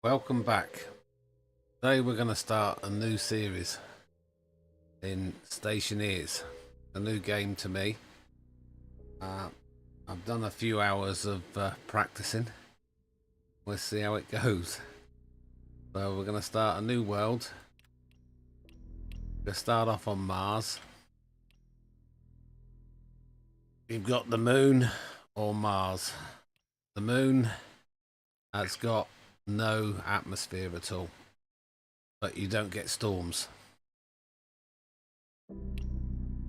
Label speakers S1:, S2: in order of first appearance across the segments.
S1: Welcome back. Today we're going to start a new series in Stationeers, a new game to me. I've done a few hours of practicing. We'll see how it goes. So we're going to start a new world. We're going to start off on Mars. You've got the moon or Mars. The moon has got no atmosphere at all, but you don't get storms.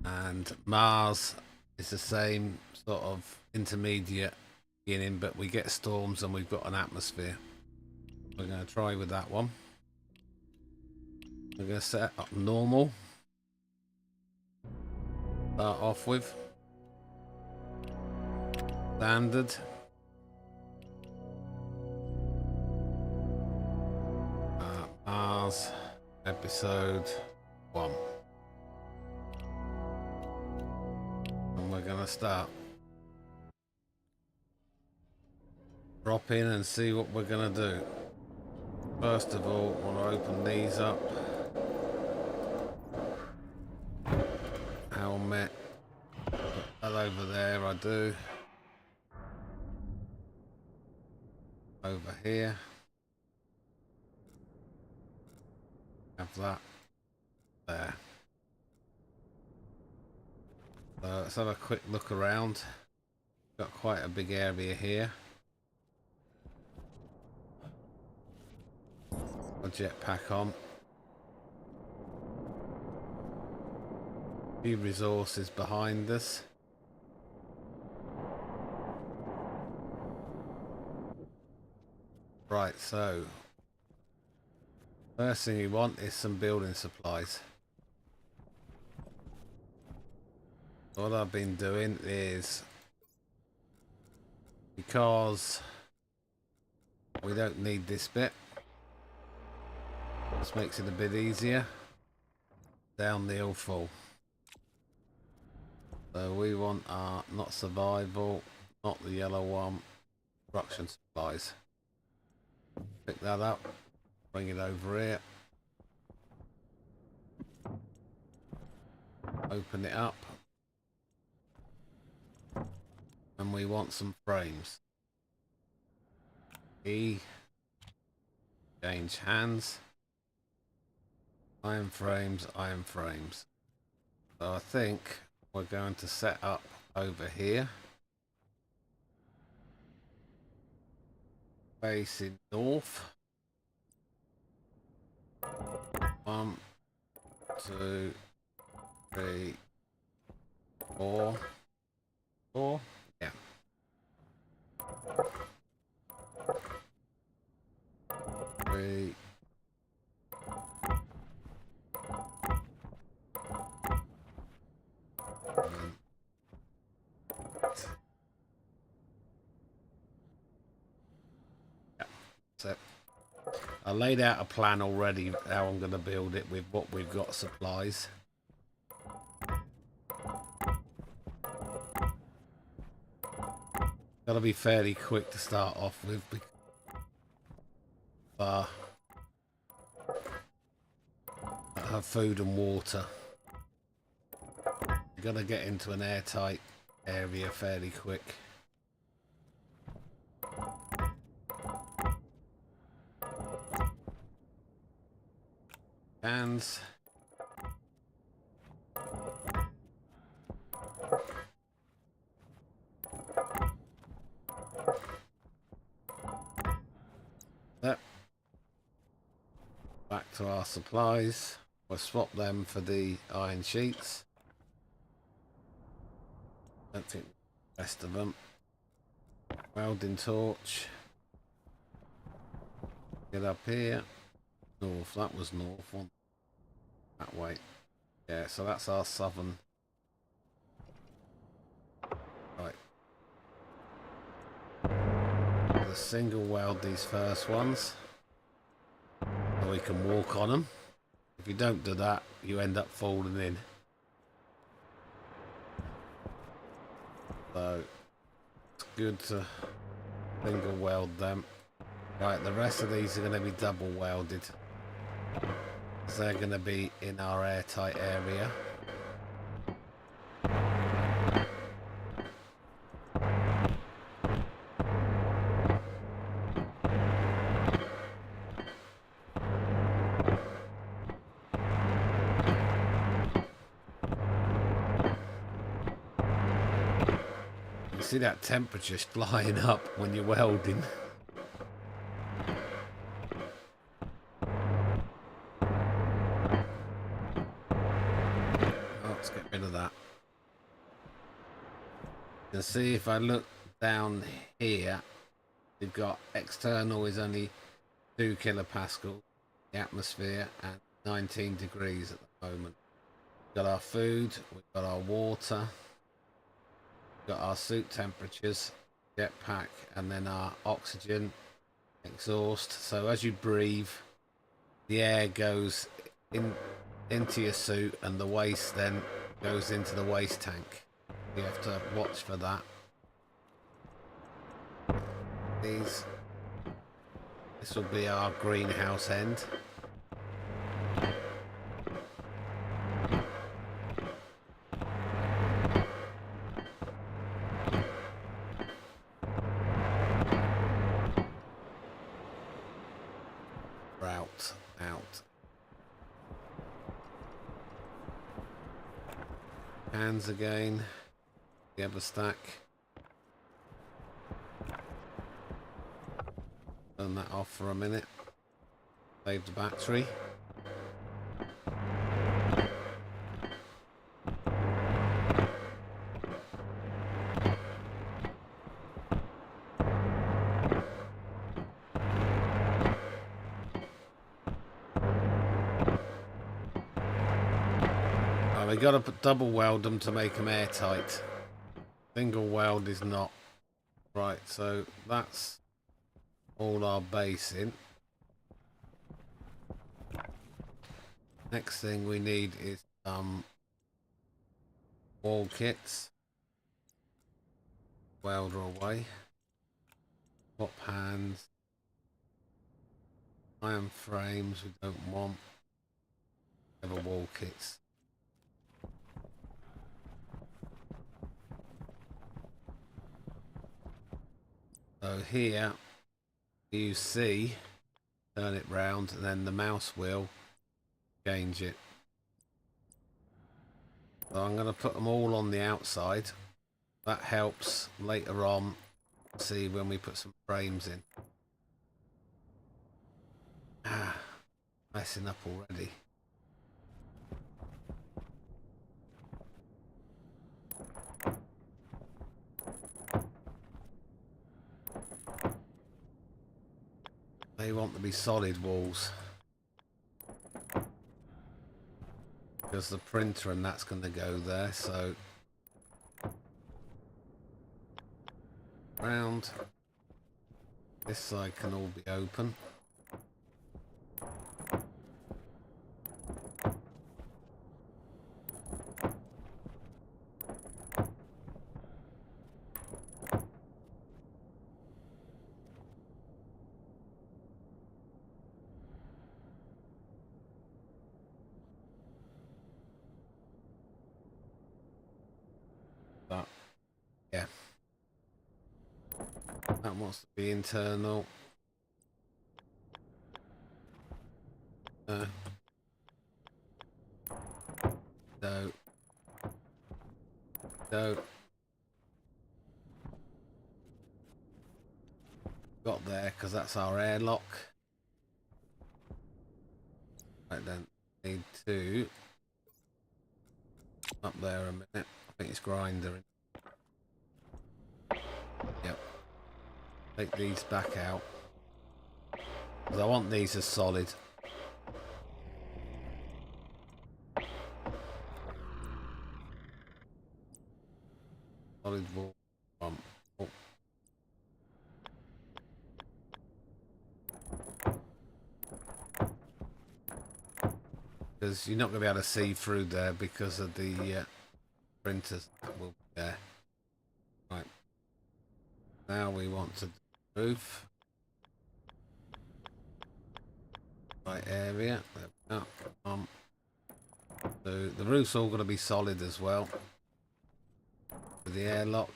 S1: And Mars is the same sort of intermediate beginning, but we get storms and we've got an atmosphere. We're going to try with that one. We're going to set up normal. Start off with standard. Mars episode 1. And we're going to start. Drop in and see what we're going to do. First of all, I want to open these up. Helmet. Put that over there, I do. Over here. Have that there. So let's have a quick look around. Got quite a big area here. A jetpack on. A few resources behind us. Right, so first thing you want is some building supplies. What I've been doing is, because we don't need this bit, this makes it a bit easier, down the hill full. So we want our not survival, not the yellow one, construction supplies. Pick that up, bring it over here, open it up, and we want some frames. E, change hands, iron frames, iron frames. So I think we're going to set up over here, facing north. 1, 2, 3, 4. 4? Yeah. 3. Yeah, that's it. I laid out a plan already how I'm going to build it with what we've got supplies. Got to be fairly quick to start off with. Have food and water. You've got to get into an airtight area fairly quick. Hands. Yep. Back to our supplies. We'll swap them for the iron sheets. Don't think the rest of them. Welding torch. Get up here. North. That was north one. That way. Yeah, so that's our southern. Right. We'll single weld these first ones, so we can walk on them. If you don't do that, you end up falling in. So it's good to single weld them. Right, the rest of these are going to be double welded. So they're going to be in our airtight area. You see that temperature flying up when you're welding. Let's get rid of that. You can see if I look down here, you've got external is only 2 kilopascal, the atmosphere, and 19 degrees at the moment. We've got our food, we've got our water, we've got our suit temperatures, jetpack, and then our oxygen, exhaust. So as you breathe, the air goes into your suit and the waste then goes into the waste tank. You have to watch for that. This will be our greenhouse end. Out. Hands again. The other stack. Turn that off for a minute. Save the battery. We got to double weld them to make them airtight. Single weld is not. Right, so that's all our basing. Next thing we need is some wall kits. Welder away. Top hands. Iron frames we don't want. Ever wall kits. So here you see, turn it round and then the mouse wheel change it. So I'm going to put them all on the outside. That helps later on, see when we put some frames in. Messing up already. They want to be solid walls. Because the printer and that's going to go there, so round. This side can all be open. But yeah, that wants to be internal. So got there because that's our airlock. Right then, need to up there a minute. I think it's grinder. Yep. Take these back out because I want these as solid. Solid wall. Oh. Because you're not going to be able to see through there because of the printers that will be there. Right. Now we want to do the roof. right area. There we go. So the roof's all going to be solid as well with the airlock.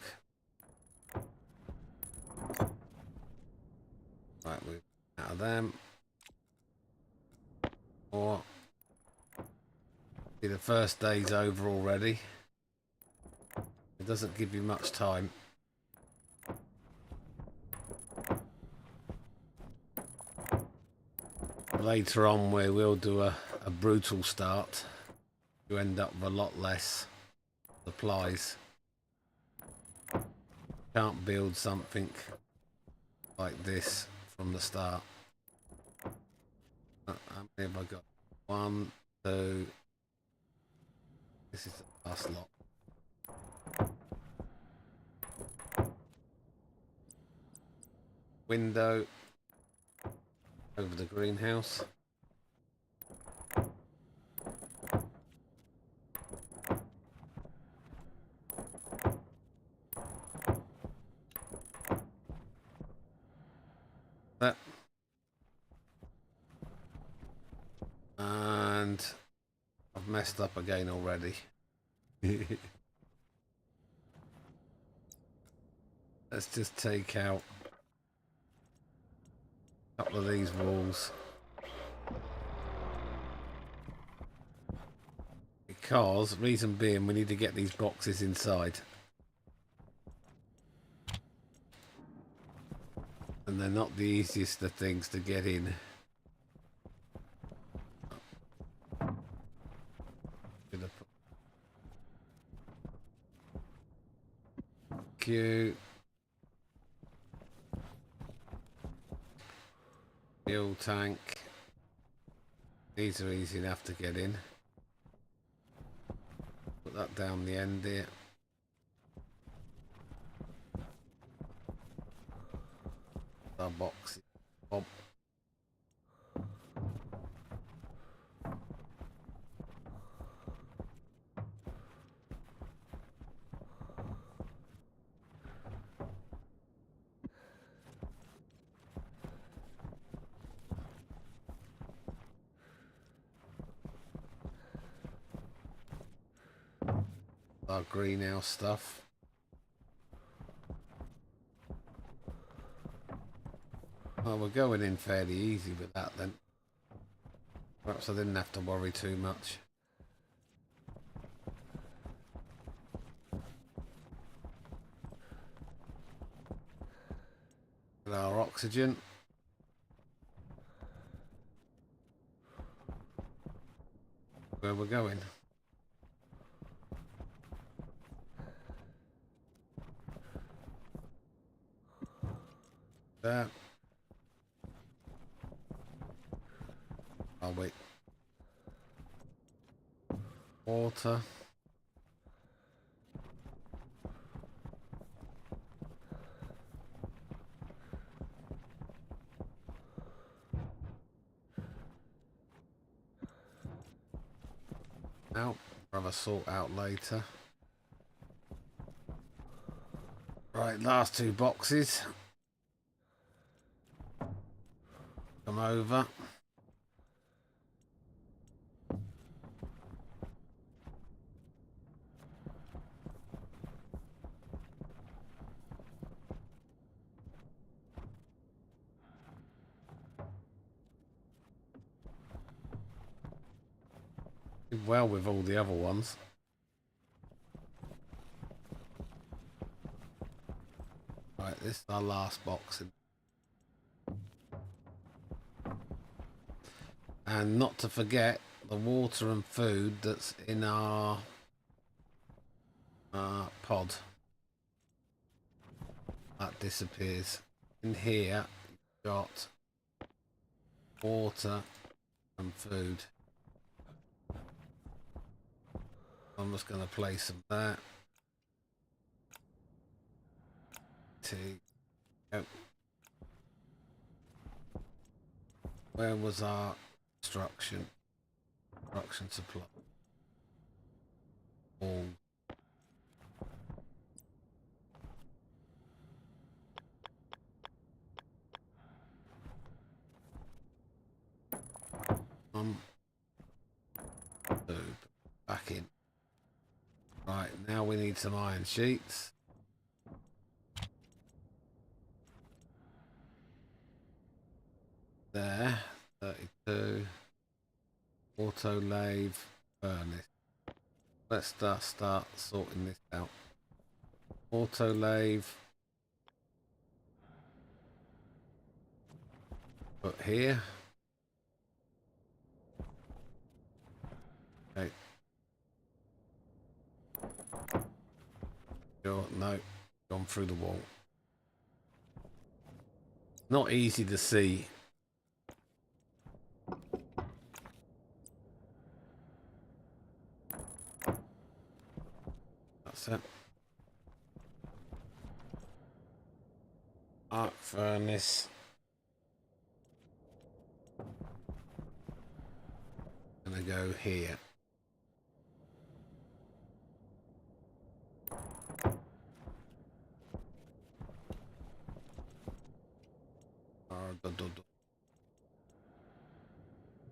S1: Right, we're out of them. Or the first day's over already. It doesn't give you much time. Later on we will do a brutal start. You end up with a lot less supplies. Can't build something like this from the start. How many have I got? 1, 2. This is the last lot. Window over the greenhouse. That. And I've messed up again already. Let's just take out a couple of these walls. Because, reason being, we need to get these boxes inside. And they're not the easiest of things to get in. Q. Fuel tank. These are easy enough to get in. Put that down the end here. Our box. Bob. Our greenhouse stuff. Well, we're going in fairly easy with that then. Perhaps I didn't have to worry too much. With our oxygen. Where we're going. There. Oh wait. Water. Out. Rather sort out later. Right, last 2 boxes. Come over. Did well with all the other ones. Right, this is our last box. And not to forget the water and food that's in our pod. That disappears. In here, you've got water and food. I'm just going to place some there. Oh. Where was our instruction supply? All. Two. Back in. Right, now we need some iron sheets. There. 32. Auto lathe furnace. Let's start sorting this out. Auto lathe. Put here. Okay. Sure, no. Gone through the wall. Not easy to see. That's it. Arc furnace. Gonna go here.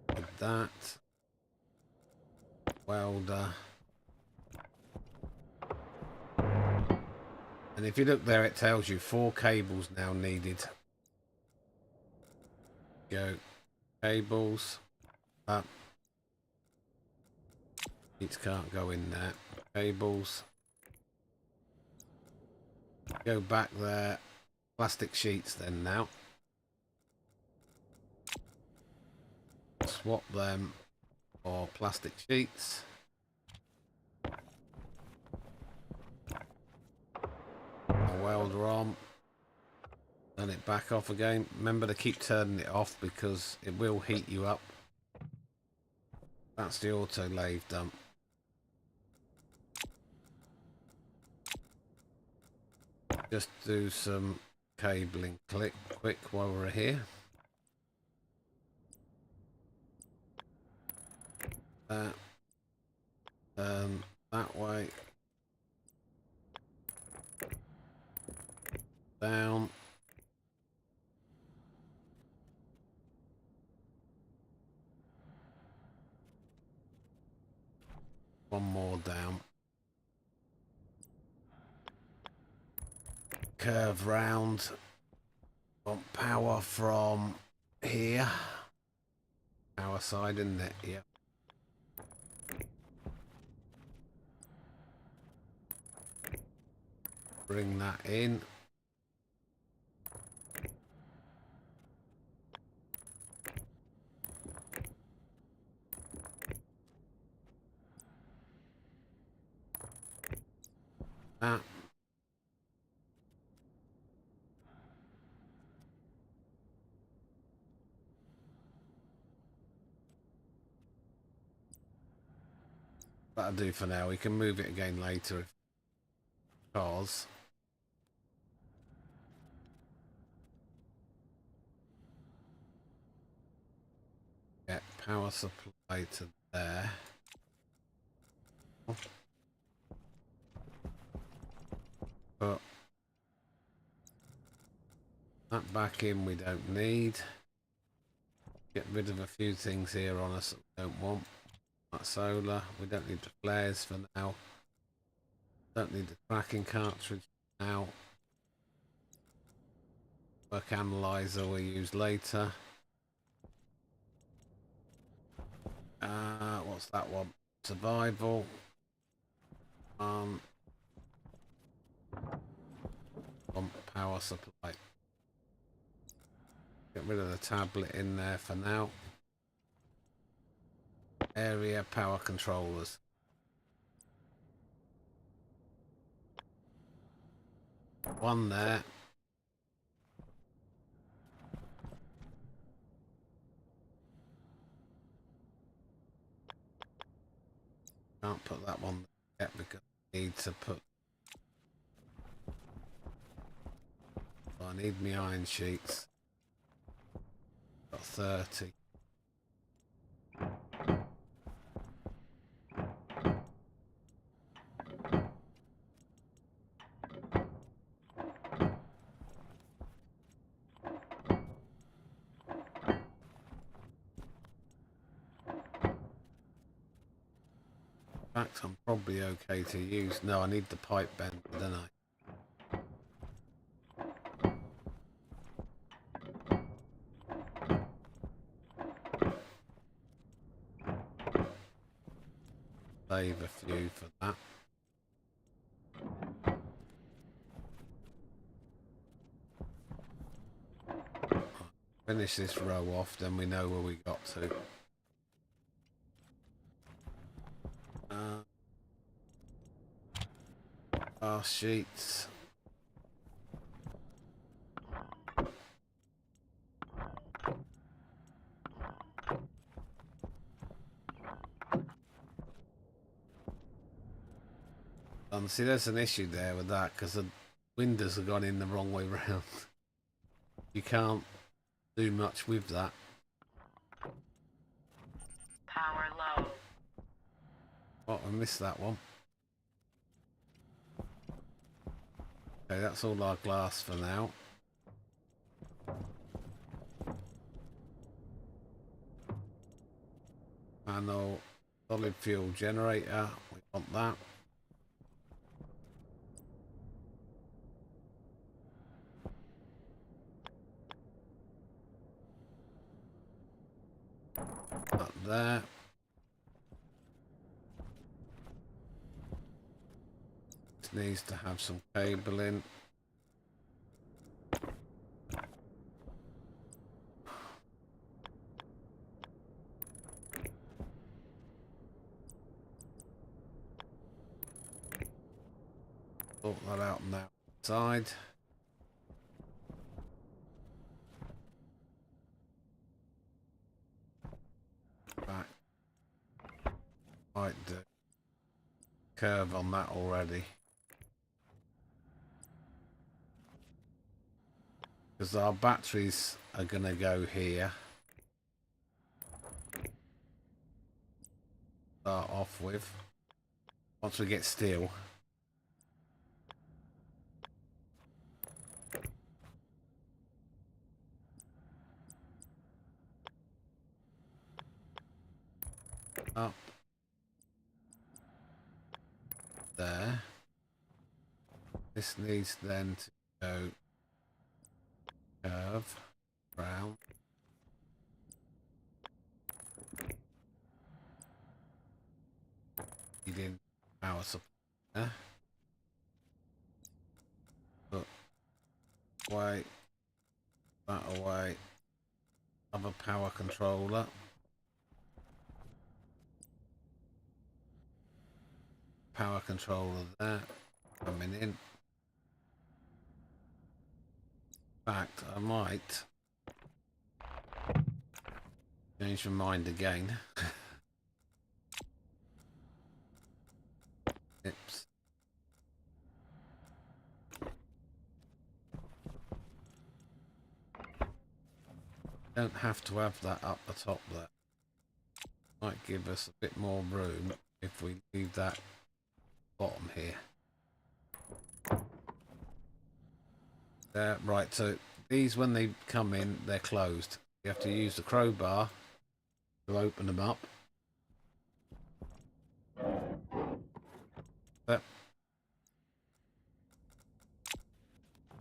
S1: Like that. Welder. And if you look there, it tells you 4 cables now needed. Go. Cables. Up. It can't go in there. Cables. Go back there. Plastic sheets then now. Swap them for plastic sheets. A welder on. Turn it back off again. Remember to keep turning it off because it will heat you up. That's the auto lathe done. Just do some cabling quick while we're here. That way. Down. One more down. Curve round. Want power from here. Power side, isn't it? Yeah. Bring that in. That. That'll do for now. We can move it again later because get power supply to there. Put that back in we don't need. Get rid of a few things here on us that we don't want. That solar, we don't need the flares for now. Don't need the tracking cartridge now. Work analyzer we'll use later. What's that one? Survival. On power supply. Get rid of the tablet in there for now. Area power controllers. One there. Can't put that one there yet because I need to put. I need my iron sheets. Got 30. In fact, I'm probably okay to use. No, I need the pipe bender, don't I? Save a few for that. Finish this row off, then we know where we got to. Our sheets. See, there's an issue there with that because the windows have gone in the wrong way round. You can't do much with that.
S2: Power low.
S1: Oh, I missed that one. Okay, that's all our glass for now. Panel, solid fuel generator. We want that. Up there. This needs to have some cabling. Sort that out on that side. Back. Might do. Curve on that already. Because our batteries are going to go here. Start off with. Once we get steel. Up. There. This needs then to go curve round. Needing power supply. Put away. That away. Other power controller. Power controller there. Coming in. In fact, I might change my mind again. Oops. Don't have to have that up the top there. Might give us a bit more room if we leave that bottom here. Right, so these, when they come in, they're closed. You have to use the crowbar to open them up.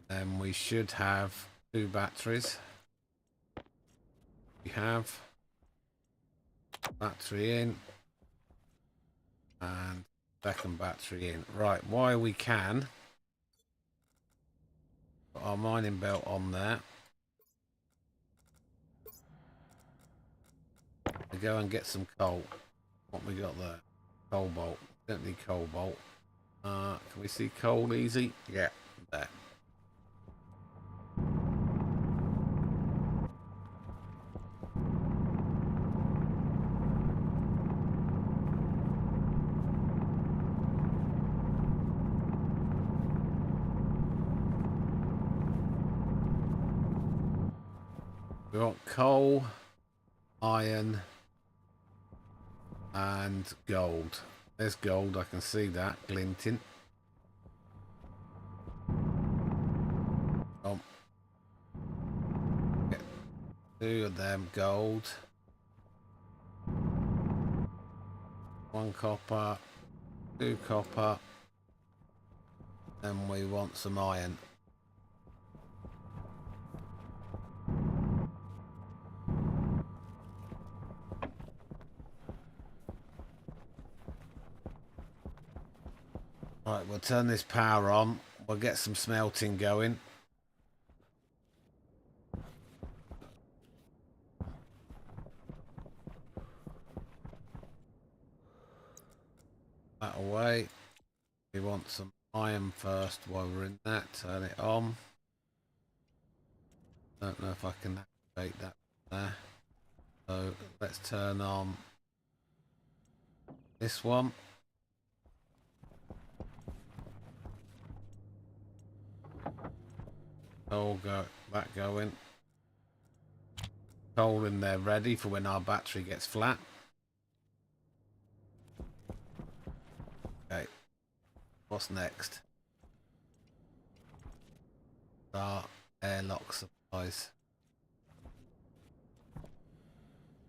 S1: Then we should have 2 batteries. We have battery in and second battery in. Right, while we can, put our mining belt on there. We go and get some coal. What we got there? Cobalt. Don't need cobalt. Can we see coal easy? Yeah, there. We want coal, iron, and gold. There's gold, I can see that glinting. Get 2 of them gold. 1 copper, 2 copper. Then we want some iron. Right, we'll turn this power on. We'll get some smelting going. That away. We want some iron first while we're in that. Turn it on. Don't know if I can activate that there. So let's turn on this one. Coal go that going. Coal in there ready for when our battery gets flat. Okay. What's next? Our airlock supplies.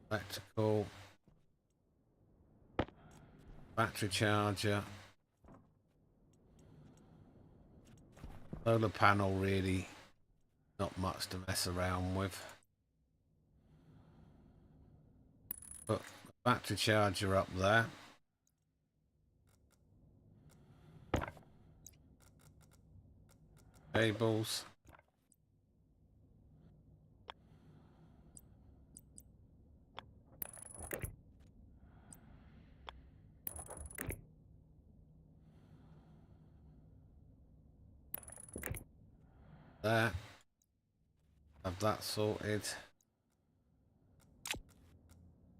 S1: Electrical. Battery charger. Solar panel, really not much to mess around with. Put the battery charger up there. Cables. There. Have that sorted.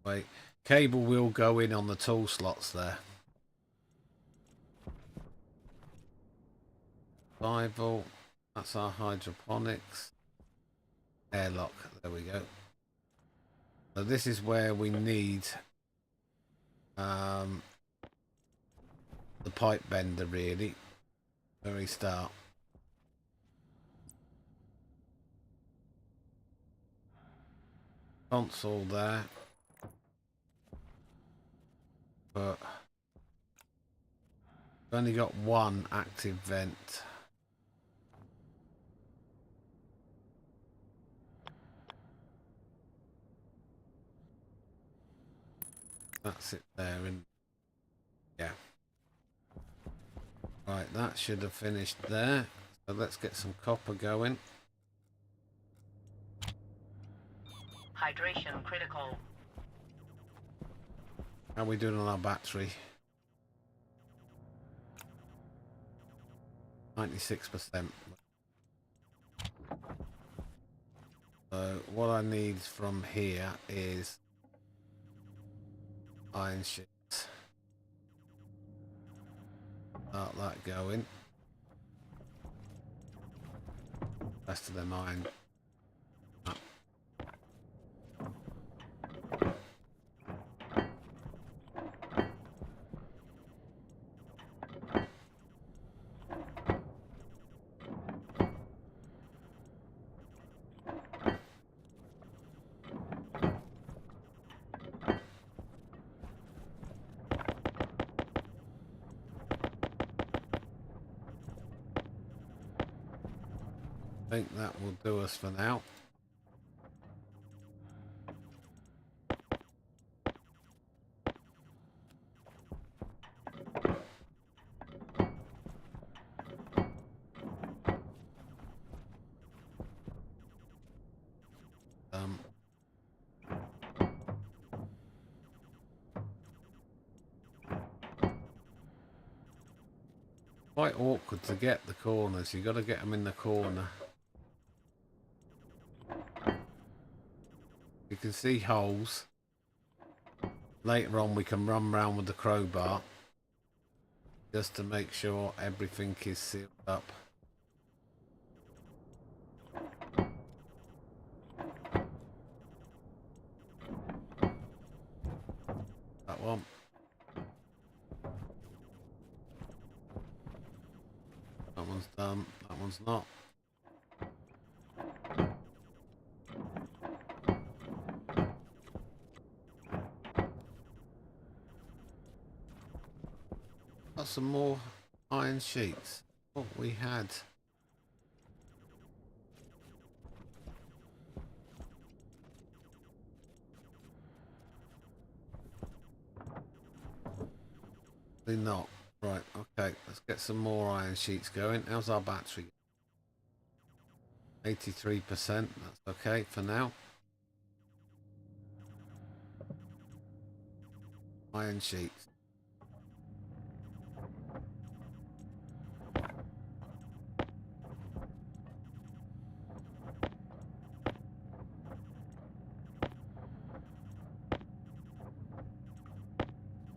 S1: Wait. Cable will go in on the tool slots there. Survival. That's our hydroponics. Airlock. There we go. So this is where we need the pipe bender, really. Very start. Console there. But we've only got one active vent. That's it there, and yeah. Right, that should have finished there. So let's get some copper going.
S2: Hydration critical.
S1: How are we doing on our battery? 96%. So what I need from here is iron sheets. Start that going. Rest of them iron. I think that will do us for now. Quite awkward to get the corners. You got to get them in the corner. You can see holes. Later on we can run round with the crowbar just to make sure everything is sealed up. That one. That one's done. That one's not. got some more iron sheets. What we had. Not. Right, okay, let's get some more iron sheets going. How's our battery? 83%, that's okay for now. Iron sheets.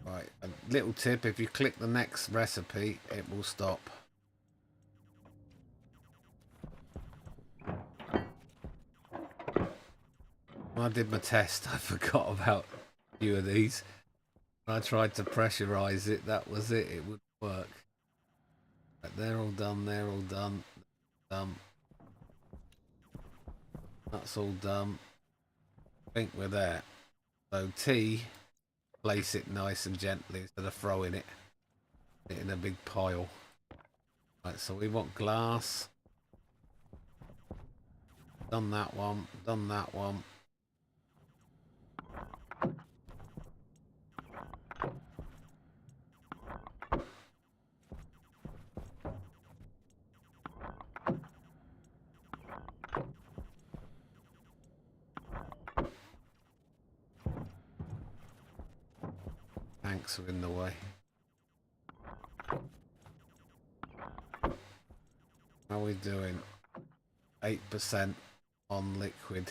S1: Right, a little tip, if you click the next recipe, it will stop. When I did my test, I forgot about a few of these. When I tried to pressurize it, that was it, it wouldn't work. Right, they're all done, they're all done. That's all done. I think we're there. So T, place it nice and gently instead of throwing it in a big pile. Right, so we want glass. Done that one, done that one. Tanks are in the way. How are we doing? 8% on liquid.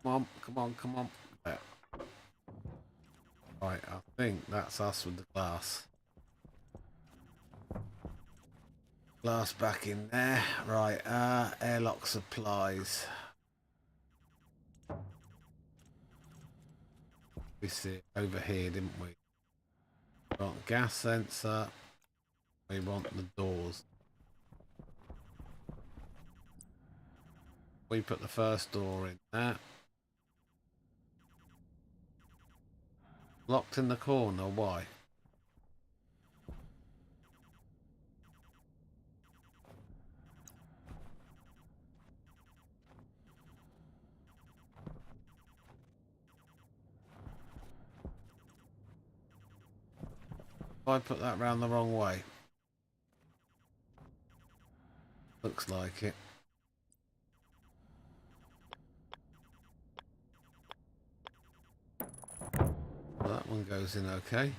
S1: Come on, come on, come on. There. Right, I think that's us with the glass. Glass back in there. Right, airlock supplies. We see it over here, didn't we? We want gas sensor. We want the doors. We put the first door in there. Locked in the corner, why? I put that round the wrong way. Looks like it. Well, that one goes in okay.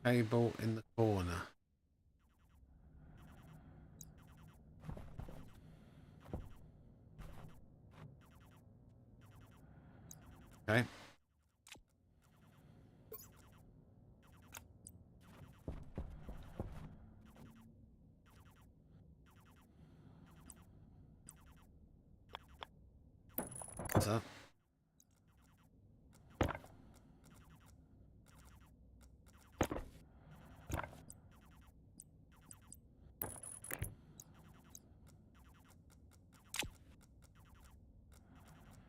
S1: Cable in the corner. Okay. So.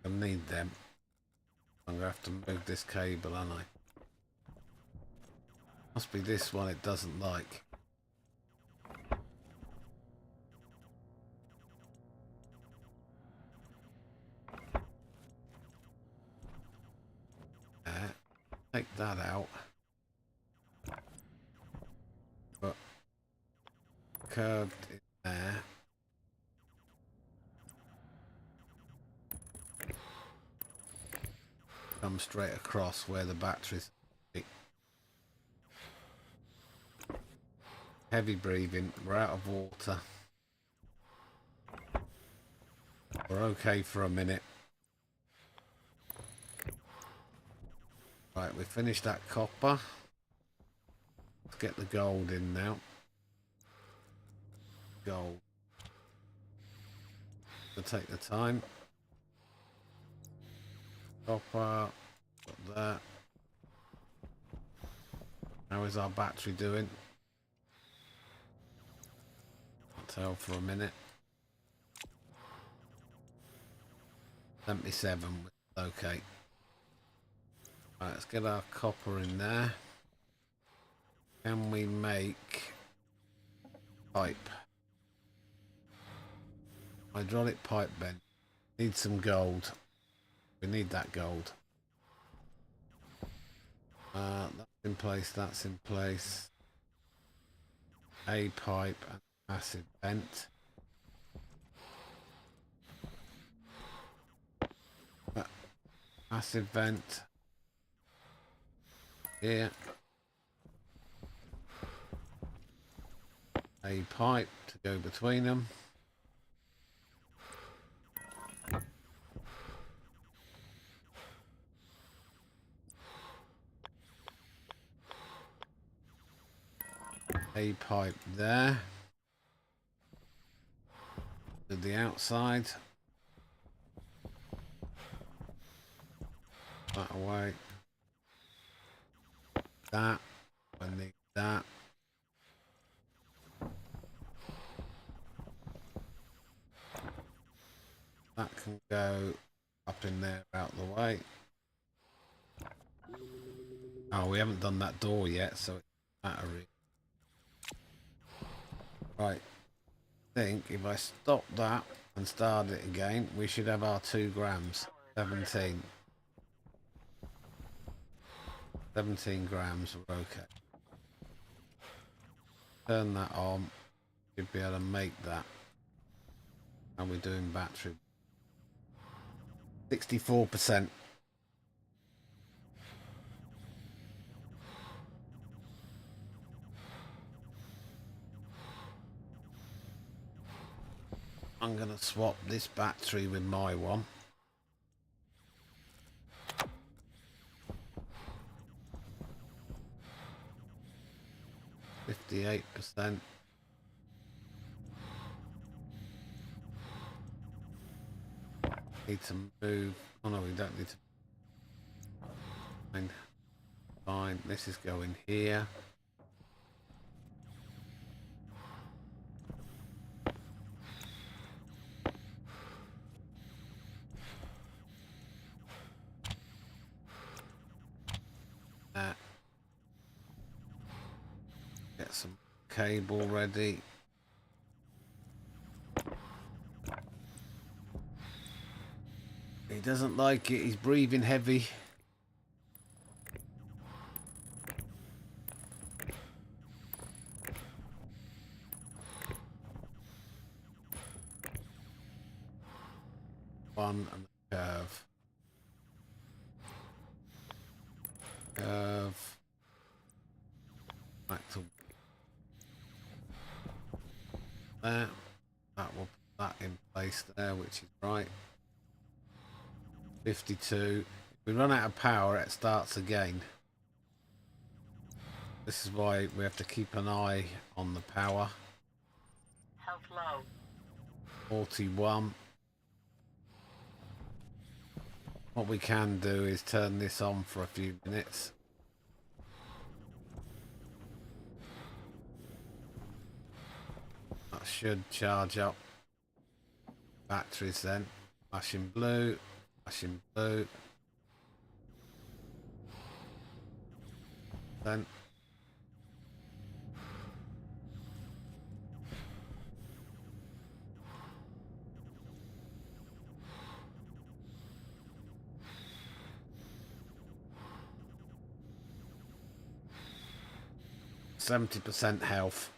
S1: I need them. I'm going to have to move this cable, aren't I? Must be this one it doesn't like. Take that out. But curved in there. Come straight across where the batteries. Heavy breathing. We're out of water. We're okay for a minute. Right, we finished that copper. Let's get the gold in now. Gold. We'll take the time. Copper. Got that. How is our battery doing? I'll tell for a minute. 77. Okay. Right, let's get our copper in there. Can we make pipe? Hydraulic pipe bend. Need some gold. We need that gold. That's in place, that's in place. A pipe and massive vent. Massive vent. Here. A pipe to go between them. A pipe there. To the outside. That away. That. I need that. That can go up in there out the way. Oh, we haven't done that door yet, so it's battery. Right. I think if I stop that and start it again, we should have our 2 grams. 17. 17 grams, we're okay. Turn that on. Should be able to make that. And we're doing battery. 64%. I'm going to swap this battery with my one. %. Need to move. Oh no, we don't need to. Fine. Fine. This is going here. Get some cable ready. He doesn't like it, he's breathing heavy. One and the curve. Curve. Back to there. That will put that in place there, which is right. 52. If we run out of power, it starts again. This is why we have to keep an eye on the power.
S2: Health low.
S1: 41. What we can do is turn this on for a few minutes. That should charge up batteries then. Flashing blue. Flashing blue. Then. %70 health.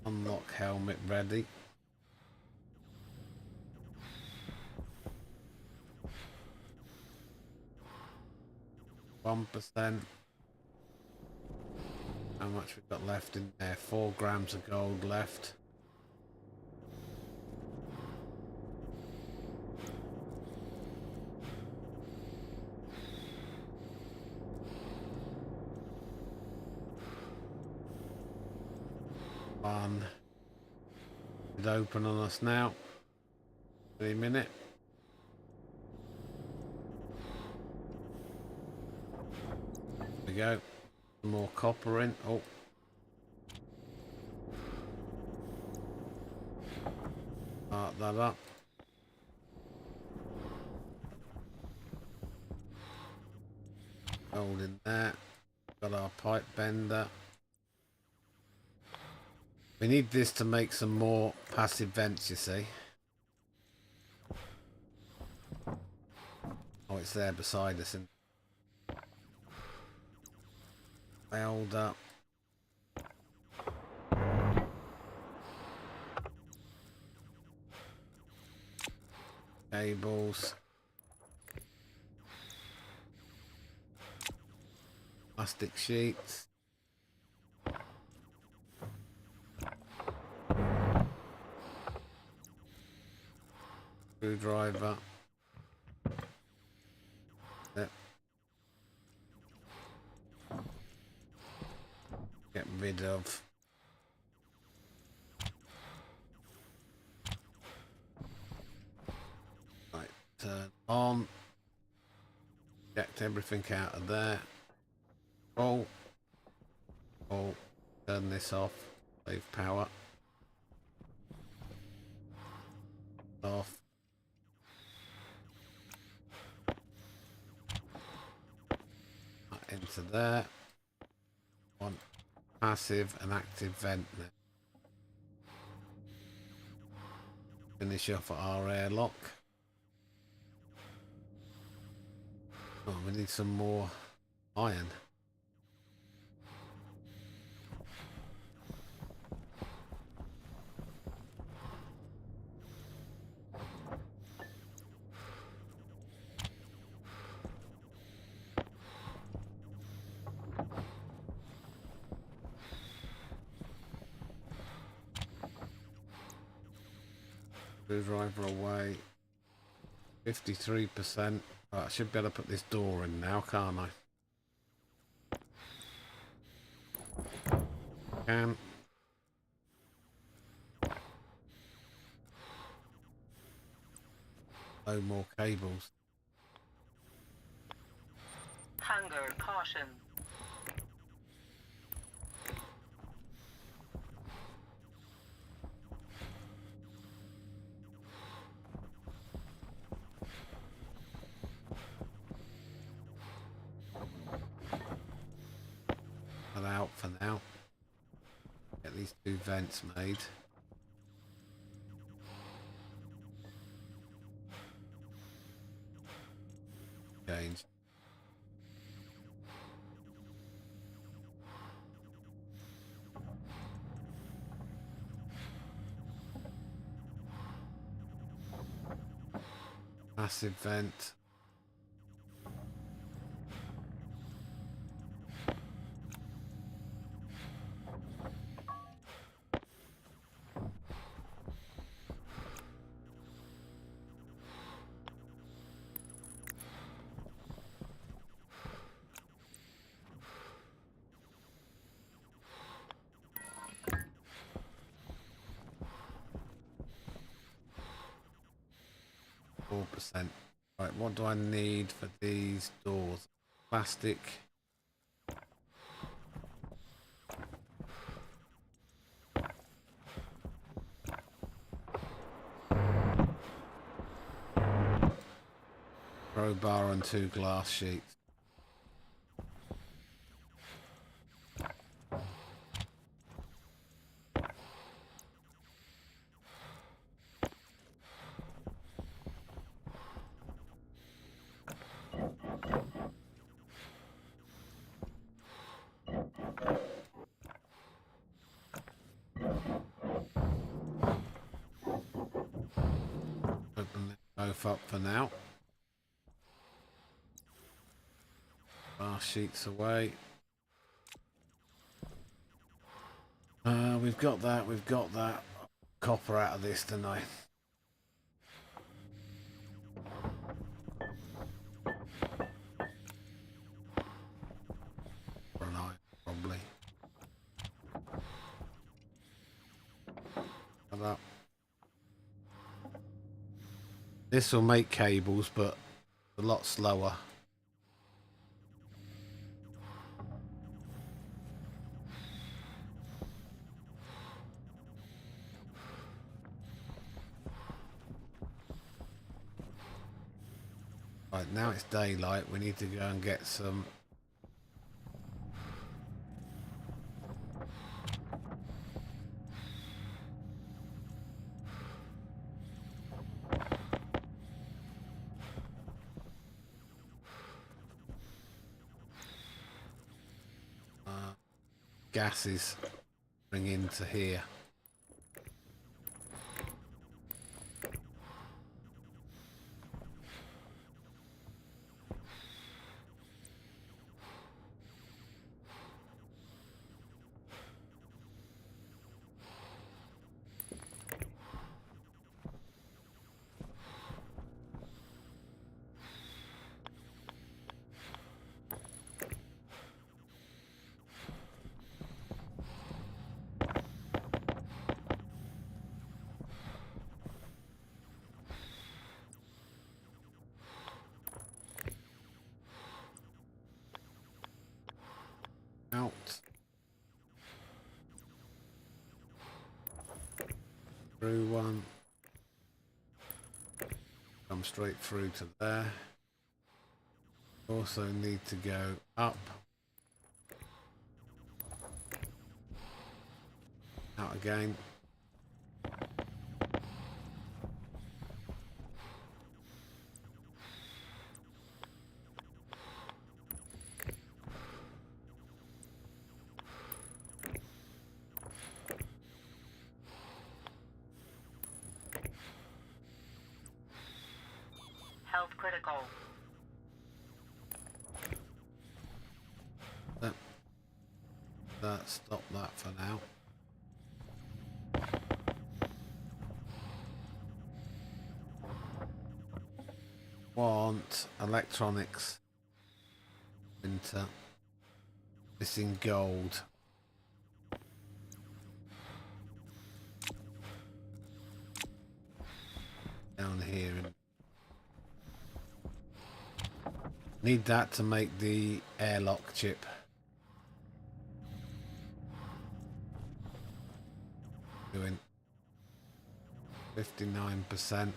S1: Unlock helmet ready. %. How much we've got left in there? 4 grams of gold left. One. Should open on us now. Any minute. There we go. Some more copper in. Oh. Start that up. Gold in there. Got our pipe bender. We need this to make some more passive vents, you see. Oh, it's there beside us. And weld up. Cables. Plastic sheets. Screwdriver. Yep. Get rid of right, turn on. Eject everything out of there. Oh, turn this off. Save power. Off. Into there. One passive and active vent there. Finish off our airlock. Oh, we need some more iron. Screwdriver away. 53%. Right, I should be able to put this door in now, can't I? Can. No more cables.
S2: Hunger caution.
S1: That out for now. Get these two vents made. Change. Massive vent. %. Right, what do I need for these doors? Plastic. Crowbar and 2 glass sheets. Open them both up for now. Glass sheets away. We've got that, we've got that. Copper out of this tonight. Probably. This will make cables, but a lot slower. Right, now it's daylight. We need to go and get some gases bring into here. Out. Through one. Come straight through to there. Also need to go up. Out again.
S2: Health critical.
S1: Stop that for now. Want electronics into missing gold. Down here. Need that to make the airlock chip. Doing 59%.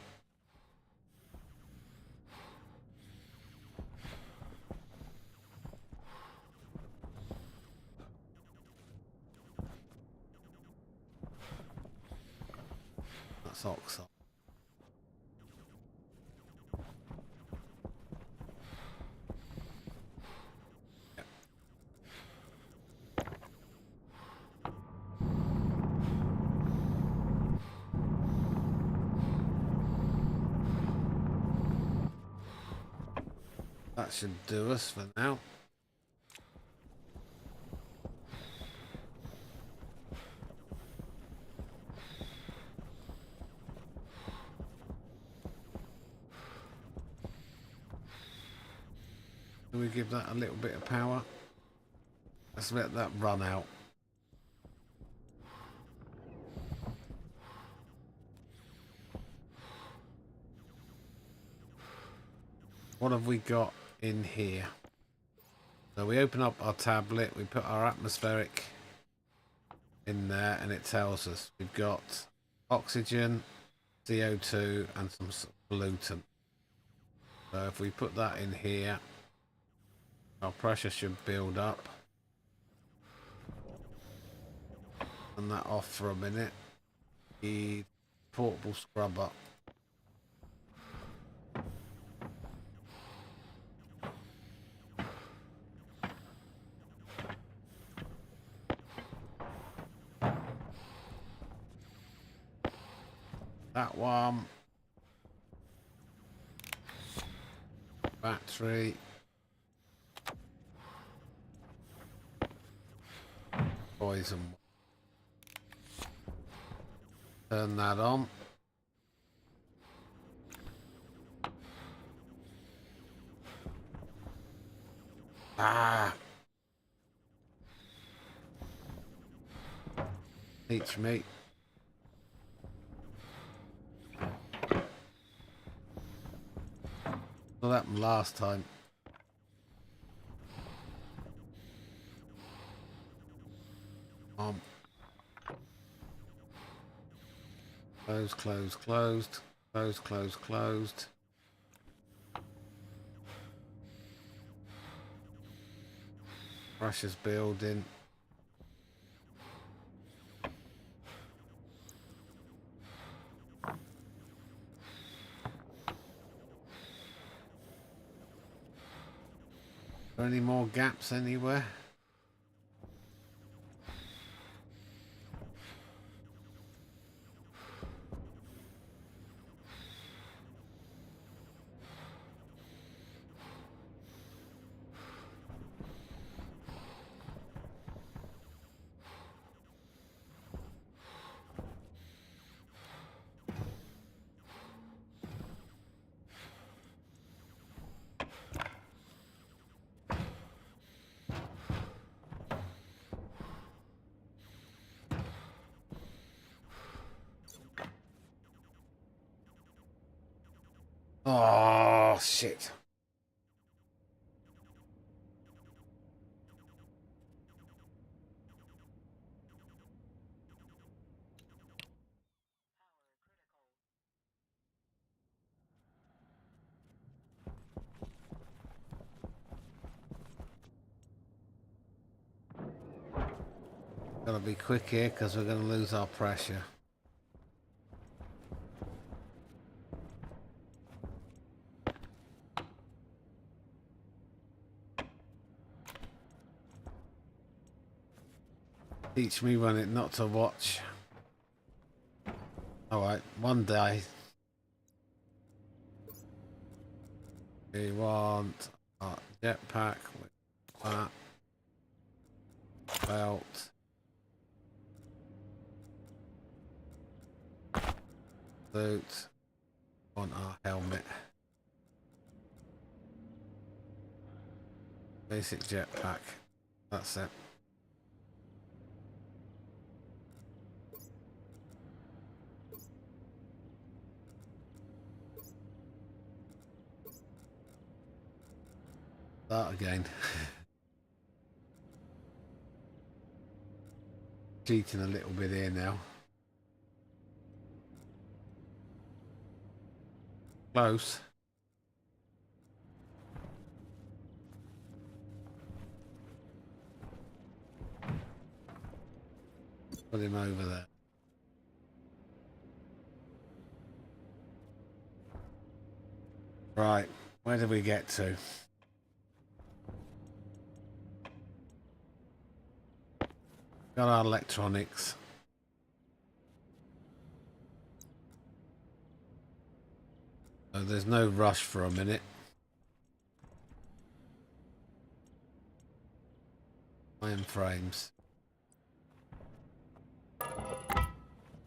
S1: That's oxide. That should do us for now. Do we give that a little bit of power? Let's let that run out. What have we got in here? So we open up our tablet, we put our atmospheric in there, and it tells us we've got oxygen, CO2 and some pollutant. So if we put that in here, our pressure should build up. Turn that off for a minute. The portable scrubber. That one. Battery. Poison. Turn that on. Ah. Teach me. What happened last time? Closed, closed, closed. Closed, closed, closed. Russia's building. Any more gaps anywhere? Oh, shit. Gotta be quick here because we're gonna lose our pressure. Teach me when it not to watch. Alright, one day. We want a jetpack with that belt. Suit. On our helmet. Basic jetpack. That's it. Start again. Cheating a little bit here now. Close. Put him over there. Right, where did we get to? Got our electronics. So there's no rush for a minute. Iron frames.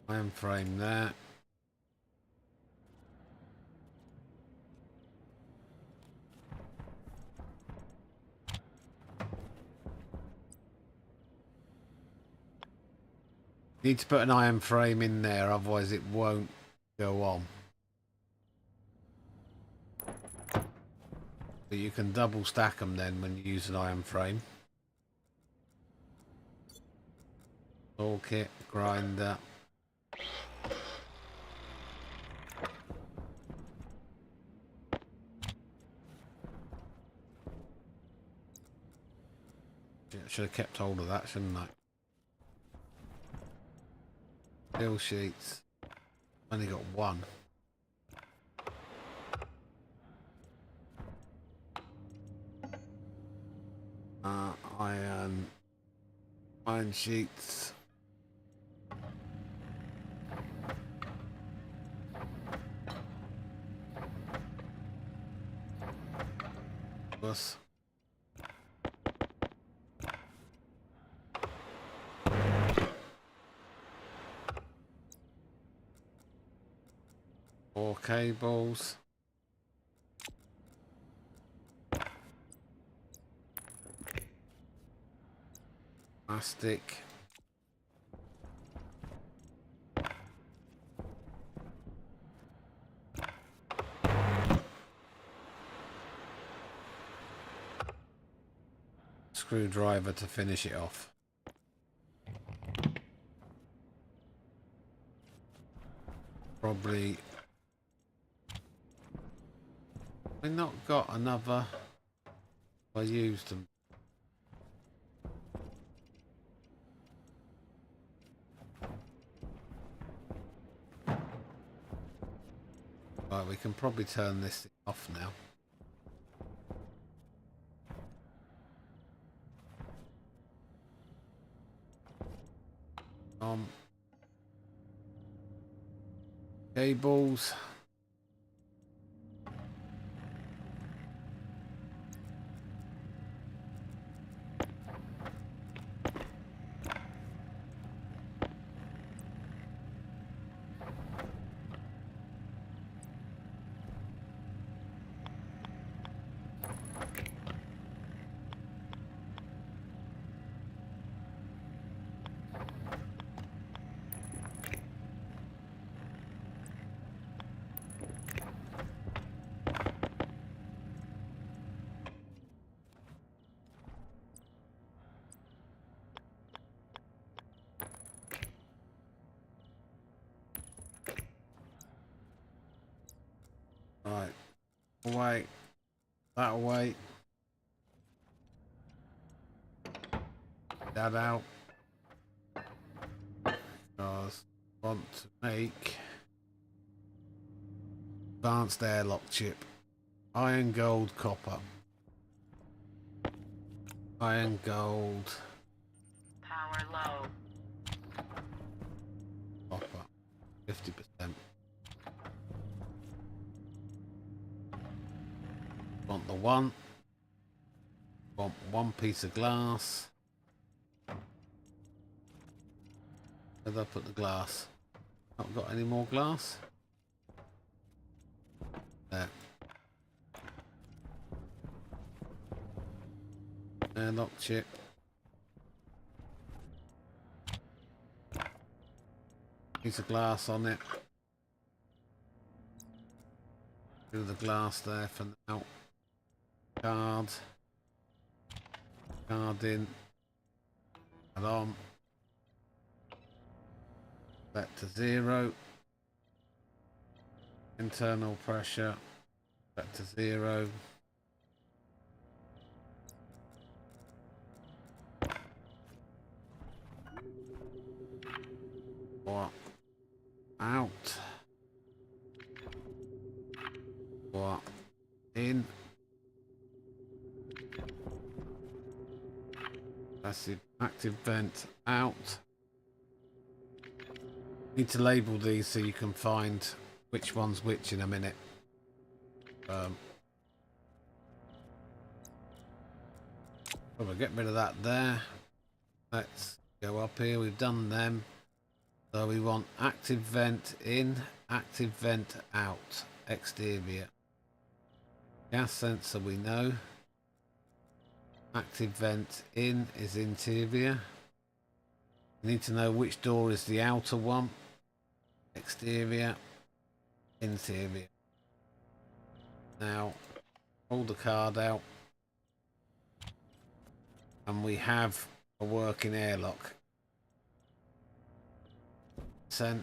S1: Iron frame there. Need to put an iron frame in there, otherwise it won't go on. But you can double stack them then when you use an iron frame. Toolkit, grinder. Should have kept hold of that, shouldn't I? Bill sheets. Only got one. Iron sheets. Plus. Four cables. Plastic. screwdriver to finish it off. Probably. We've not got another. I used them. Right, we can probably turn this off now. Cables. Right, away, that away, that out, because I want to make advanced airlock chip, iron, gold, copper, iron, gold,
S2: Power low.
S1: copper, 50%. Want the one. Want one piece of glass. Where did I put the glass? Not got any more glass? There. Airlock chip. Piece of glass on it. Do the glass there for now. Card. Card in. Add on. Set to 0. Internal pressure. Set to 0. What? Out. What? In. Passive active vent out. Need to label these so you can find which one's which in a minute. We'll get rid of that there. Let's go up here. We've done them. So we want active vent in, active vent out, exterior. Gas sensor we know. Active vent in is interior. You need to know which door is the outer one. Exterior, interior. Now, hold the card out. And we have a working airlock. 50%.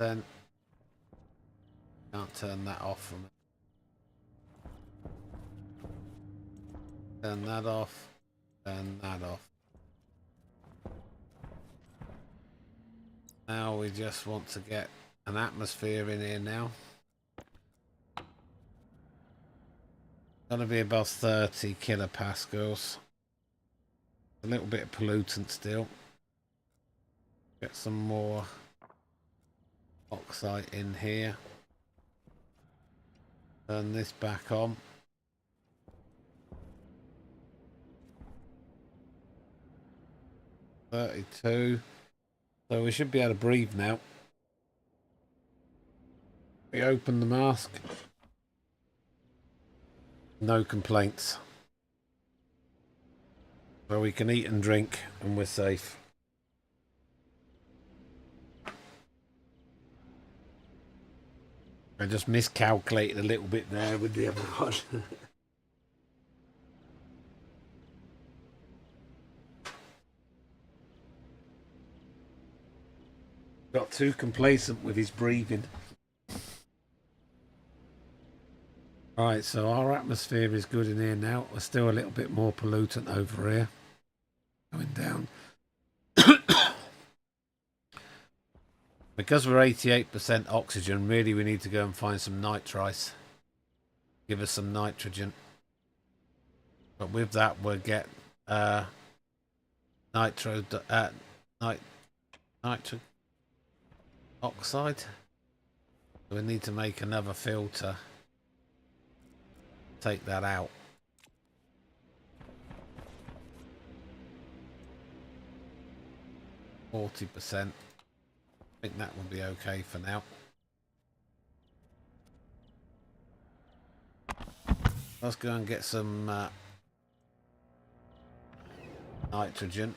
S1: Can't turn that off from it. Turn that off. Turn that off. Now we just want to get an atmosphere in here now. Gotta be above 30 kilopascals. A little bit of pollutant still. Get some more oxide in here. Turn this back on. $32. So we should be able to breathe now. We open the mask. No complaints. So we can eat and drink and we're safe. I just miscalculated a little bit there with the other one. Got too complacent with his breathing. Right, so our atmosphere is good in here now. We're still a little bit more pollutant over here. Going down. Because we're 88% oxygen, really we need to go and find some nitrice. Give us some nitrogen. But with that we'll get nitric oxide. We need to make another filter. Take that out. %. I think that will be okay for now. Let's go and get some nitrogen.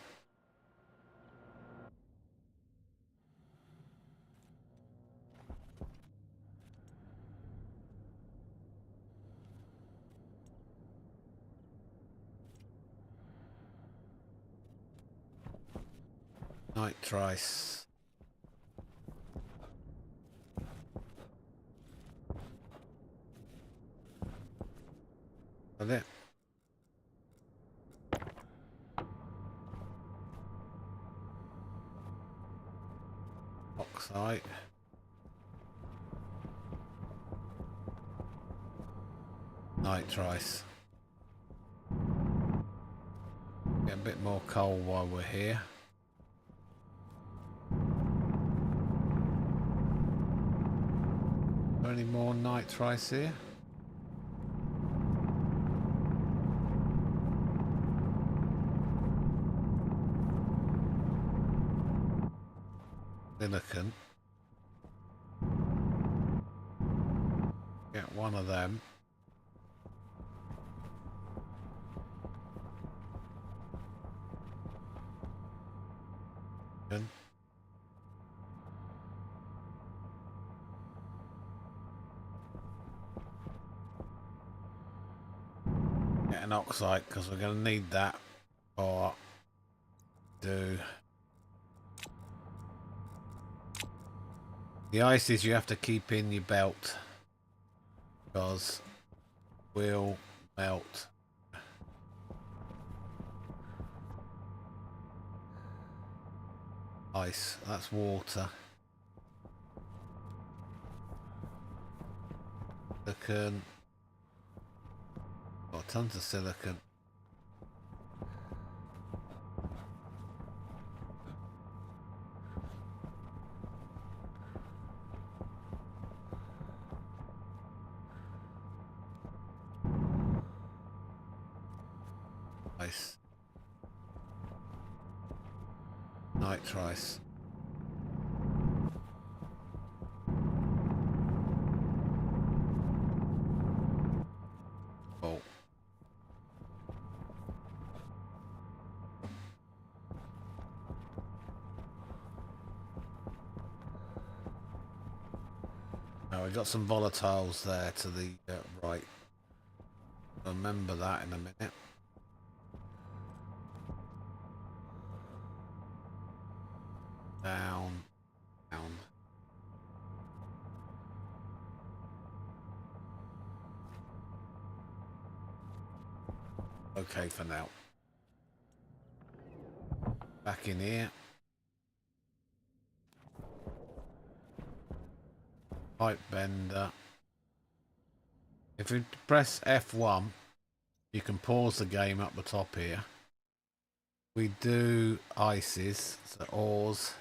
S1: Nitrice. That's it. Oxide. Nitrice. Get a bit more coal while we're here. Are there any more nitrice here? Silicon. Get one of them. Get an oxide because we're going to need that for do. The ices you have to keep in your belt because will melt. Ice, that's water. Silicon. Got tons of silicon. Ice. Nitrice. Oh. Now we've got some volatiles there to the right. Remember that in a minute. Down, down. Okay for now. Back in here. Pipe bender. If you press F1, you can pause the game up the top here. We do ices, so ores,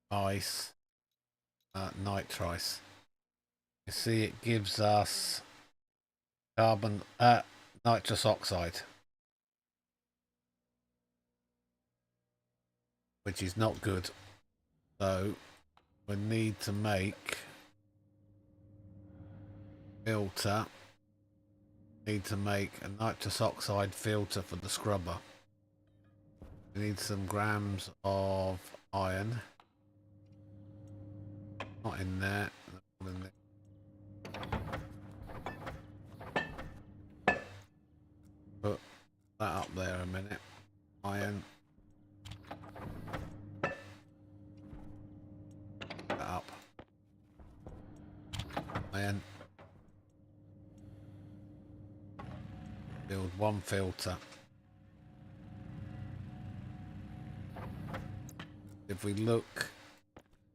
S1: ice, nitrice. You see it gives us carbon, nitrous oxide, which is not good. So we need to make filter. Need to make a nitrous oxide filter for the scrubber. We need some grams of iron. Not in there. Not in there. Put that up there a minute. Iron. And build one filter. If we look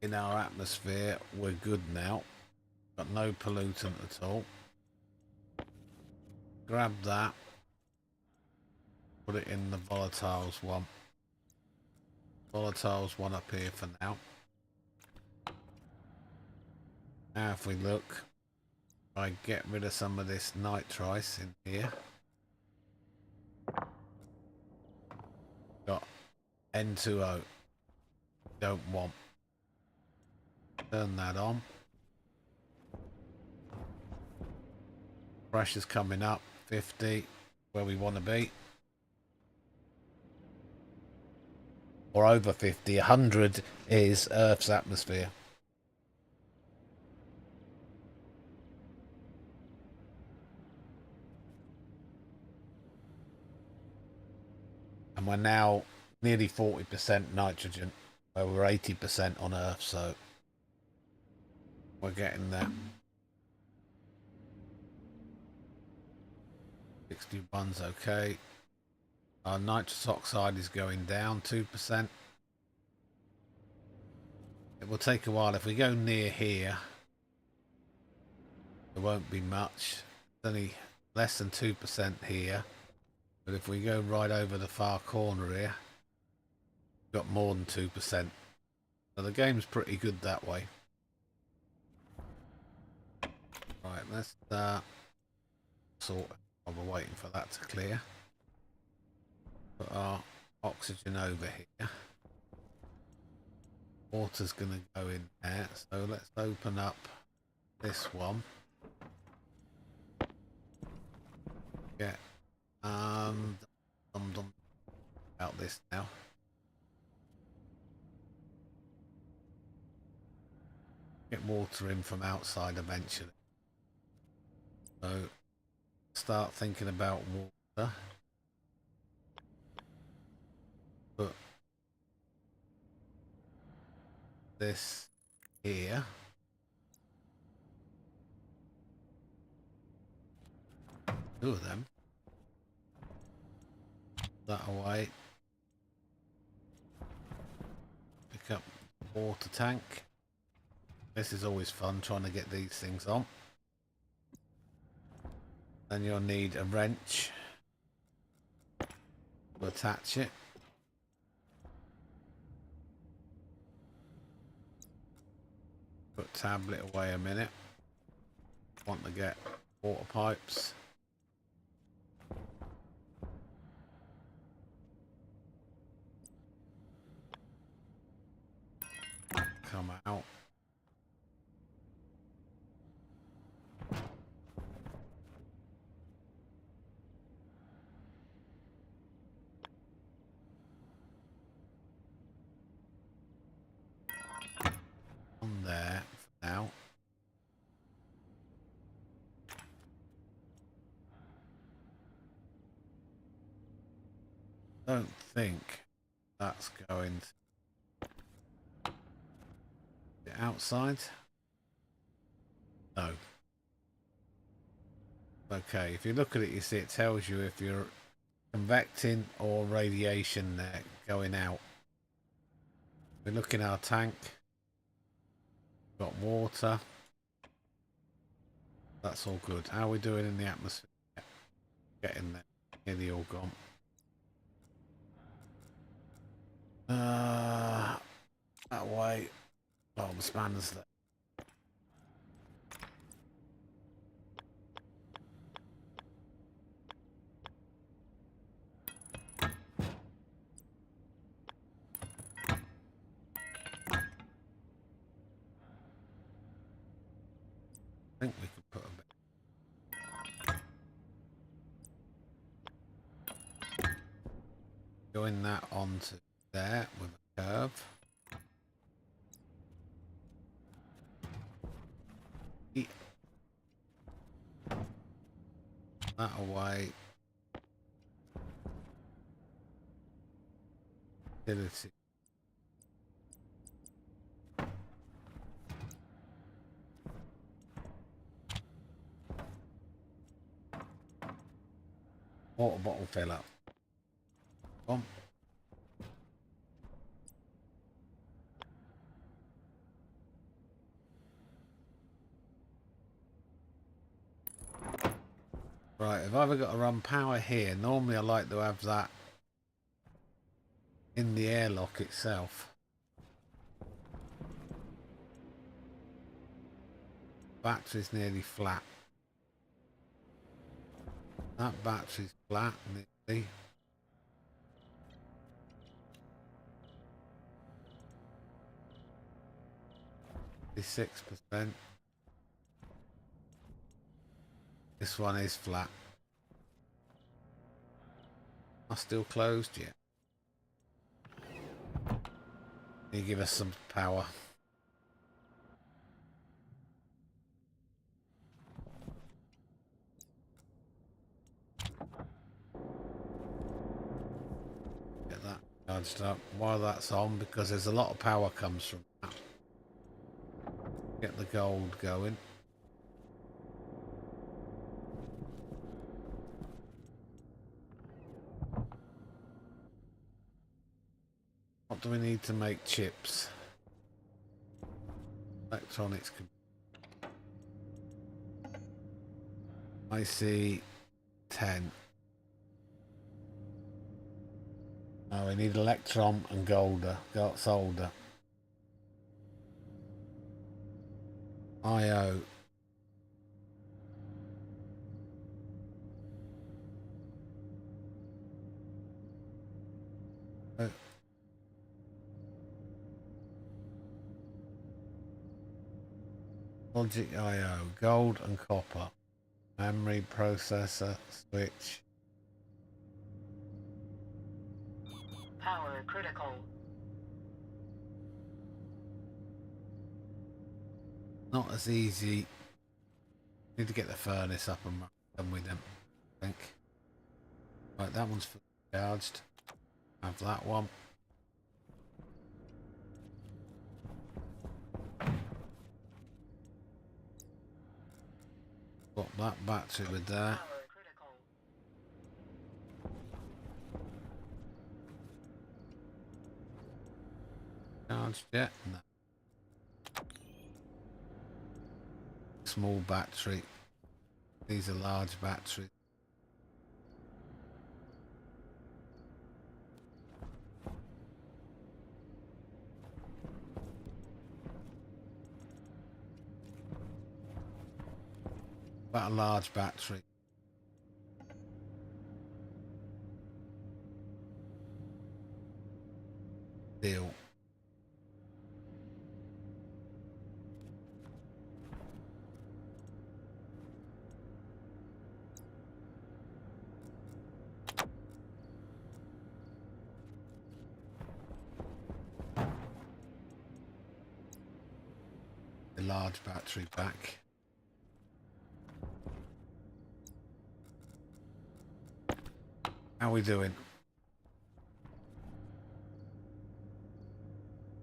S1: in our atmosphere, we're good now. Got no pollutant at all. Grab that. Put it in the volatiles one. Volatiles one up here for now. Now if we look, I get rid of some of this nitrice in here. Got N2O. Don't want. Turn that on. Pressure's coming up. 50, where we want to be. Or over 50. 100 is Earth's atmosphere. And we're now nearly 40% nitrogen, where we're 80% on Earth, so we're getting there. 61's okay. Our nitrous oxide is going down 2%. It will take a while. If we go near here, there won't be much. It's only less than 2% here. But if we go right over the far corner here, we've got more than 2%. So the game's pretty good that way. Right, let's sort while we're waiting for that to clear. Put our oxygen over here. Water's going to go in there, so let's open up this one. Yeah. About this now. Get water in from outside eventually. So start thinking about water. Put this here. Two of them. That away. Pick up water tank. This is always fun trying to get these things on. Then you'll need a wrench to attach it. Put tablet away a minute. Want to get water pipes. Come out. On there for now. Don't think that's going to the outside. No. Okay, if you look at it, you see it tells you if you're convecting or radiation there going out. We look in our tank. Got water. That's all good. How are we doing in the atmosphere? Getting there. Nearly all gone. That way. Oh, the spanner's there. I think we could put a bit. Join that onto there with a curve. That away. Utility. Water bottle fill up. Come on. Right, if I've got to run power here, normally I like to have that in the airlock itself. Battery's nearly flat. That battery's flat, nearly. $6%. This one is flat. Not still closed yet. You give us some power. Get that charged up while that's on, because there's a lot of power comes from that. Get the gold going. What do we need to make chips? Electronics. I see 10. Oh, we need electron and solder. IO. Logic IO, gold and copper. Memory, processor, switch.
S2: Power critical.
S1: Not as easy. Need to get the furnace up and done with them, I think. Right, that one's fully charged. Have that one. Got that battery with there.
S2: Power critical.
S1: Charged yet? No. Small battery. These are large batteries. About a large battery. Deal. The large battery back. How are we doing?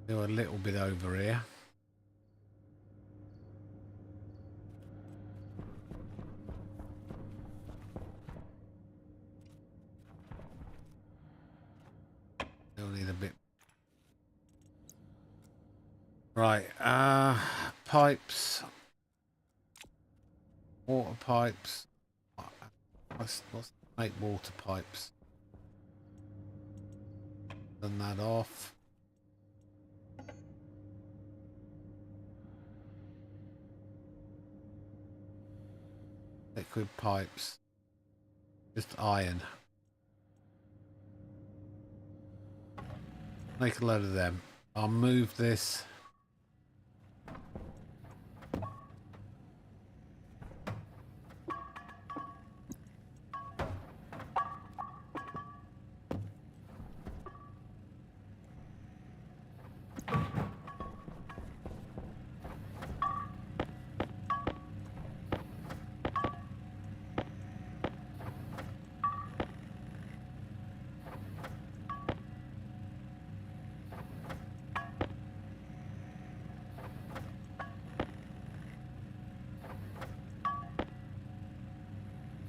S1: Do a little bit over here. Still need a bit. Right, pipes. Water pipes. Let's make water pipes. Turn that off. Liquid pipes. Just iron. Make a load of them. I'll move this.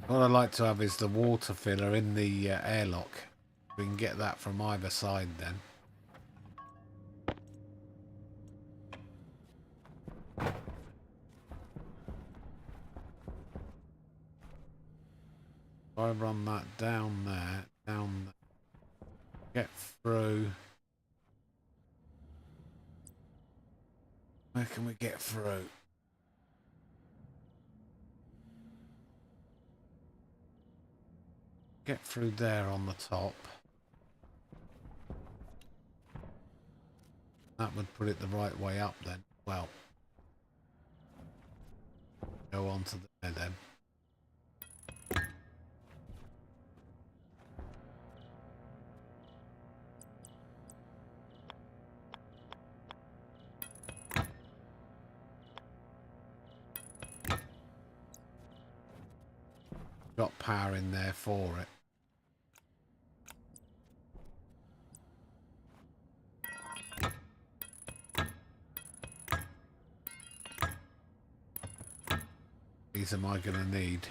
S1: What I'd like to have is the water filler in the airlock. We can get that from either side then. If I run that down there, get through. Where can we get through? Get through there on the top. That would put it the right way up then. Well, go on to there then. Got power in there for it. These am I going to need?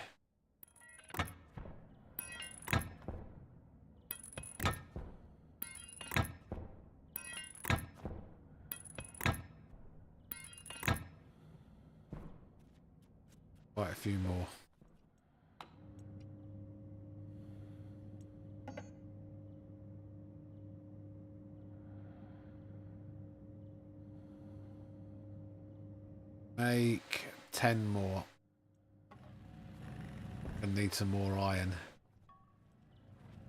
S1: Quite a few more. Make 10 more. I need some more iron.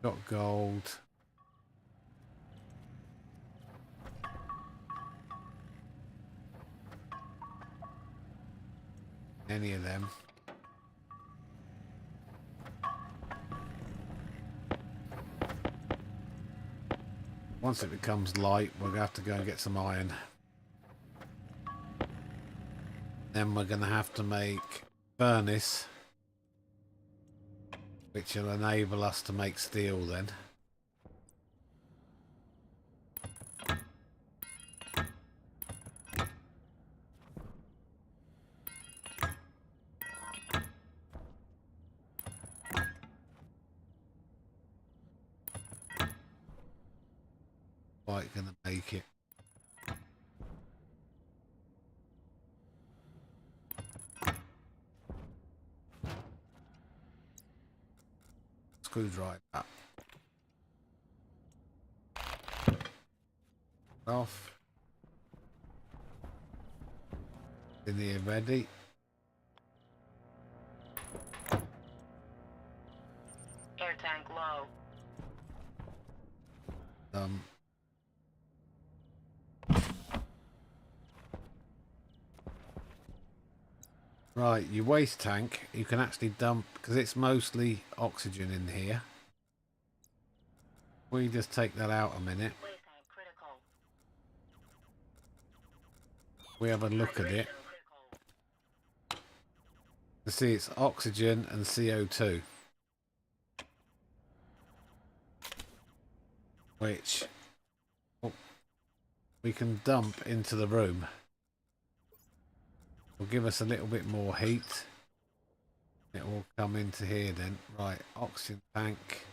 S1: Got gold. Any of them. Once it becomes light, we're going to have to go and get some iron. Then we're going to have to make furnace, which will enable us to make steel then. Quite going to make it. Screwdriver. Off. In here ready.
S2: Air tank low.
S1: Right, your waste tank, you can actually dump, because it's mostly oxygen in here. We just take that out a minute.
S2: Waste tank critical.
S1: We have a look at it. You see it's oxygen and CO2. Which we can dump into the room. Will give us a little bit more heat. It will come into here then. Right, oxygen tank.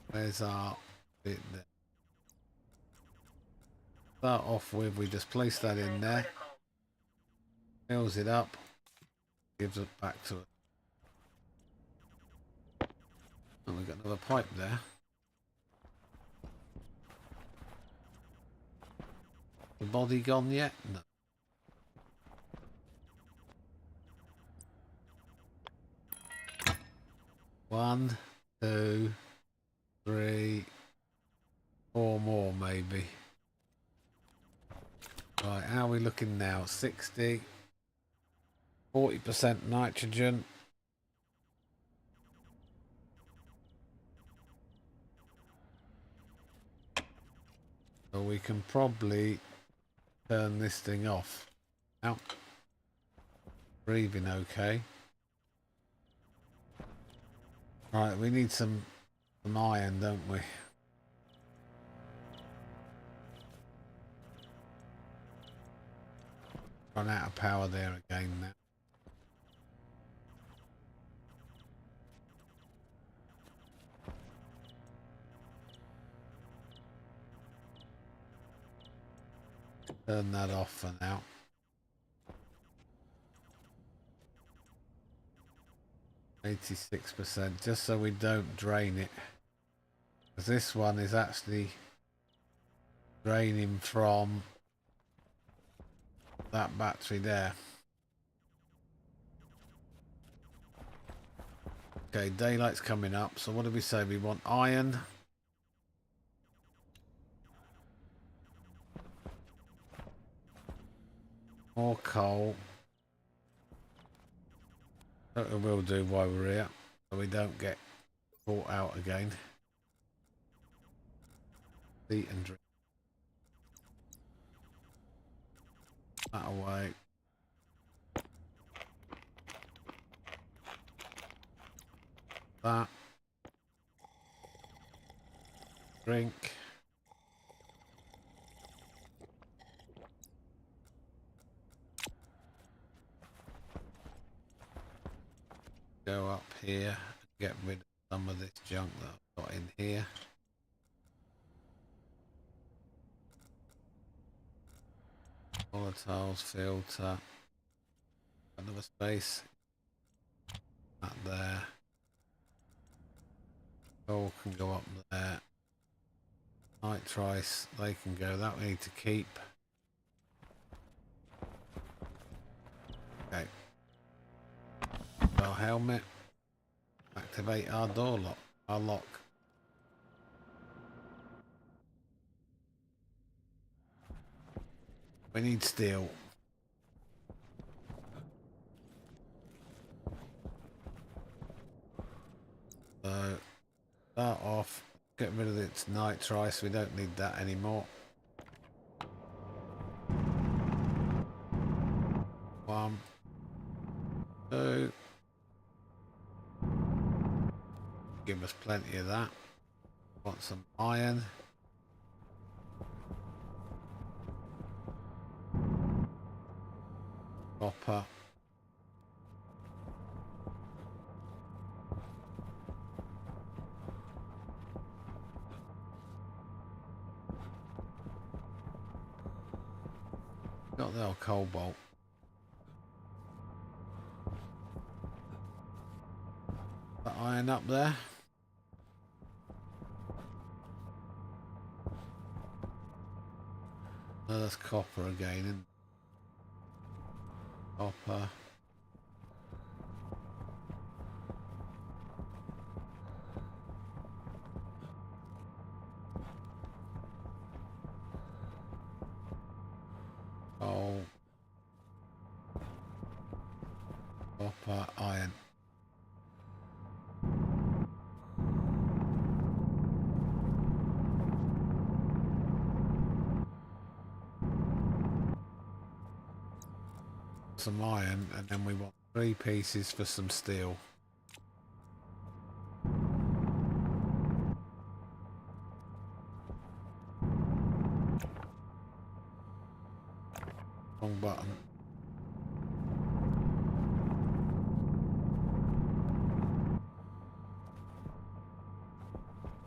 S1: Where's our bit there? Start off with, we just place that in there. Fills it up. Gives it back to it. And we've got another pipe there. The body gone yet? No. One, two, three, four more maybe. Right, how are we looking now? 60, 40% nitrogen. So we can probably turn this thing off. Now, breathing okay. Right, we need some iron, don't we? Run out of power there again now. Turn that off for now. %, just so we don't drain it. Because this one is actually draining from that battery there. Okay, daylight's coming up. So what do we say? We want iron. More coal. That we will do while we're here, so we don't get caught out again. Eat and drink. That away. That. Drink. Go up here and get rid of some of this junk that I've got in here. Volatiles, filter. Another space. That there. Coal can go up there. Nitrice, they can go. That we need to keep. Okay. Our helmet. Activate our door lock. Our lock. We need steel. So start off. Get rid of its nitrice. We don't need that anymore. 1, 2. Give us plenty of that. Want some iron. Copper. Got the old cobalt. That iron up there. Oh, that's copper again, isn't it? Copper. Coal. Copper, iron. Some iron, and then we want 3 pieces for some steel. Wrong button.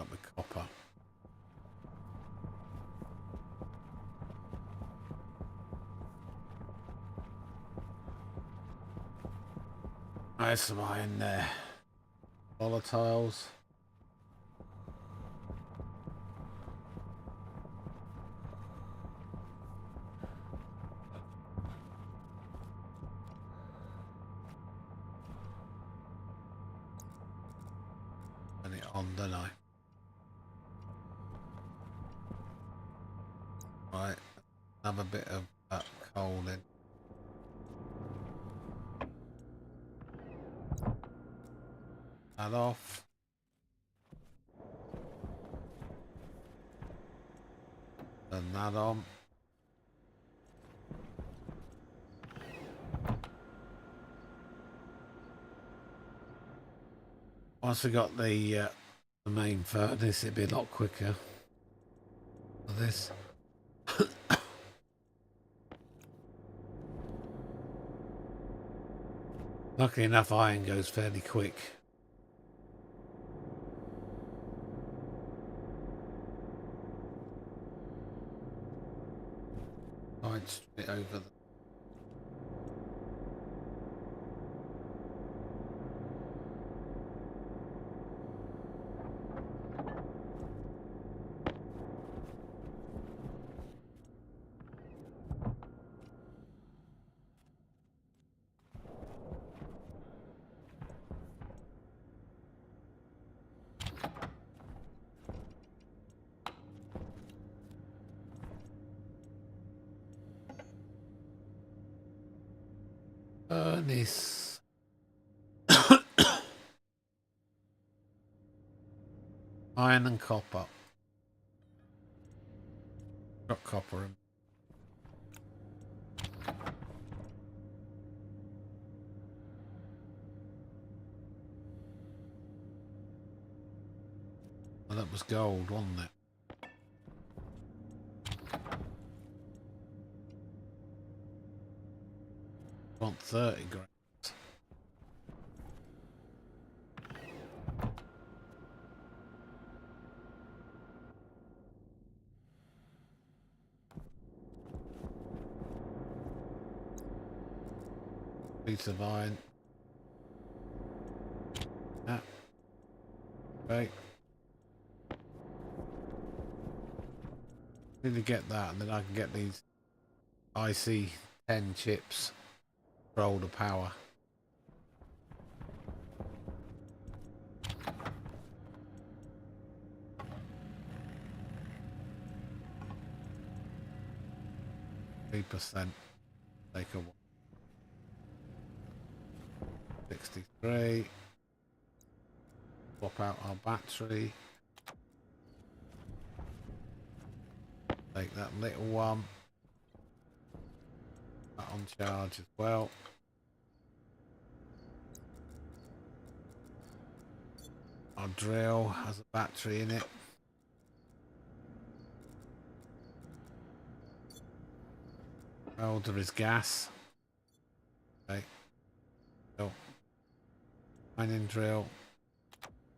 S1: Up with copper. There's some iron there. Volatiles. Turn it on, don't I? Right, another bit of that coal in. That off. Turn that on. Once we got the main furnace, it'd be a lot quicker for this. Luckily enough, iron goes fairly quick. Right, straight over the... furnace. Iron and copper. Got copper in. Well, that was gold, wasn't it? Want 30 grams. Piece of iron. Ah. Okay. Need to get that, and then I can get these IC10 chips for older power. %. Take a 63. Swap out our battery. Take that little one. That on charge as well. Our drill has a battery in it. Welder is gas. Okay. So, mining drill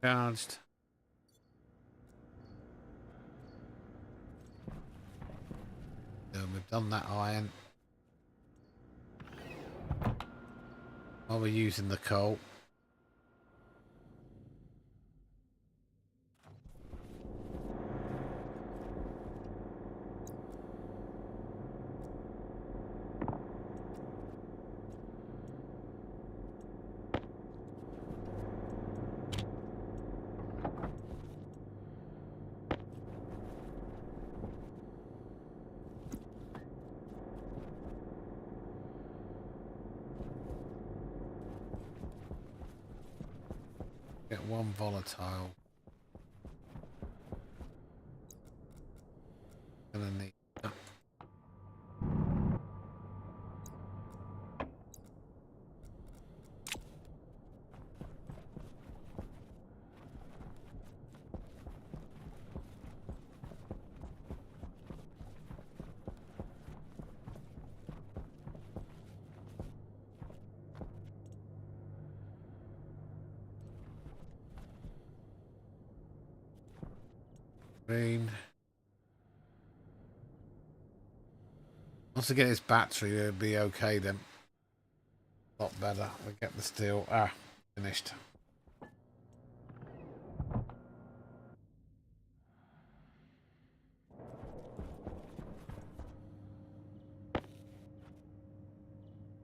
S1: charged. So we've done that iron. While we're using the coal. Get one volatile. Gonna need that. Green. Once I get this battery, it'll be okay then. A lot better. We get the steel. Ah, finished.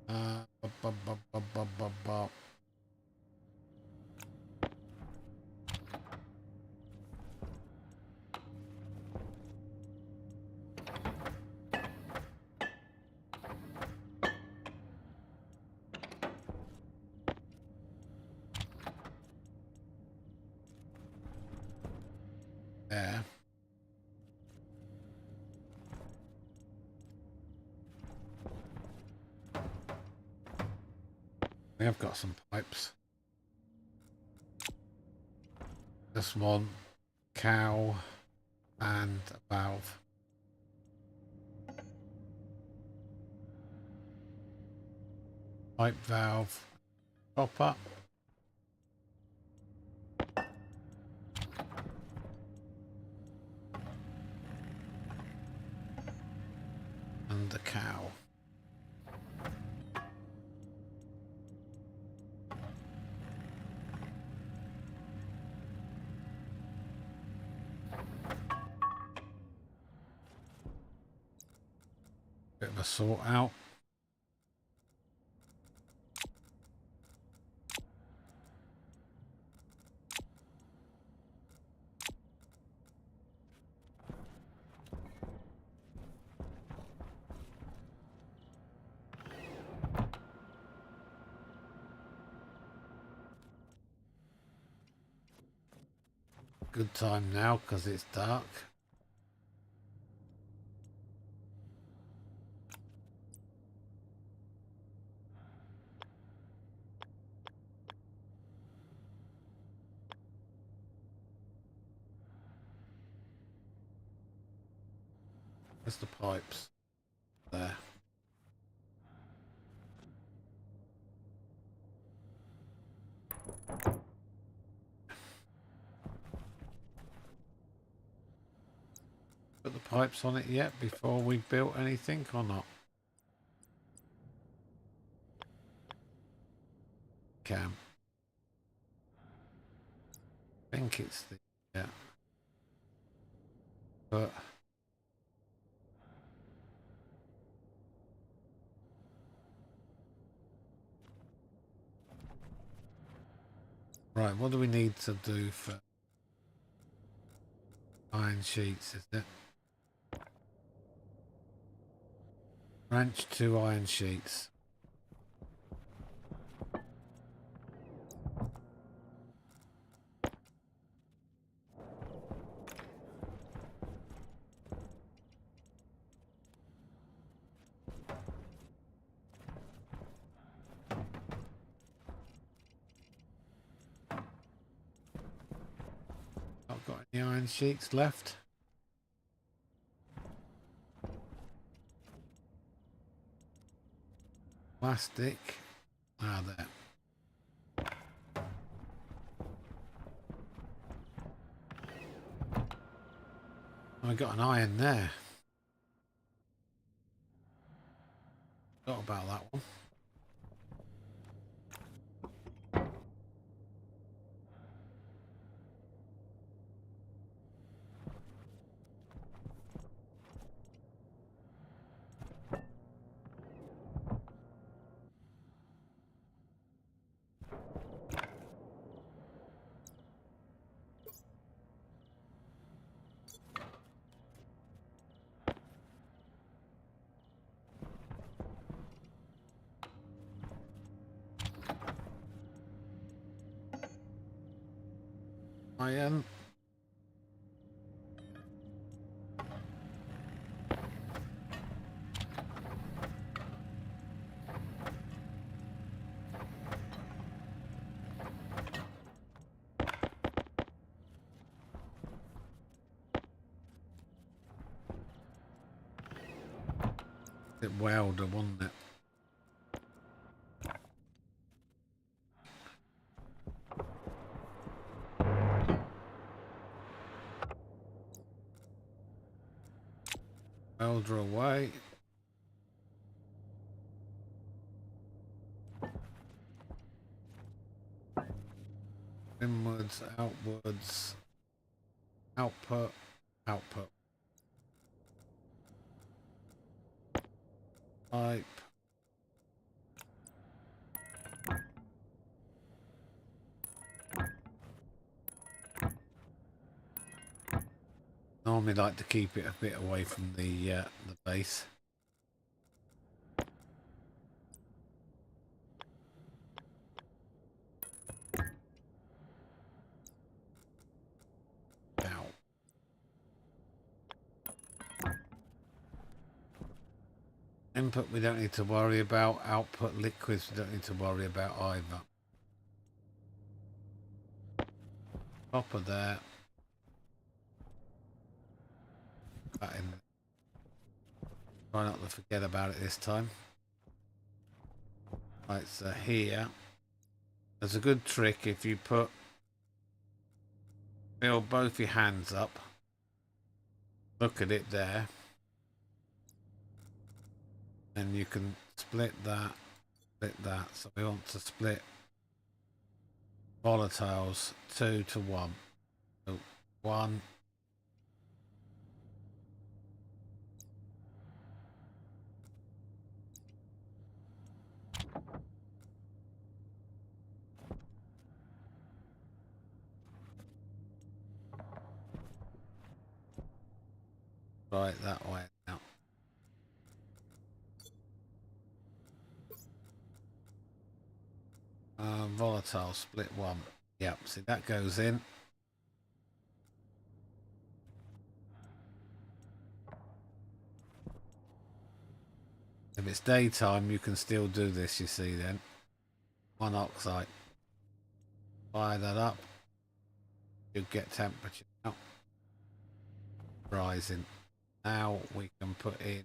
S1: Bop, bop, bop, bop, bop, bop, bop. There. We have got some pipes. This one, cow, and a valve. Pipe valve, copper. And the cow. Bit of a sort out. Good time now because it's dark. There's the pipes. There. Put the pipes on it yet before we built anything or not? Can. I think it's the yeah. But right, what do we need to do for iron sheets, is it? Branch 2 iron sheets. Not got any iron sheets left. Plastic. Ah, there. I got an iron there. Forgot about that one. Iron. It welder, wasn't it? Welder away. Inwards, outwards, output, output. Pipe. Normally like to keep it a bit away from the base. Ow. Input we don't need to worry about. Output liquids we don't need to worry about either. Copper there. That in. Try not to forget about it this time. Right, so here. There's a good trick if you fill both your hands up. Look at it there. And you can split that, So we want to split volatiles 2 to 1. So 1. Right that way now. Volatile split 1. Yep, see that goes in. If it's daytime, you can still do this, you see then. 1 oxide. Fire that up. You'll get temperature now. Rising. Now we can put in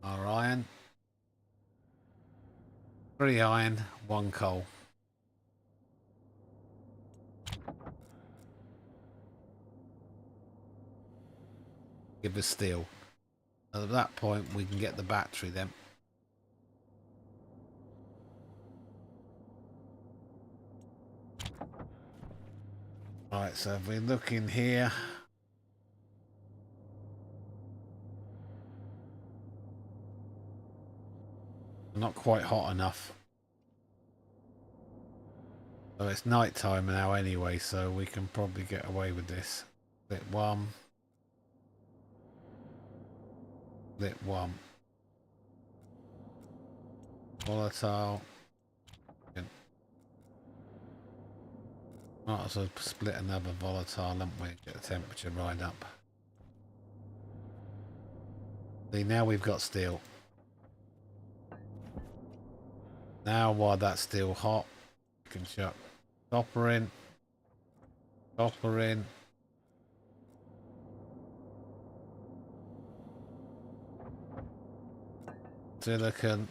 S1: our iron. 3 iron, 1 coal. Give us steel. At that point we can get the battery then. Right, so if we look in here, not quite hot enough. So it's night time now anyway, so we can probably get away with this. Split 1. Split 1. Volatile. Might as well split another volatile, haven't we? Get the temperature right up. See, now we've got steel. Now while that's still hot, you can chuck copper in. Copper in. Silicon.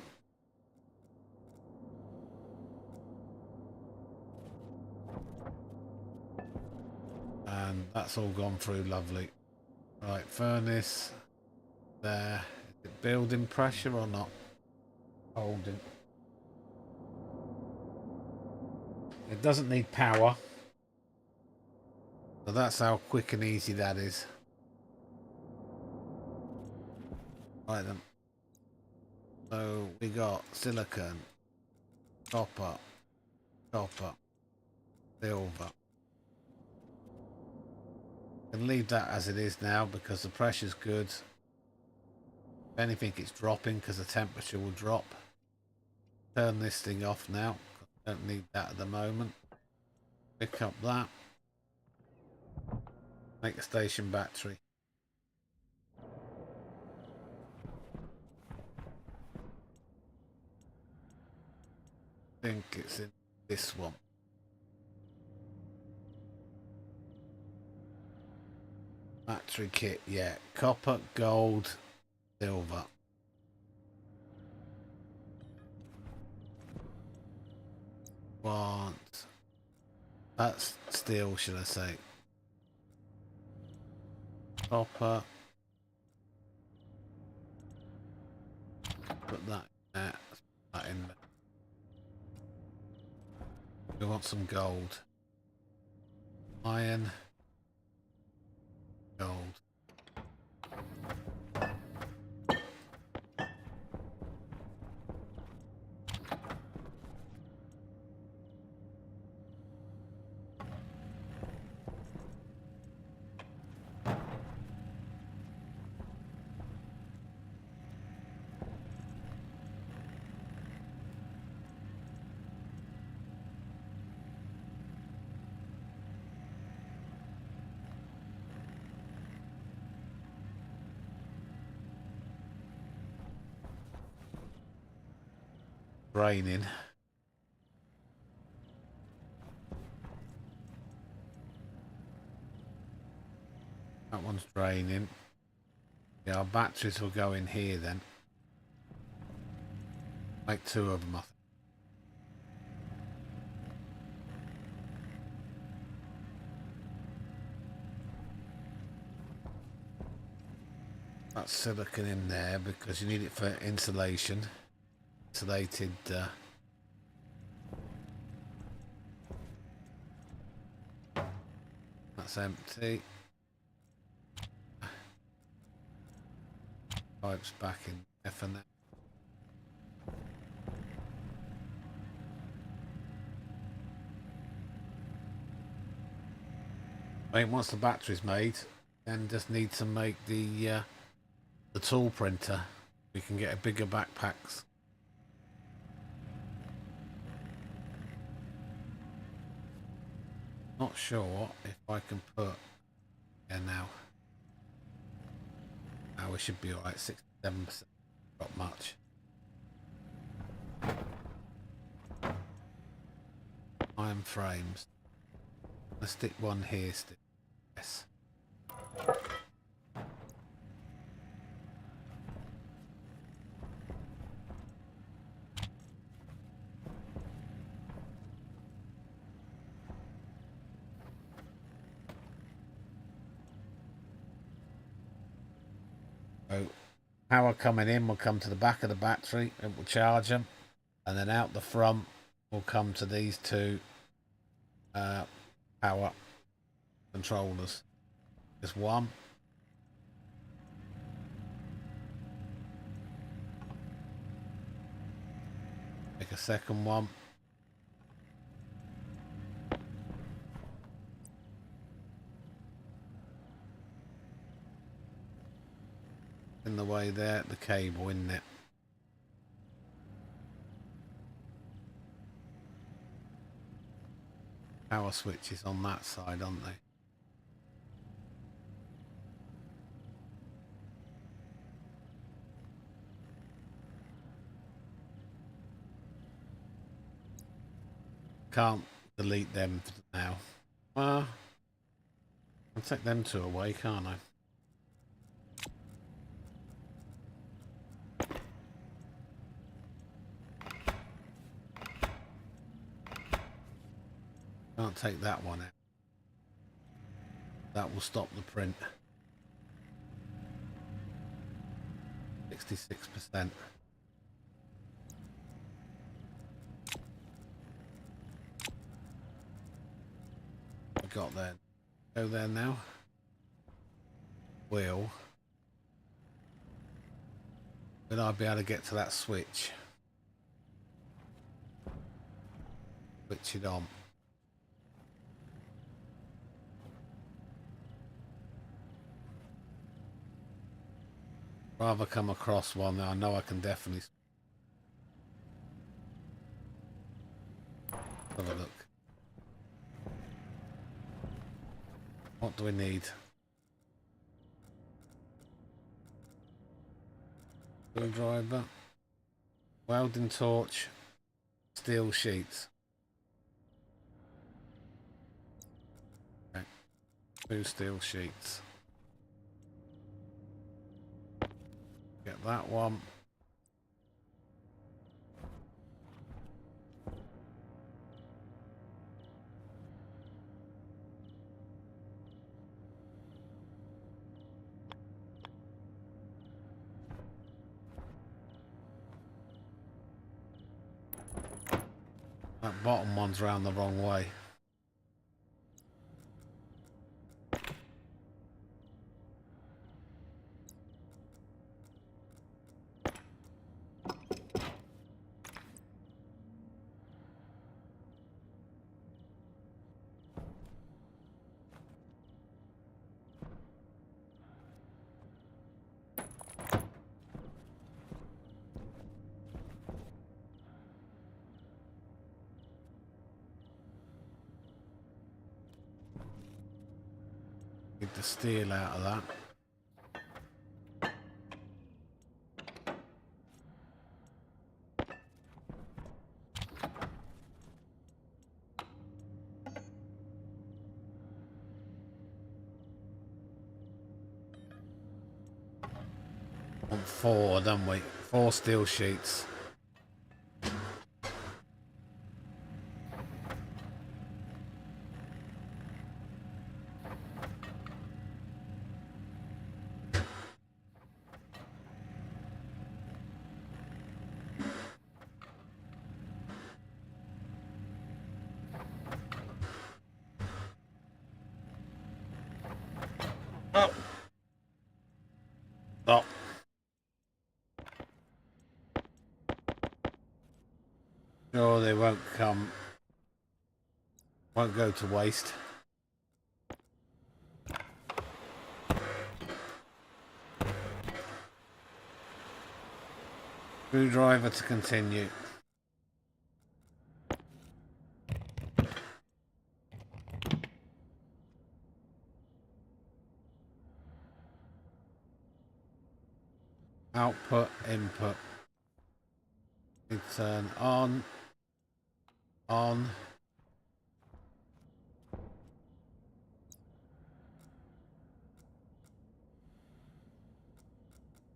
S1: And that's all gone through lovely. Right, furnace there. Is it building pressure or not? Holding. It doesn't need power. So that's how quick and easy that is. Right then. So we got silicon, copper, copper, silver. Can leave that as it is now because the pressure's good. If anything, it's dropping because the temperature will drop. Turn this thing off now. Don't need that at the moment. Pick up that. Make a station battery. I think it's in this one. Battery kit, yeah. Copper, gold, silver. Want. That's steel, should I say. Copper. Put that in there. Put that in there. We want some gold. Iron. Gold. Raining. That one's draining. Yeah, our batteries will go in here then. Make 2 of them, I think. That silicon in there because you need it for insulation. Insulated. That's empty. Pipes back in there for now. I mean, once the battery's made, then just need to make the tool printer. We can get a bigger backpacks. Not sure if I can put. Yeah, now. Now we should be alright. 67%. Not much. Iron frames. Let's stick one here still. Yes. So power coming in will come to the back of the battery. It will charge them, and then out the front will come to these two power controllers. Just one. Make a second one. In the way there, the cable, isn't it? Power switches on that side, aren't they? Can't delete them now. I'll take them two away, can't I? Can't take that one out. That will stop the print. 66%. I got there. Go there now. Will I be able to get to that switch? Switch it on. Rather come across one that I know I can definitely have a look. What do we need? Screwdriver, welding torch, steel sheets. Okay. 2 steel sheets. Get that one. That bottom one's round the wrong way. Get the steel out of that. Want 4, don't we? 4 steel sheets. Sure, they won't go to waste. Screwdriver to continue. Output, input. We turn on.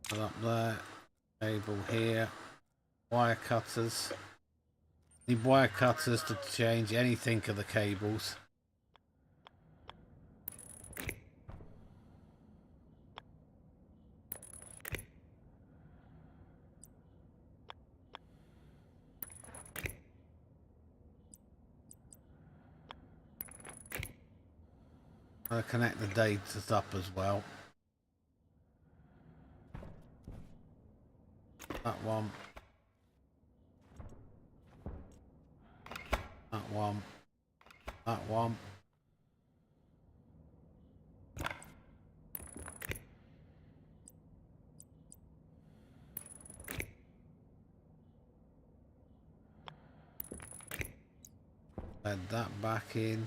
S1: Put up there. Cable here. Wire cutters. Need wire cutters to change anything of the cables. I'll connect the data up as well. That one. That one. That one. Add that back in.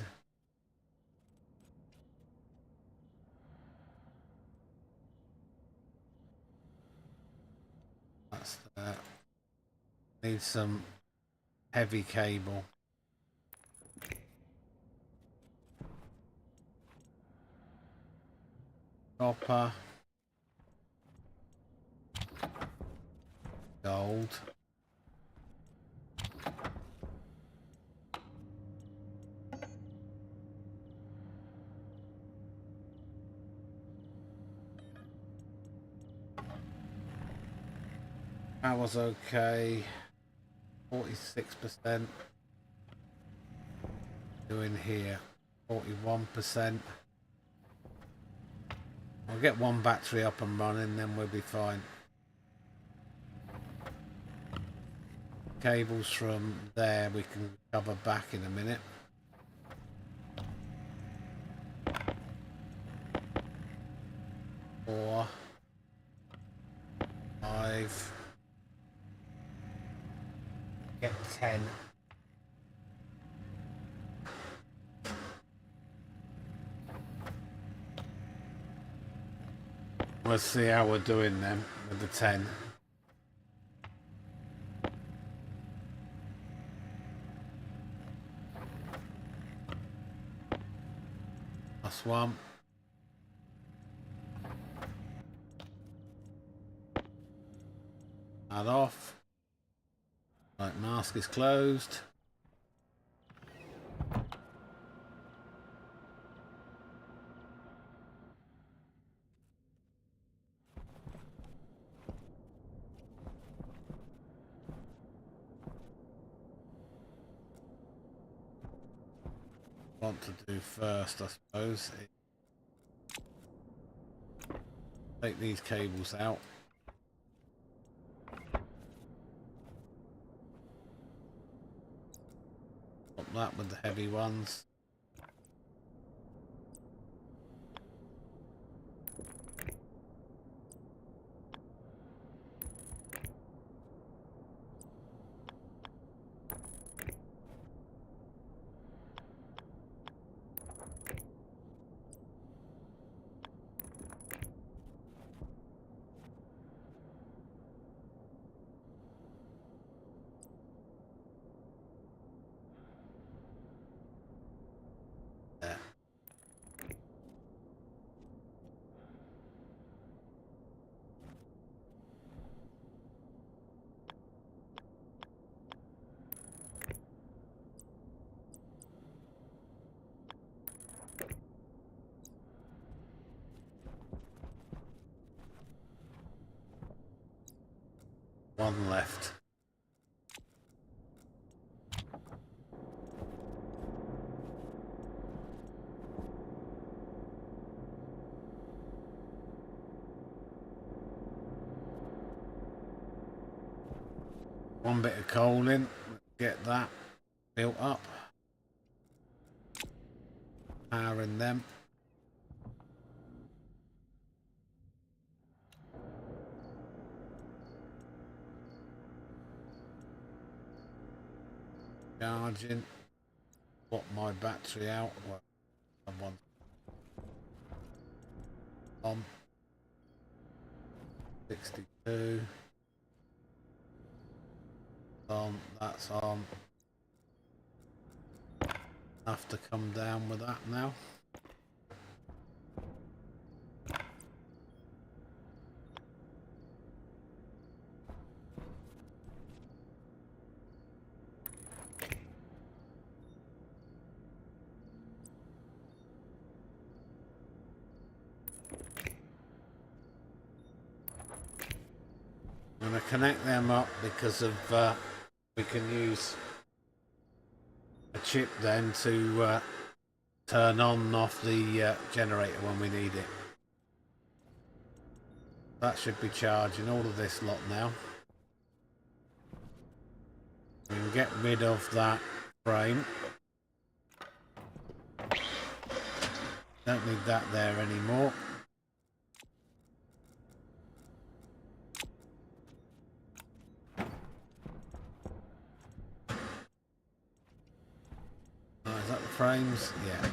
S1: That's that. Need some heavy cable. Copper. Gold. That was okay. 46%. Doing here. 41%. I'll get one battery up and running, then we'll be fine. Cables from there we can cover back in a minute. Four. 5. Get 10. Let's see how we're doing then with the 10. Plus 1. Add off. Right, mask is closed. Want to do first, I suppose. Take these cables out. Put that with the heavy ones. There. One left. One bit of coal in. get that built up. Powering them. Charging. Swap my battery out. Well, someone on. 62. On. That's on. Have to come down with that now. I'm going to connect them up because of we can use a chip then to turn on and off the generator when we need it. That should be charging all of this lot now. We can get rid of that frame. Don't need that there anymore. Oh, is that the frames? Yeah.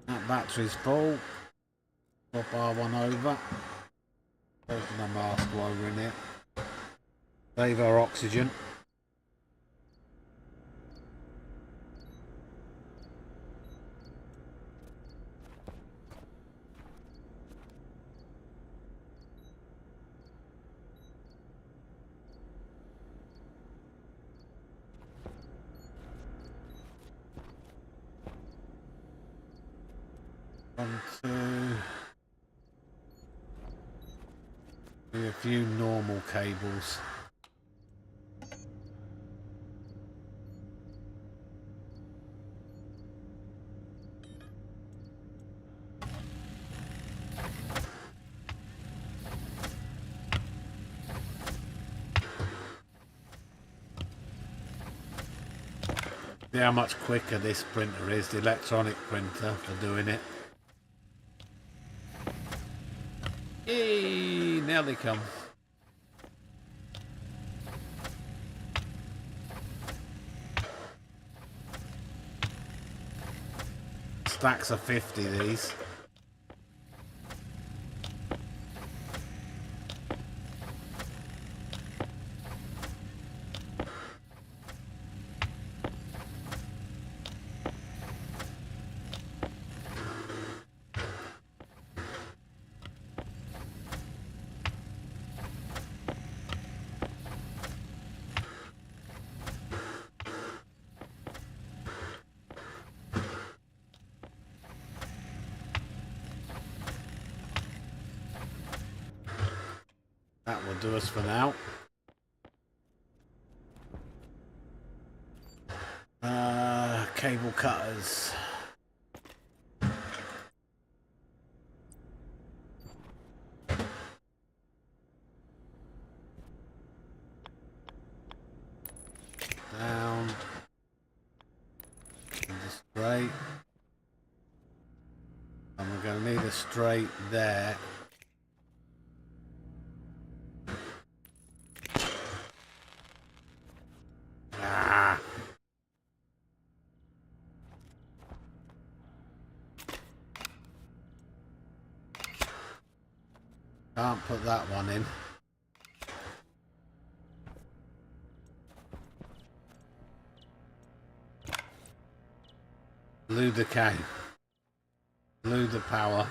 S1: That battery's full. Swap R1 over. Open the mask while we're in here. Save our oxygen. A few normal cables. See how much quicker this printer is, the electronic printer, for doing it. Hey, now they come. Stacks of 50 these. That will do us for now. Cable cutters. Down. And a straight. And we're going to need a straight there. Can't put that one in. Blew the K. Blew the power.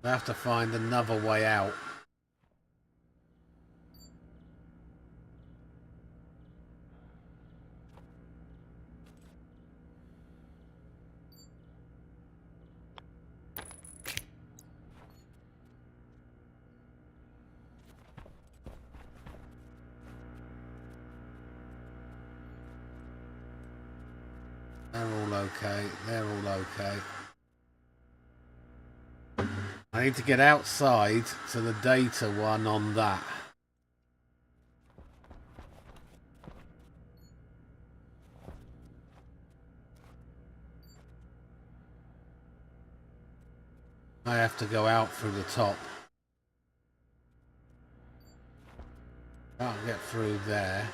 S1: We have to find another way out. They're all okay. They're all okay. I need to get outside to the data one on that. I have to go out through the top. Can't get through there.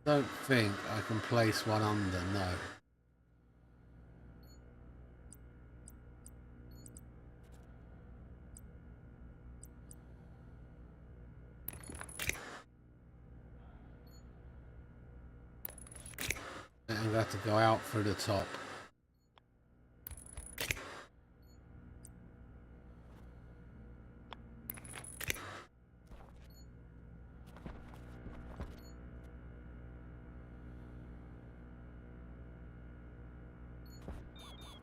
S1: Don't think I can place one under, no. I'm going to have to go out through the top.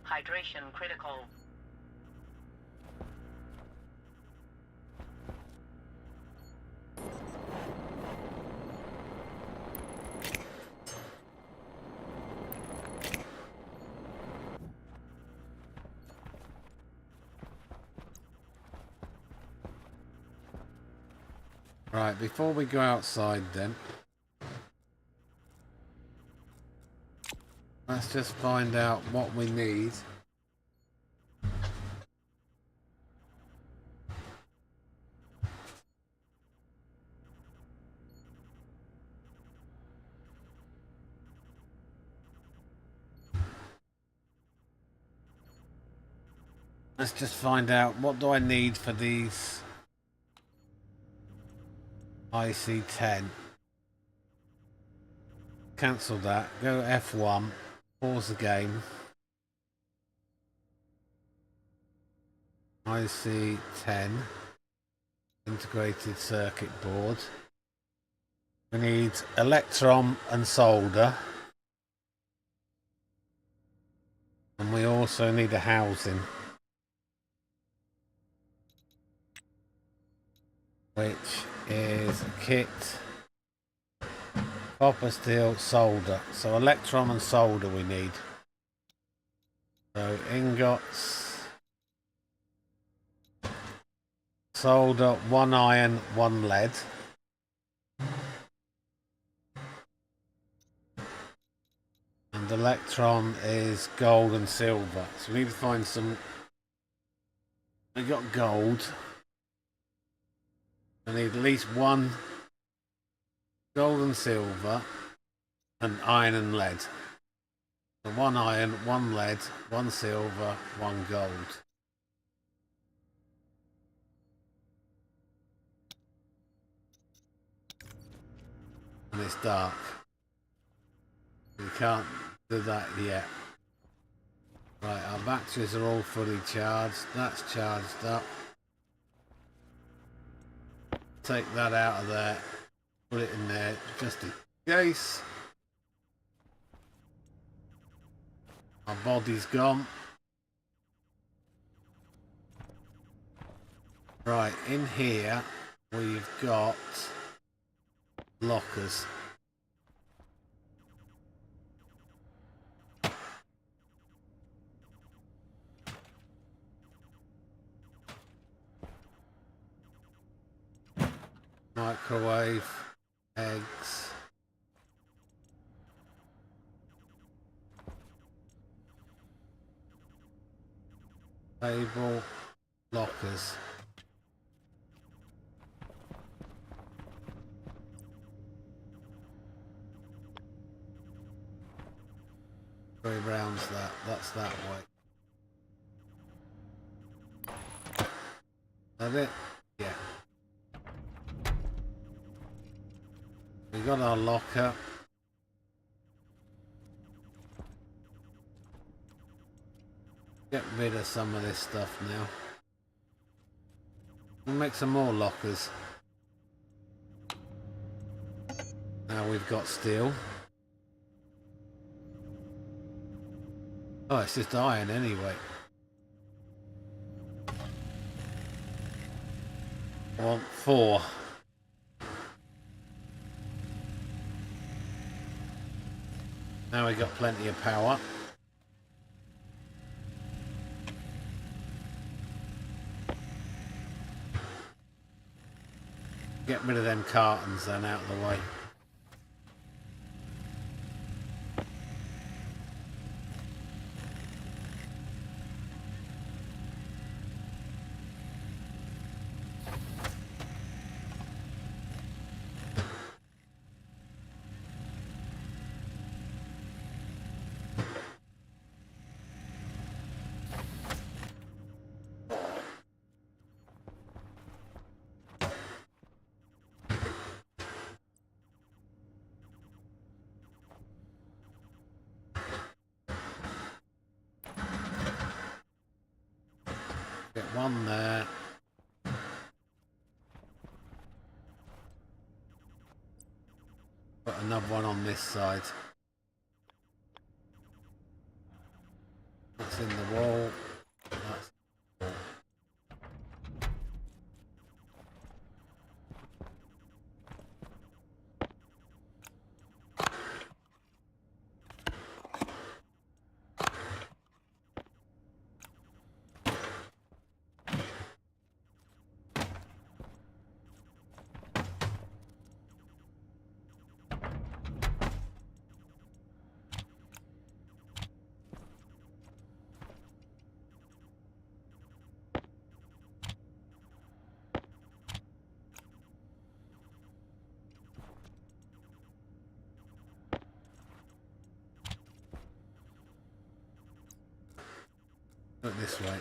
S2: Hydration critical.
S1: Right, before we go outside then, let's just find out what we need. Let's just find out what do I need for these IC10. Cancel that, go F1, pause the game. IC10, integrated circuit board. We need electron and solder. And we also need a housing, which is a kit, copper, steel, solder. So electron and solder we need. So ingots, solder, 1 iron, 1 lead. And electron is gold and silver. So we need to find some. We got gold. I need at least 1 gold and silver and iron and lead. So 1 iron, 1 lead, 1 silver, 1 gold. And it's dark. We can't do that yet. Right, our batteries are all fully charged. That's charged up. Take that out of there. Put it in there just in case. Our body's gone. Right, in here we've got lockers. Microwave, eggs. Table, lockers. Three rounds that's that way. That it? Yeah. We got our locker. Get rid of some of this stuff now. We'll make some more lockers. Now we've got steel. Oh, it's just iron anyway. I want 4. Now we got plenty of power. Get rid of them cartons then out of the way. Get one there. Put another one on this side. That's in the wall. That's the wall. Put it this way.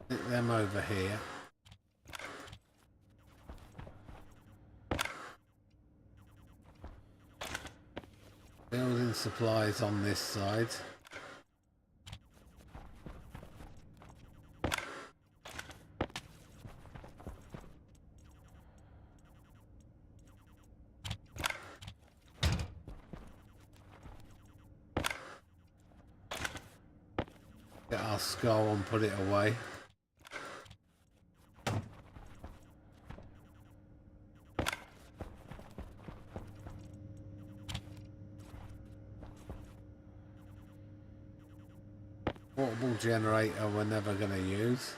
S1: Stick them over here. Building supplies on this side. Get our skull and put it away. Portable generator we're never going to use.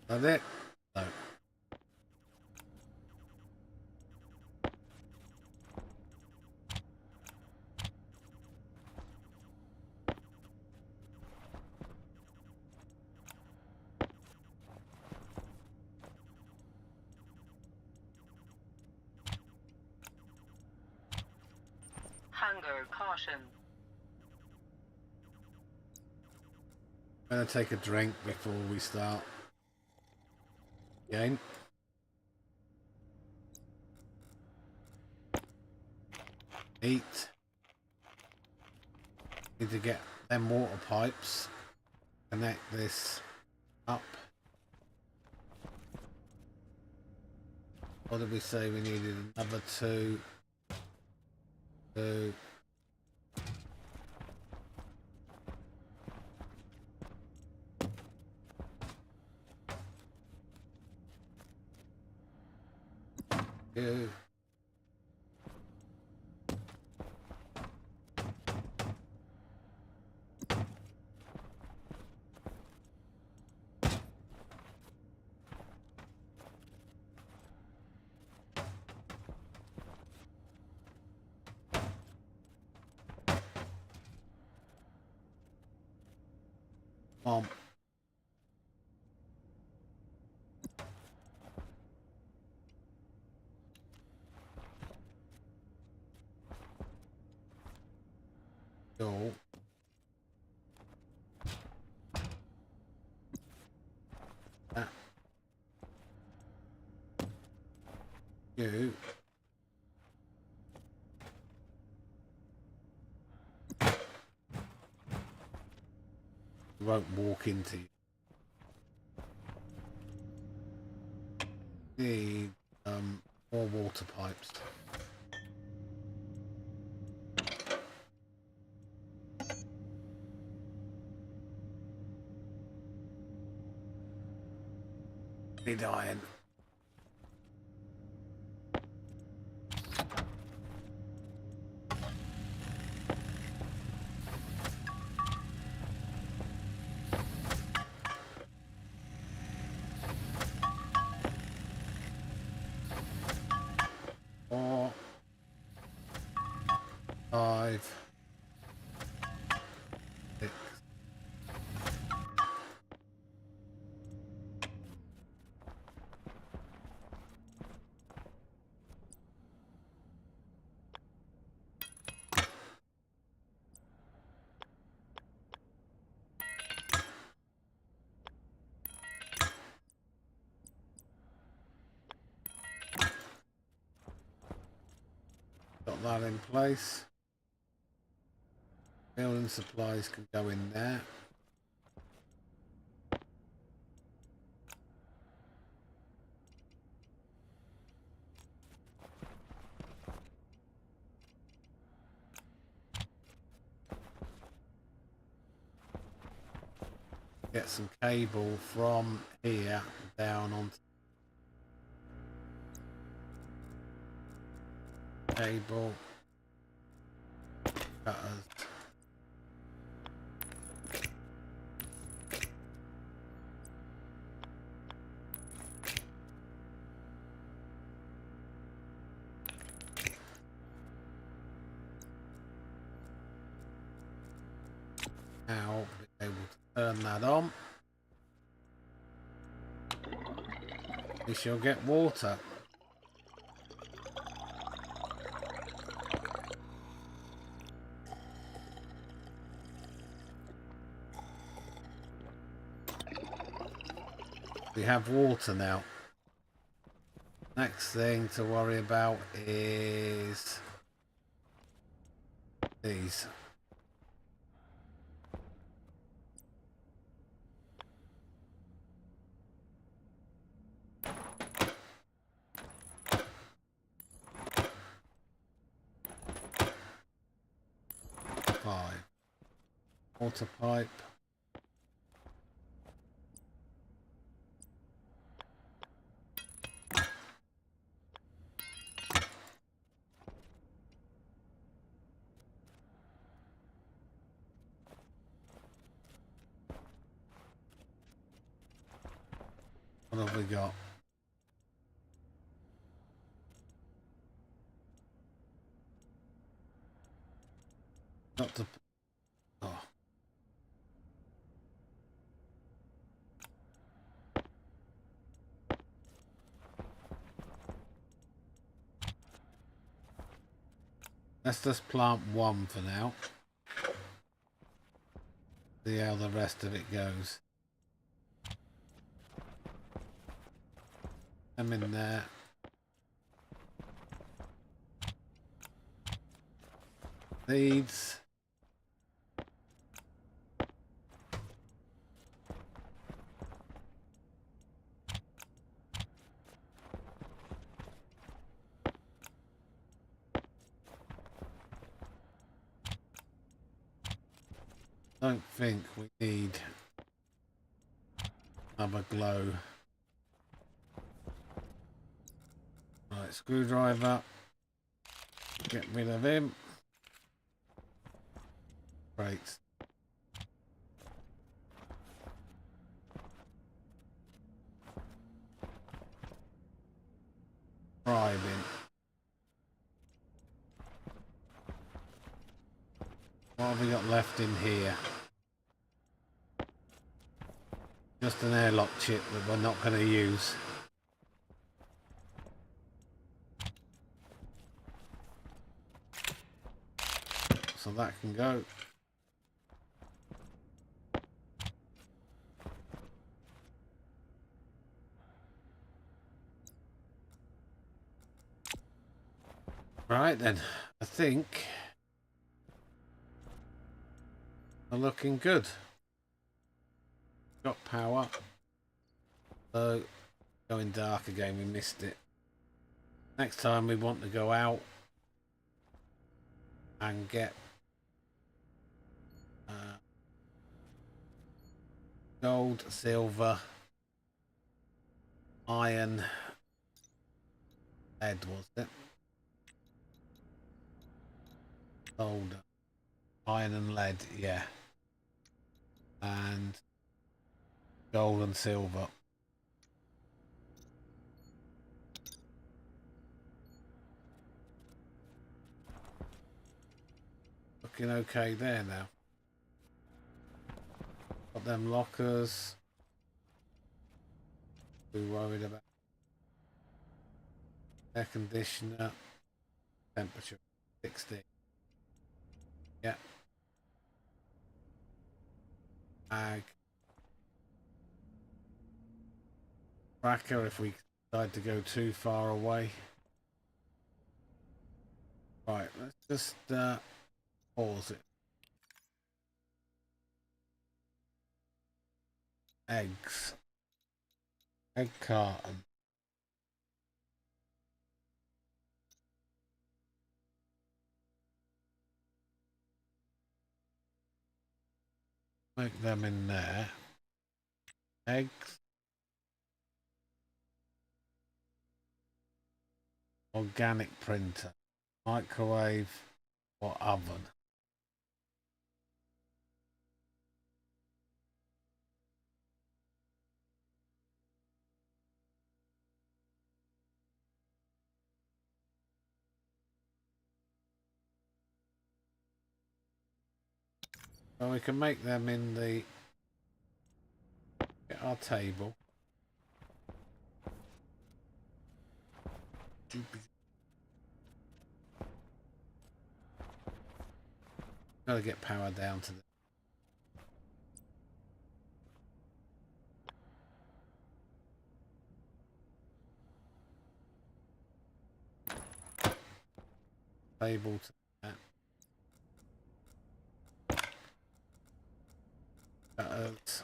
S1: That it? No.
S2: Hunger caution.
S1: I'm going to take a drink before we start. Game. Eat. Need to get them water pipes. Connect this up. What did we say we needed? Another 2. 2. Two. on. Go. That. You. Won't walk into you. Need more water pipes. Need iron. Four, 5, 6. Got that in place. Building supplies can go in there. Get some cable from here down onto cable cutters. Now be able to turn that on. We shall get water. We have water now. Next thing to worry about is these. Water pipe. What have we got? Not to. Oh. Let's just plant one for now. See how the rest of it goes. I'm in there. Seeds. Don't think we need another glow. Right, screwdriver. Get rid of him. Great. Driving. What have we got left in here? just an airlock chip that we're not going to use. So that can go. Right then, I think we're looking good. Got power. So going dark again, we missed it. Next time we want to go out and get gold, silver, iron, lead was it? Gold, iron and lead, yeah. And gold and silver. Looking okay there now. Got them lockers. Be worried about air conditioner. Temperature 60. Yeah. Ag. Tracker if we decide to go too far away. Right, let's just pause it. Eggs. Egg carton. Make them in there. Eggs. Organic printer. Microwave or oven. So we can make them in the get our table. Gotta get power down to the table to that. Cutters.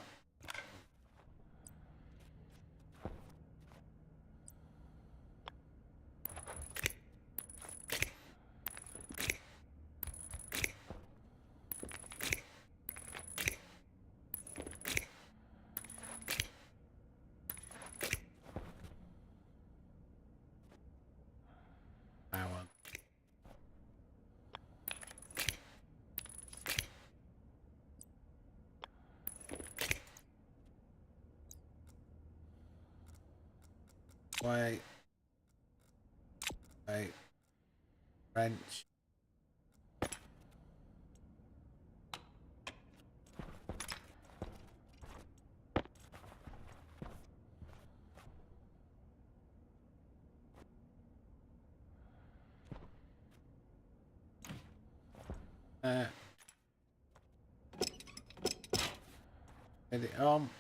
S1: Power. Wait. Wait. Wrench. Get it on.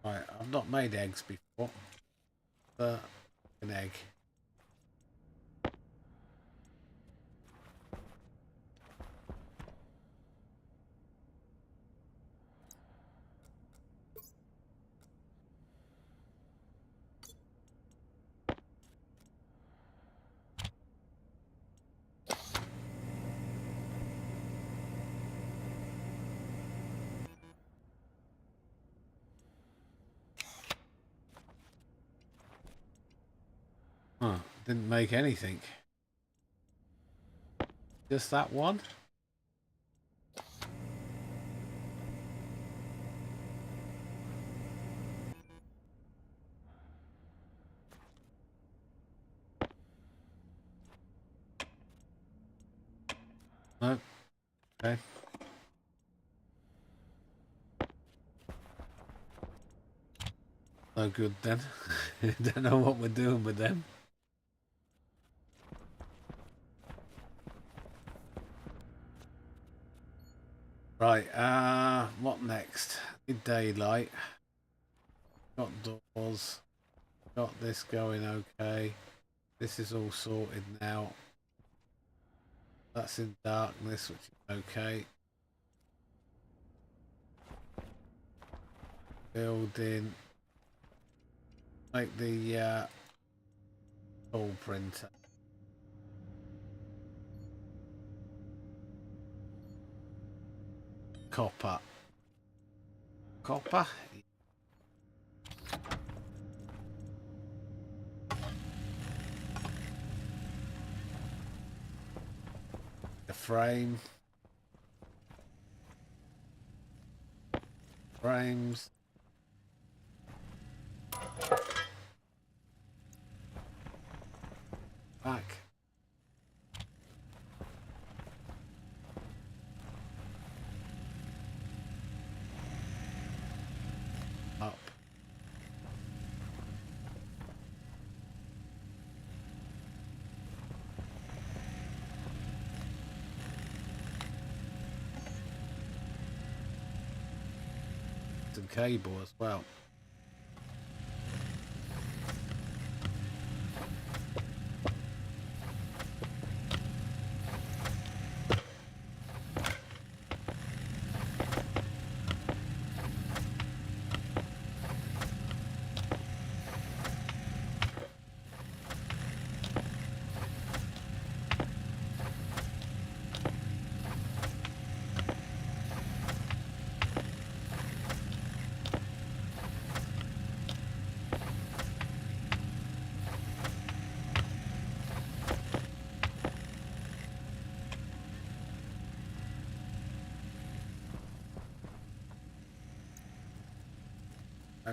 S1: Right, I've not made eggs before, but an egg. Huh, didn't make anything. Just that one? Nope. Okay. No good then. Don't know what we're doing with them. Right, what next? Need daylight. Got doors. Got this going okay. This is all sorted now. That's in darkness, which is okay. Building. Make the tool printer. Copper. Copper? The frame. Frames. Back. Up. Some cable as well.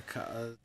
S1: Cutters.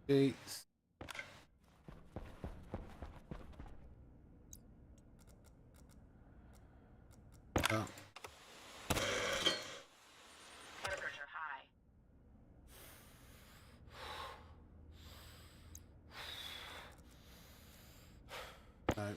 S1: Sheets. Oh.
S2: Temperature high.
S1: No.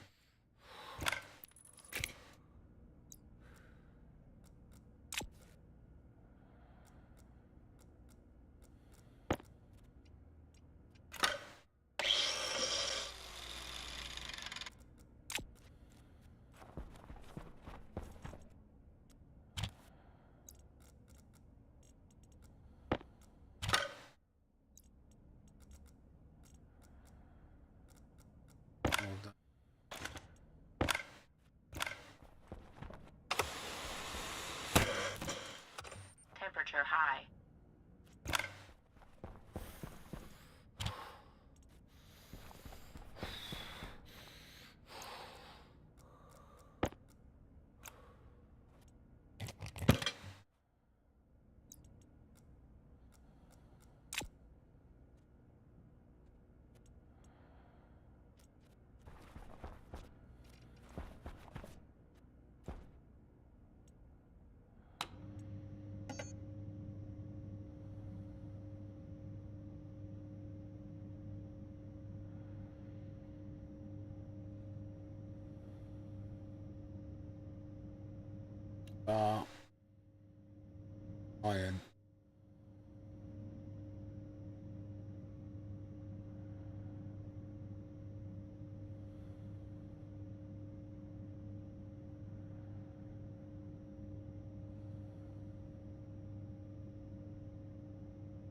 S1: Hold on.
S2: Temperature high.
S1: iron.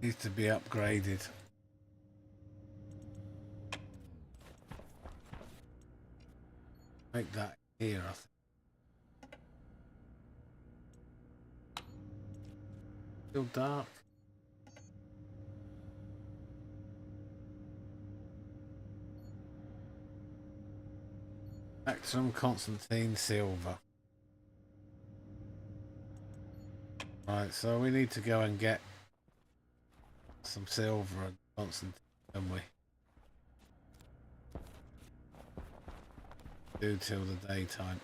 S1: Needs to be upgraded. Make that here, I think. Still dark. Spectrum Constantine silver. Right, so we need to go and get some silver and Constantine, don't we? Do till the daytime.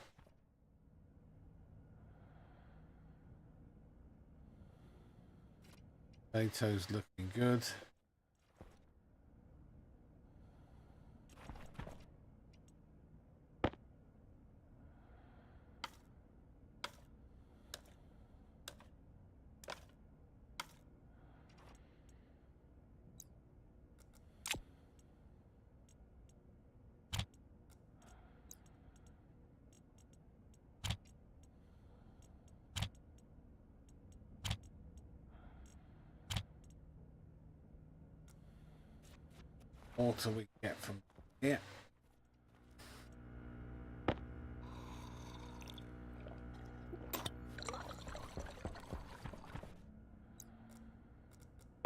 S1: Potatoes looking good. Water we get from here.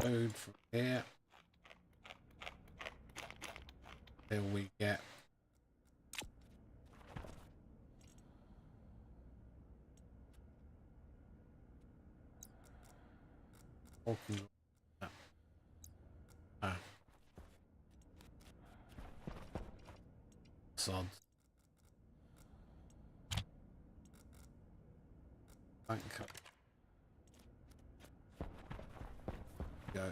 S1: Food from here. Till we get walking. Sods. Bank up. Go.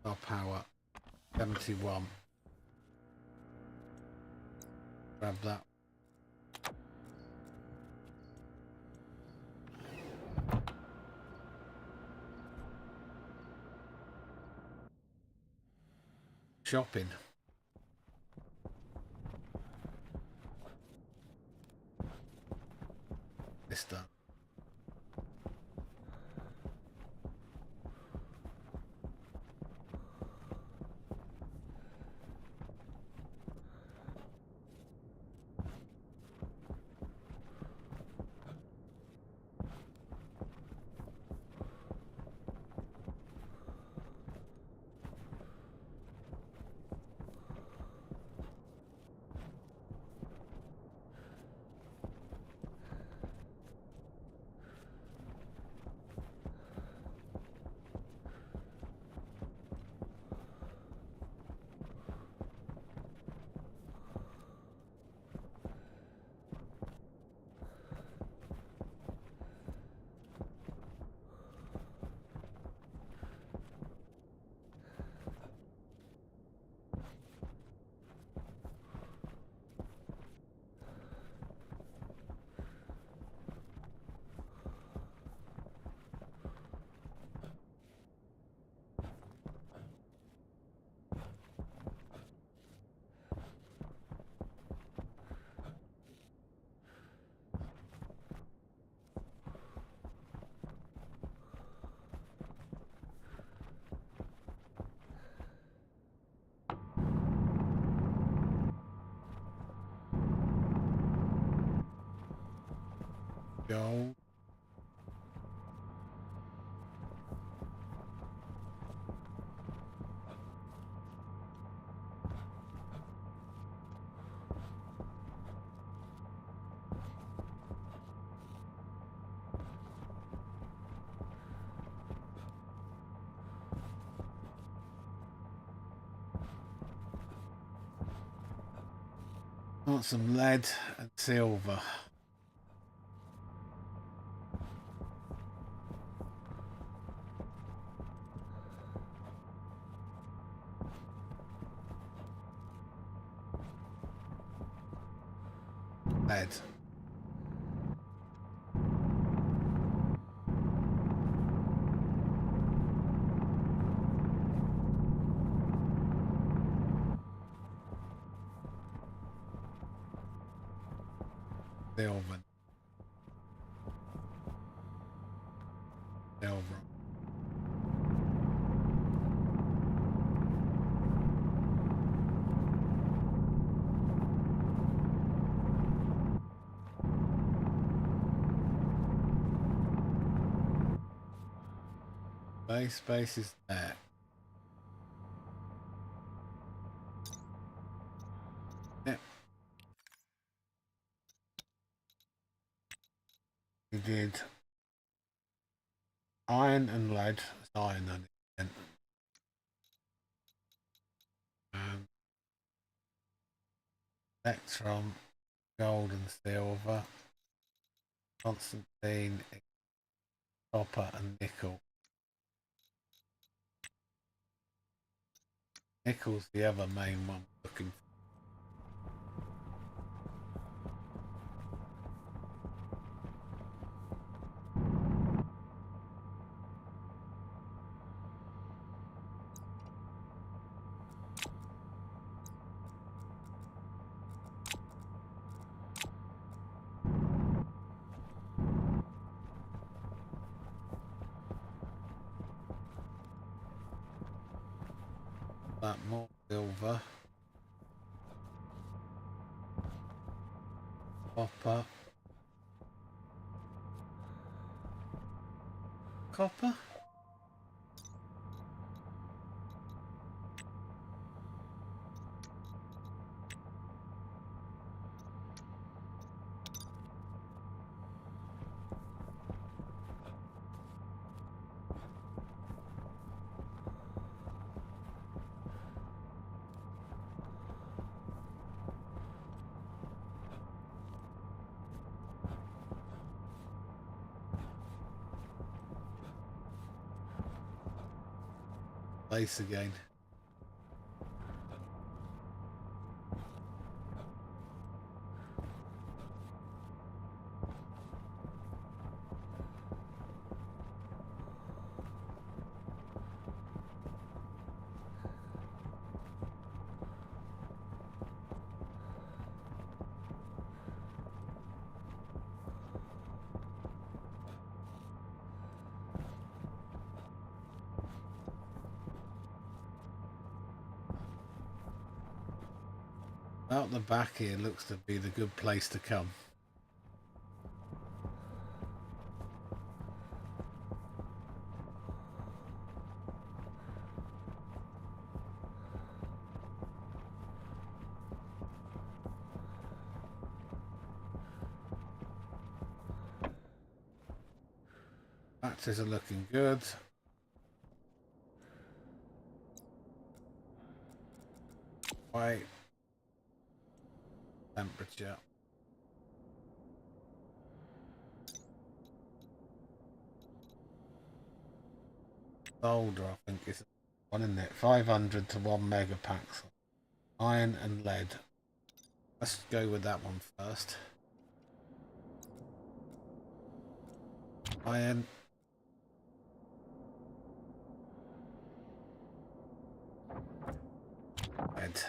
S1: Our power 71. Grab that. Shopping. This done. Go. Want some lead and silver. Lead. silver. Silver. Space is there. Yep. We did iron and lead. It's iron on it. Electron, gold and silver. Constantine, copper and nickel. Nickel's the other main one we're looking for. That more silver, copper. Place again. Out the back here looks to be the good place to come. Batteries are looking good. Weight. Temperature. Solder, I think is one in it. 500 to 1 megapixel. Iron and lead. Let's go with that one first. Iron. Lead.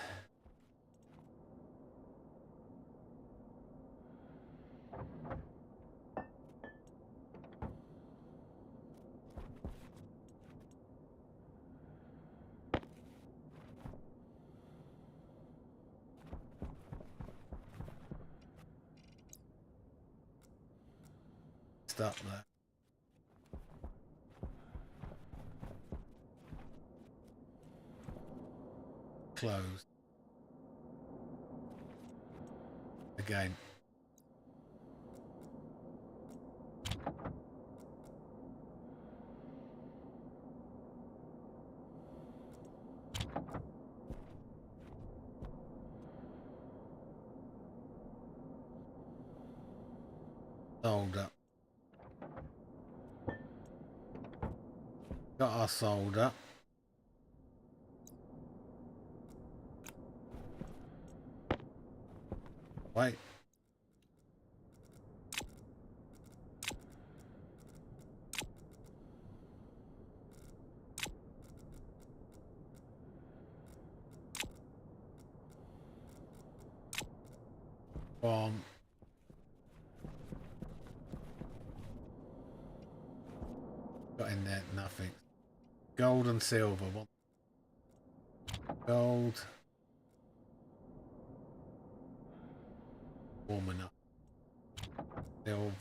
S1: Stop there. Closed. Again. Solder. Got our solder. Wait. Bomb. Got in there, nothing. Gold and silver. What? Gold. Warm enough. Silver.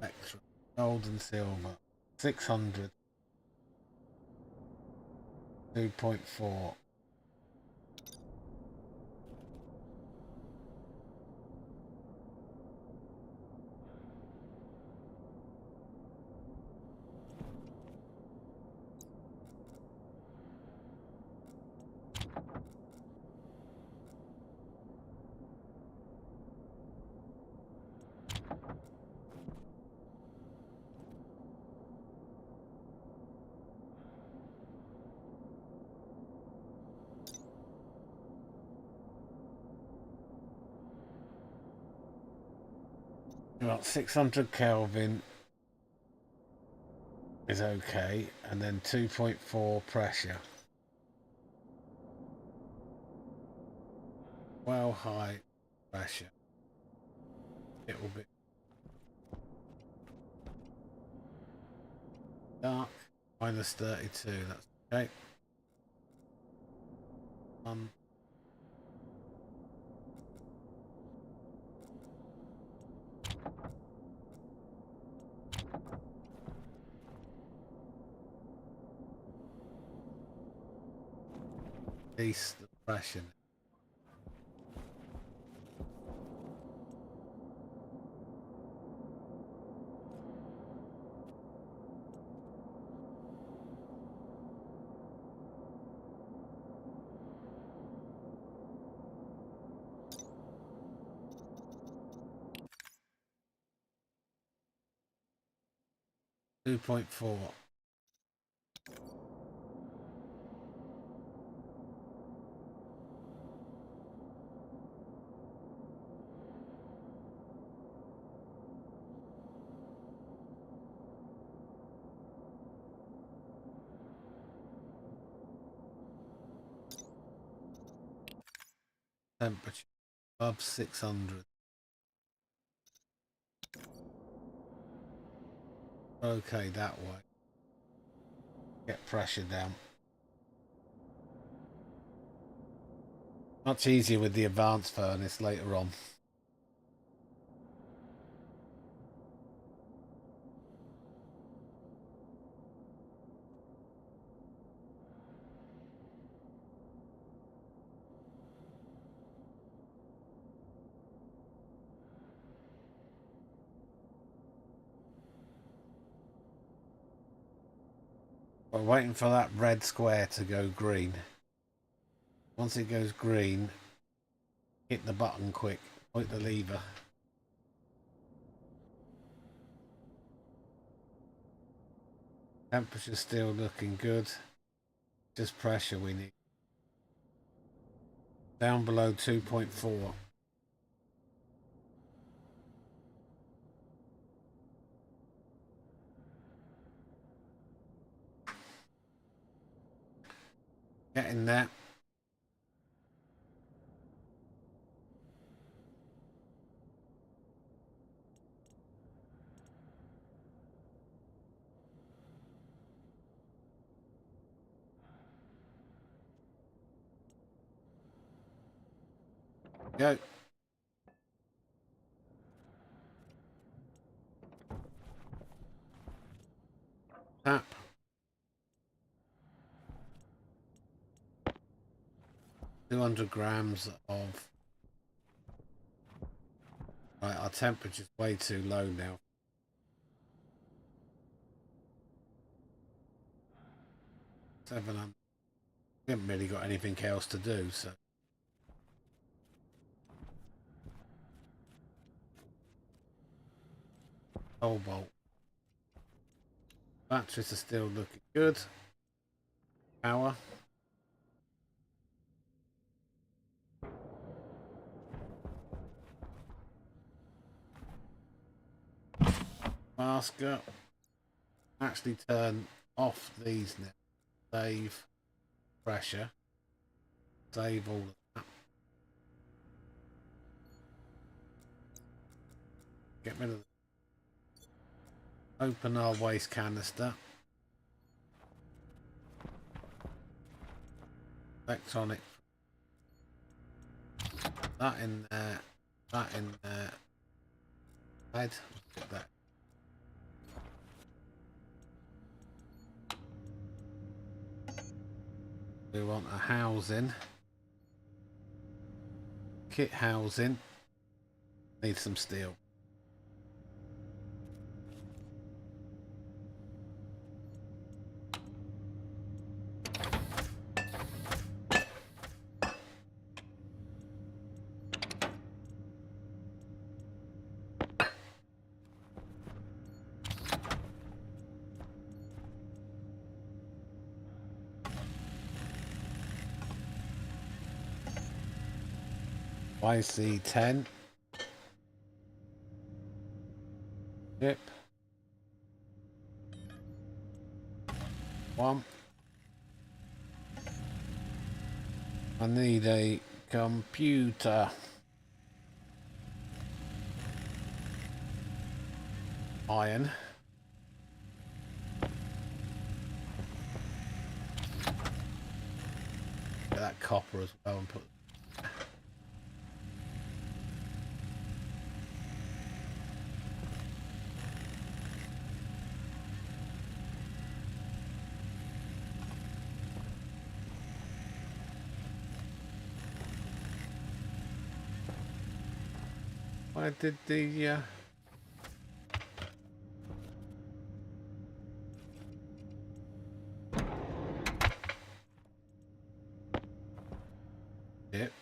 S1: Extra. Gold and silver. 600. 2.4. Well, 600 Kelvin is okay, and then 2.4 pressure. Well, high pressure. Little bit dark. Minus 32. That's okay. Decrease the pressure. .4. Temperature above 600. Okay, that way. Get pressure down. Much easier with the advanced furnace later on. We're waiting for that red square to go green. Once it goes green, hit the button quick. Point the lever. Temperature's still looking good. Just pressure we need. Down below 2.4. Getting there. Go. Tap. .200 grams of. Right, our temperature's way too low now. 700. We haven't really got anything else to do, so. Cobalt. Batteries are still looking good. Power. Masker. Actually turn off these now. Save pressure. save all of that. Get rid of open our waste canister. Electronic. That in there. That in there. Head. Get that. We want a housing. Kit housing. Need some steel. YC10. Chip. 1. I need a computer. Iron. Get that copper as well and put. I did the dip.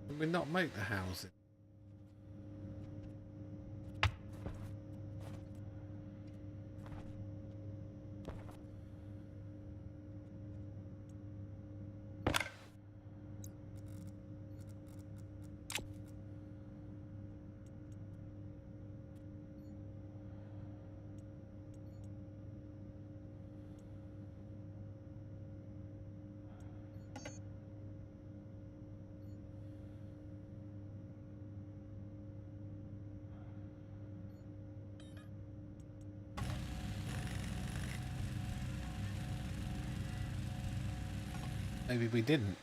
S1: Did we not make the housing? Maybe we didn't.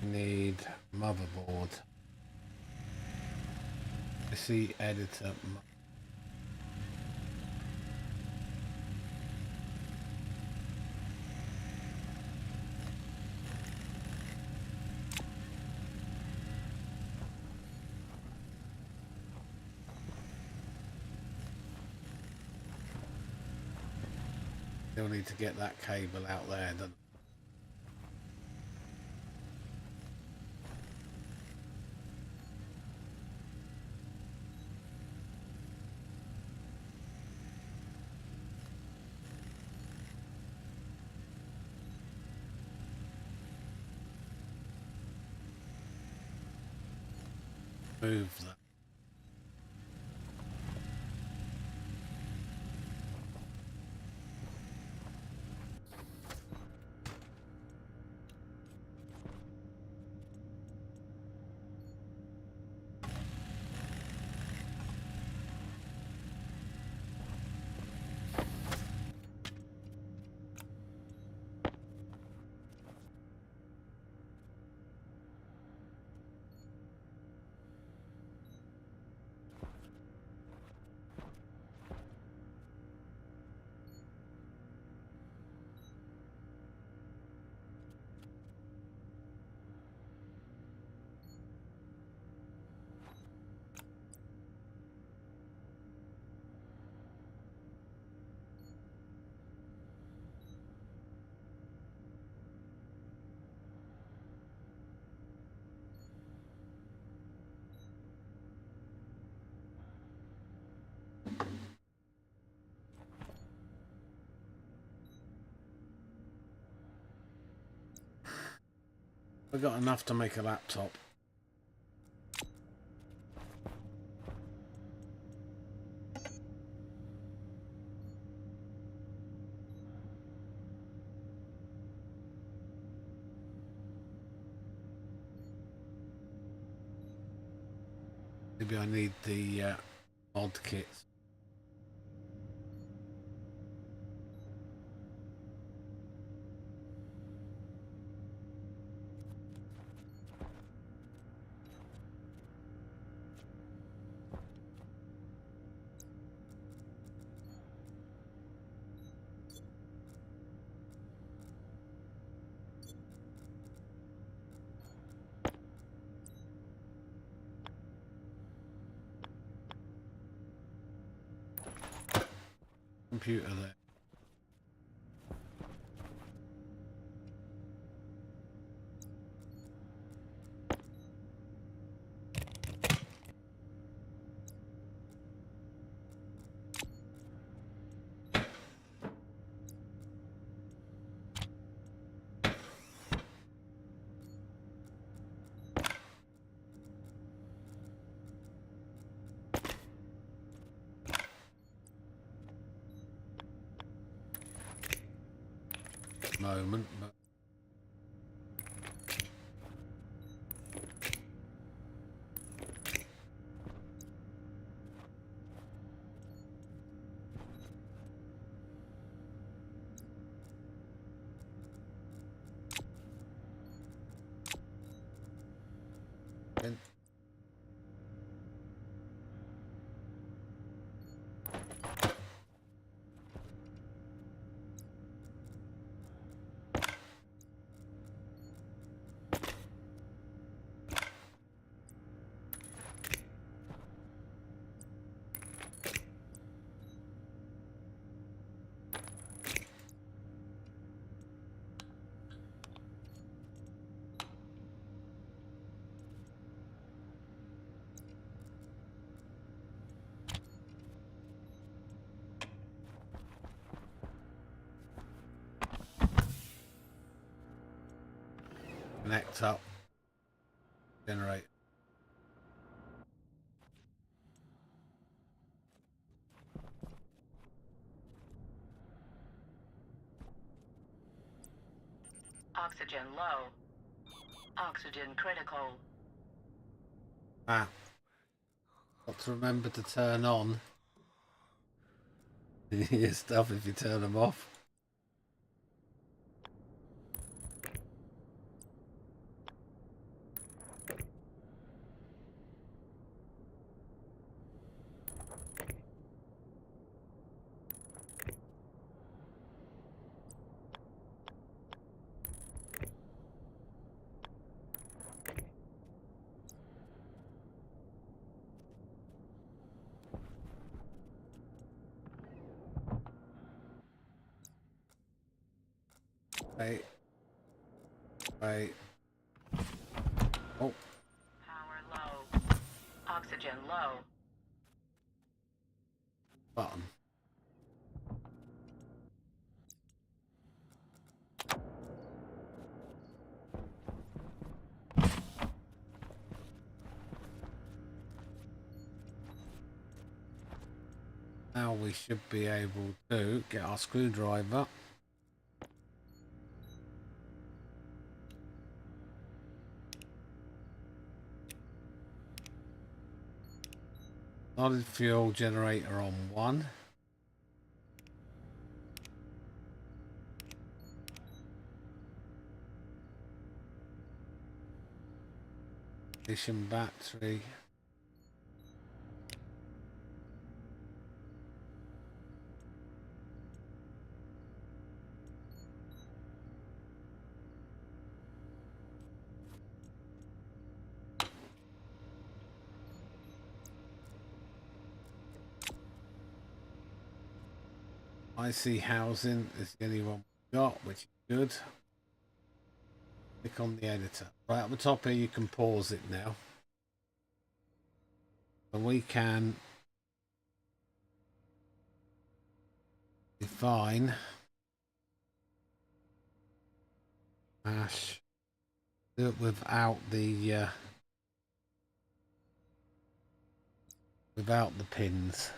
S1: Need motherboard. PC editor. Still need to get that cable out there, don't we? Move that. We got enough to make a laptop. Maybe I need the mod kits. Computer there. Moment, but then connect up, generate.
S2: Oxygen low. Oxygen critical.
S1: Ah, got to remember to turn on your stuff if you turn them off. Wait. Wait. Oh.
S2: Power low. Oxygen low.
S1: Button. Now we should be able to get our screwdriver. Solid fuel generator on 1. Ignition battery. IC housing is the only one we got, which is good. Click on the editor. Right at the top here, you can pause it now. And we can define hash Do it without the pins.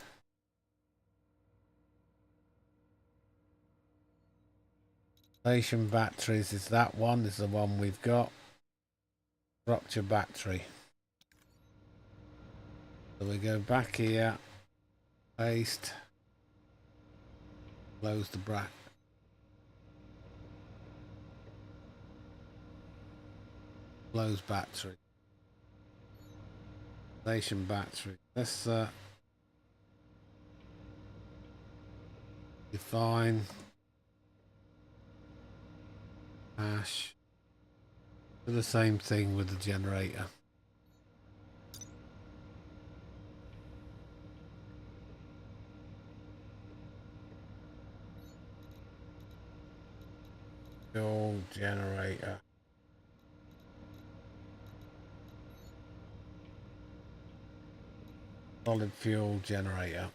S1: Station batteries is that one, is the one we've got. Structure battery. So we go back here, paste, close the bracket. Close battery. Station battery. Let's define hash. Do the same thing with the generator. Fuel generator. Solid fuel generator.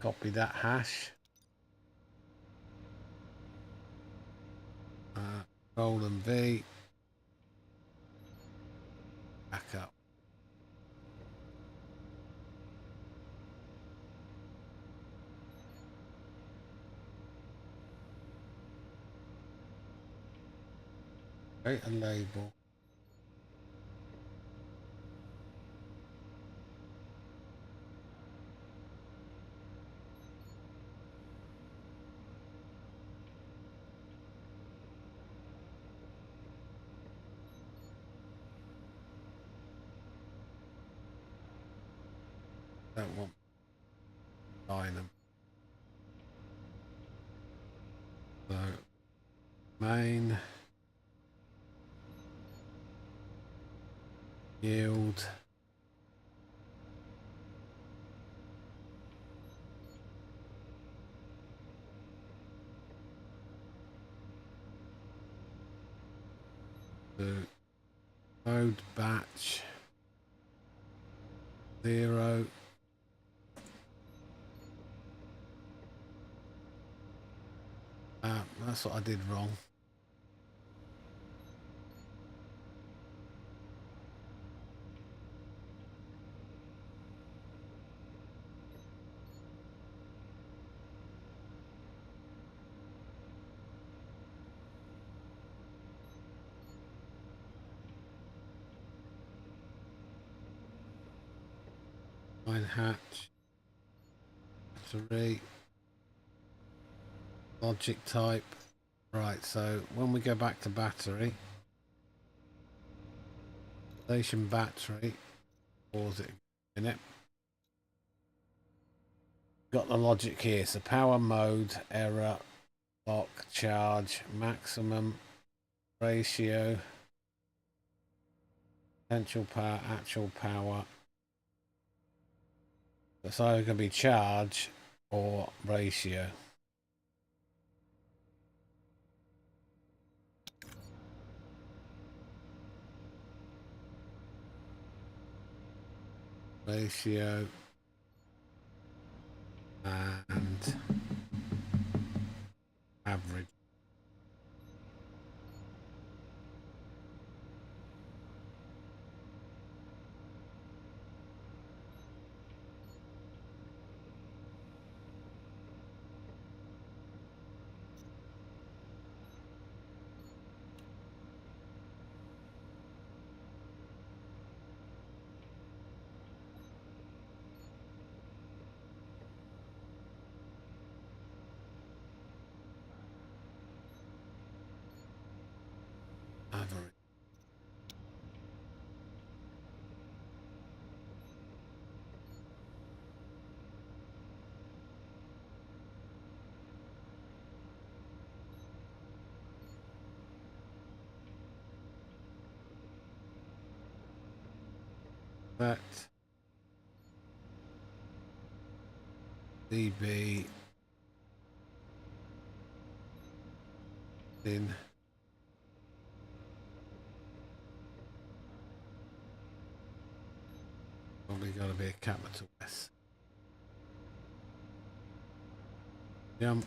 S1: Copy that hash. Control and V. Back up. Create a label. Don't want them. So main yield to mode batch 0. That's what I did wrong. Line hatch, battery, logic type. Right, so when we go back to battery, station battery, pause it a minute. Got the logic here, so power mode, error, lock, charge, maximum, ratio, potential power, actual power. It's either going to be charge or ratio. Ratio and average. Average. That dB in probably got to be a capital S. Jump.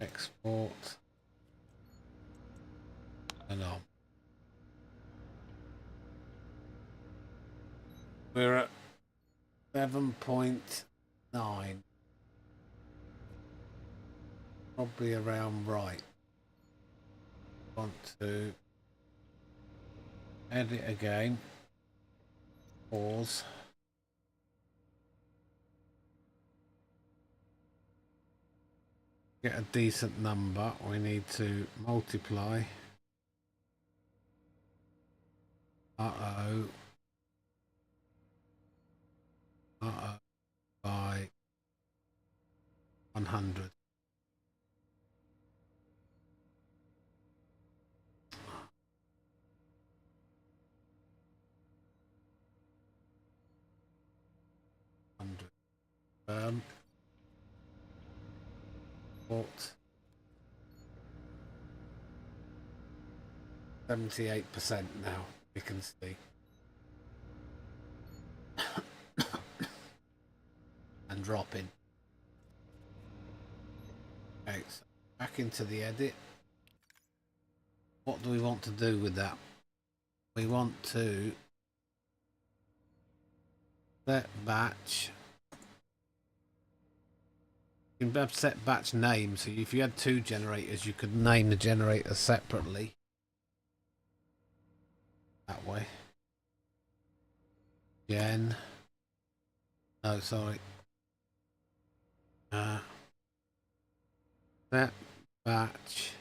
S1: Export and on. We're at 7.9. Probably around right. Want to edit again. Pause. Get a decent number. We need to multiply. By 100. Port 78% now, you can see. And dropping. Okay, so back into the edit. What do we want to do with that? We want to set batch. You can set batch name, so if you had two generators, you could name the generator separately. That way. Gen. No, sorry. Set batch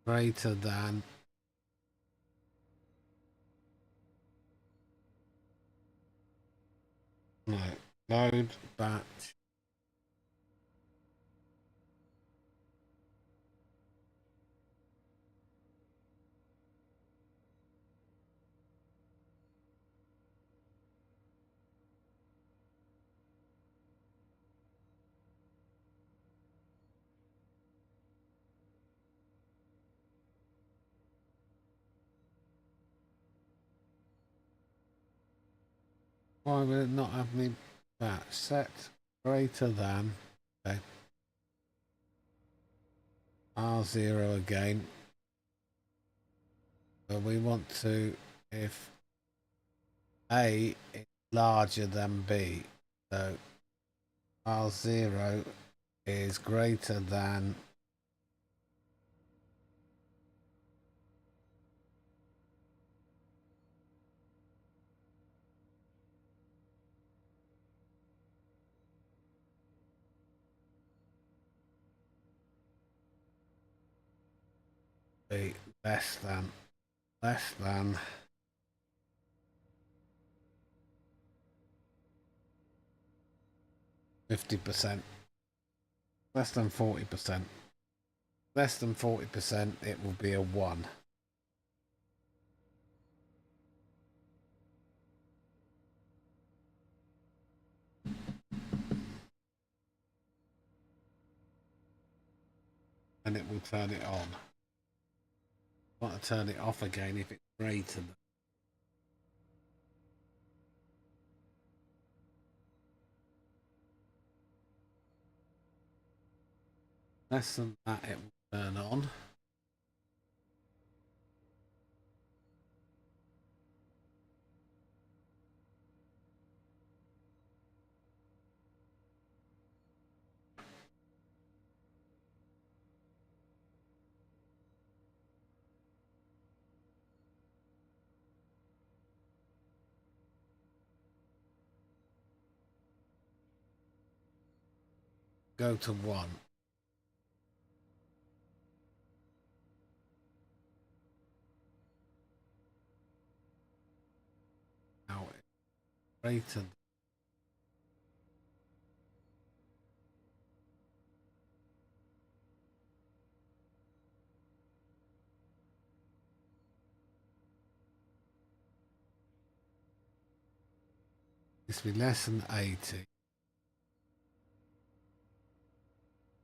S1: greater than load batch why will it not have me batch set greater than okay R0 again, but we want to if A is larger than B, so R0 is greater than B, less than 50%, less than 40%, less than 40%, it will be a 1. And it will turn it on. I want to turn it off again if it's greater than. Less than that, it will turn on. Go to 1. Now it's greater than. This will be less than 80.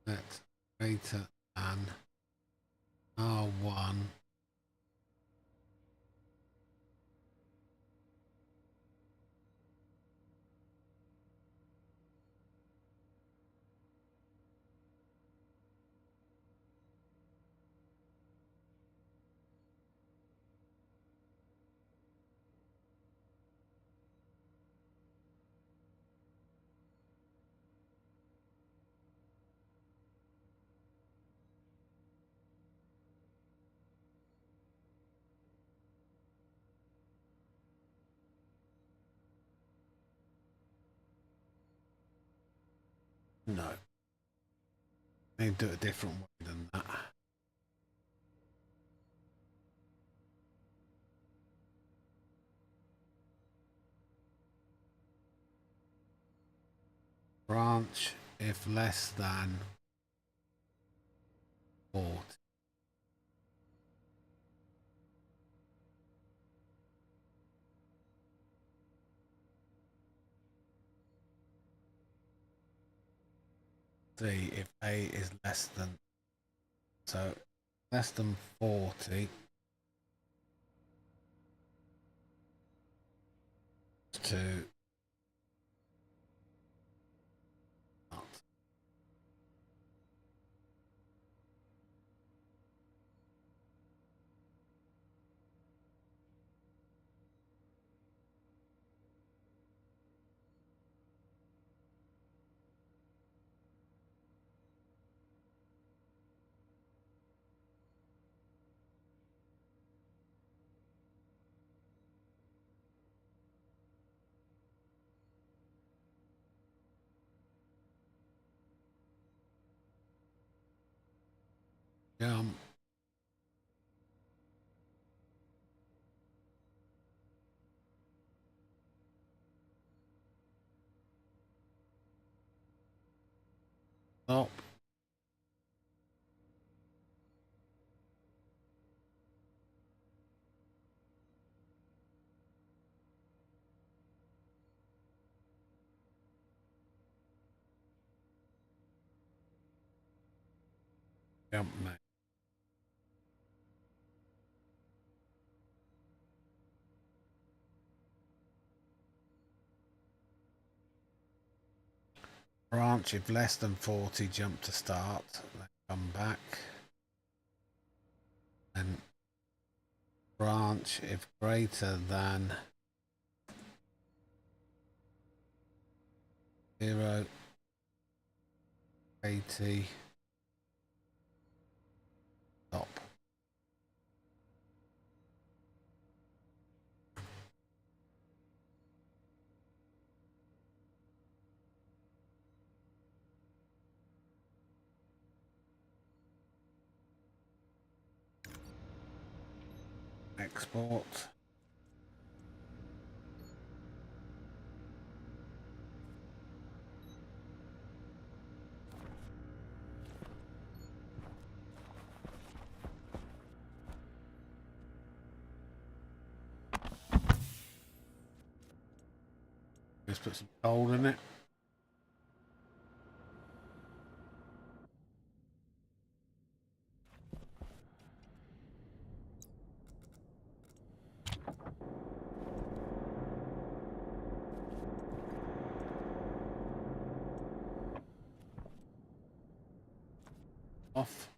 S1: That's greater than R1 No. They do it a different way than that. Branch if less than 40. C if A is less than, so less than 40 to not. Stop. Jump, mate. Branch if less than 40, jump to start. Then come back. And branch if greater than 0, 80, stop. Export. Let's put some coal in it. Off.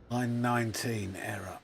S1: Line 19, error.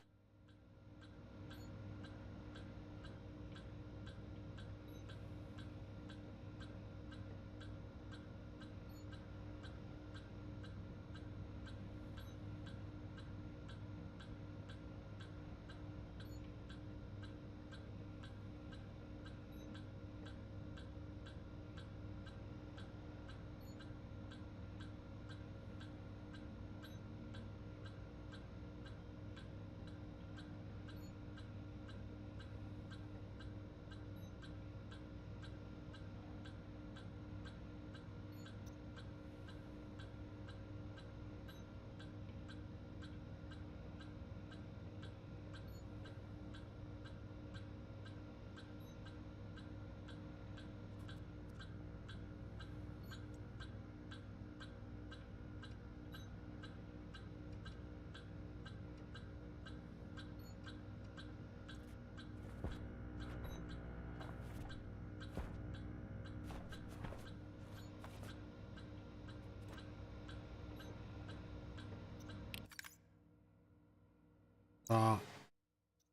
S1: Start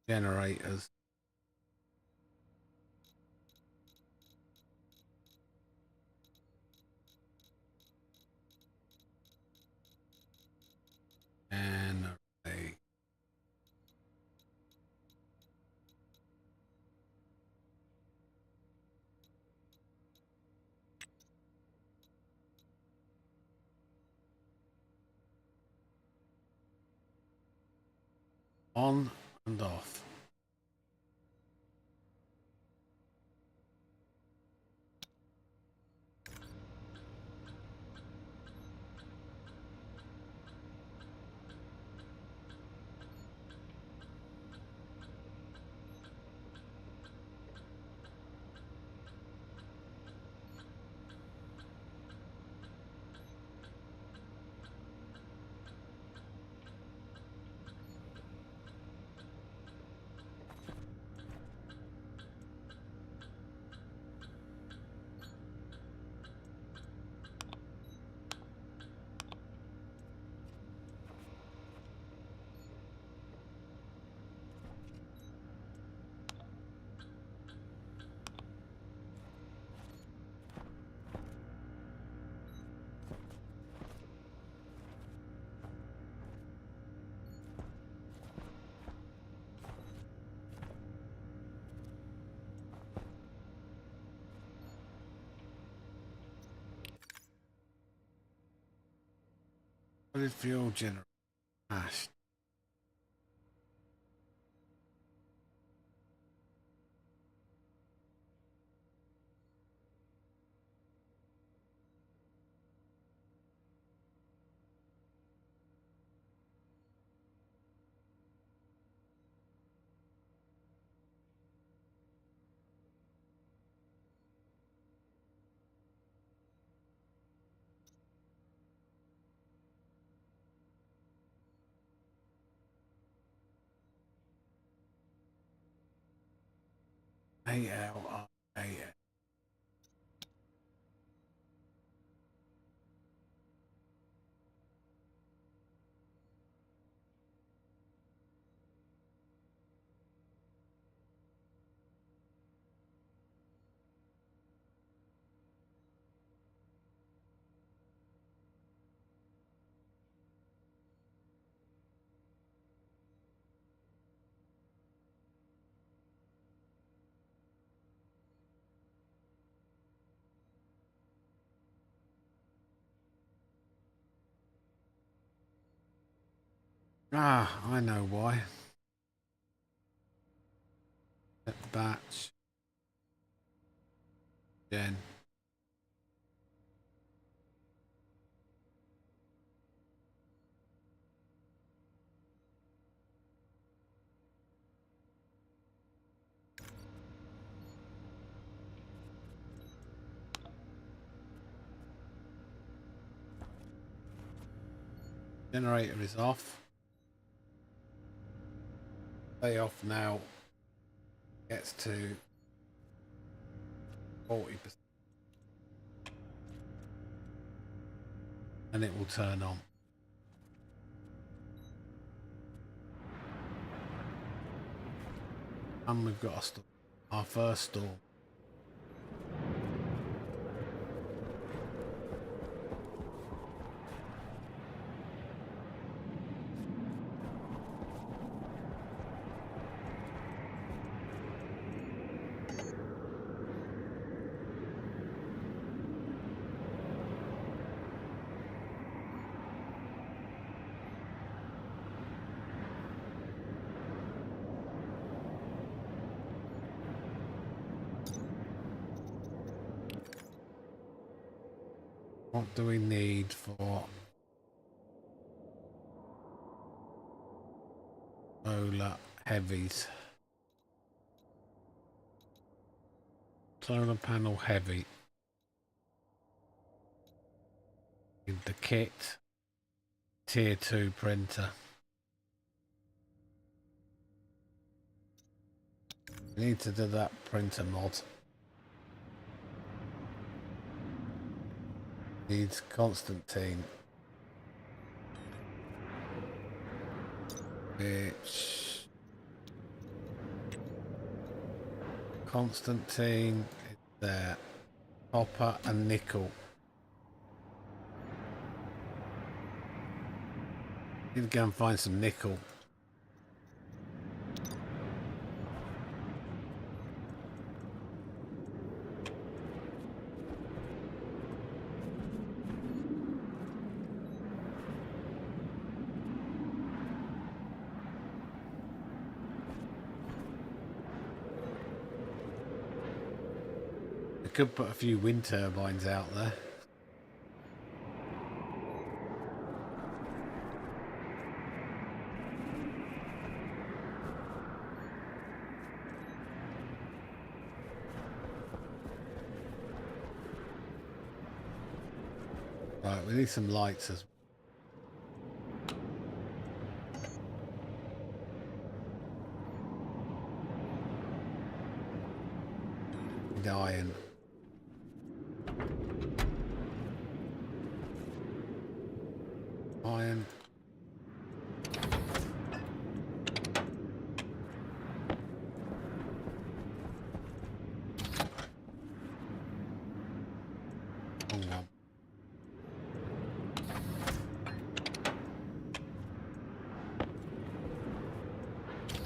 S1: generators. On and off. What is fuel generator? Ash. ALRAS. Ah, I know why. Batch. Gen. Generator is off. Stay off now. Gets to 40%. And it will turn on. And we've got a storm. Our first storm. What do we need for solar heavies? Solar panel heavy. Need the kit. Tier 2 printer. We need to do that printer mod. Needs Constantine. Which Constantine is there. Copper and nickel. Need to go and find some nickel. could put a few wind turbines out there. Right, we need some lights as well. Iron. Iron.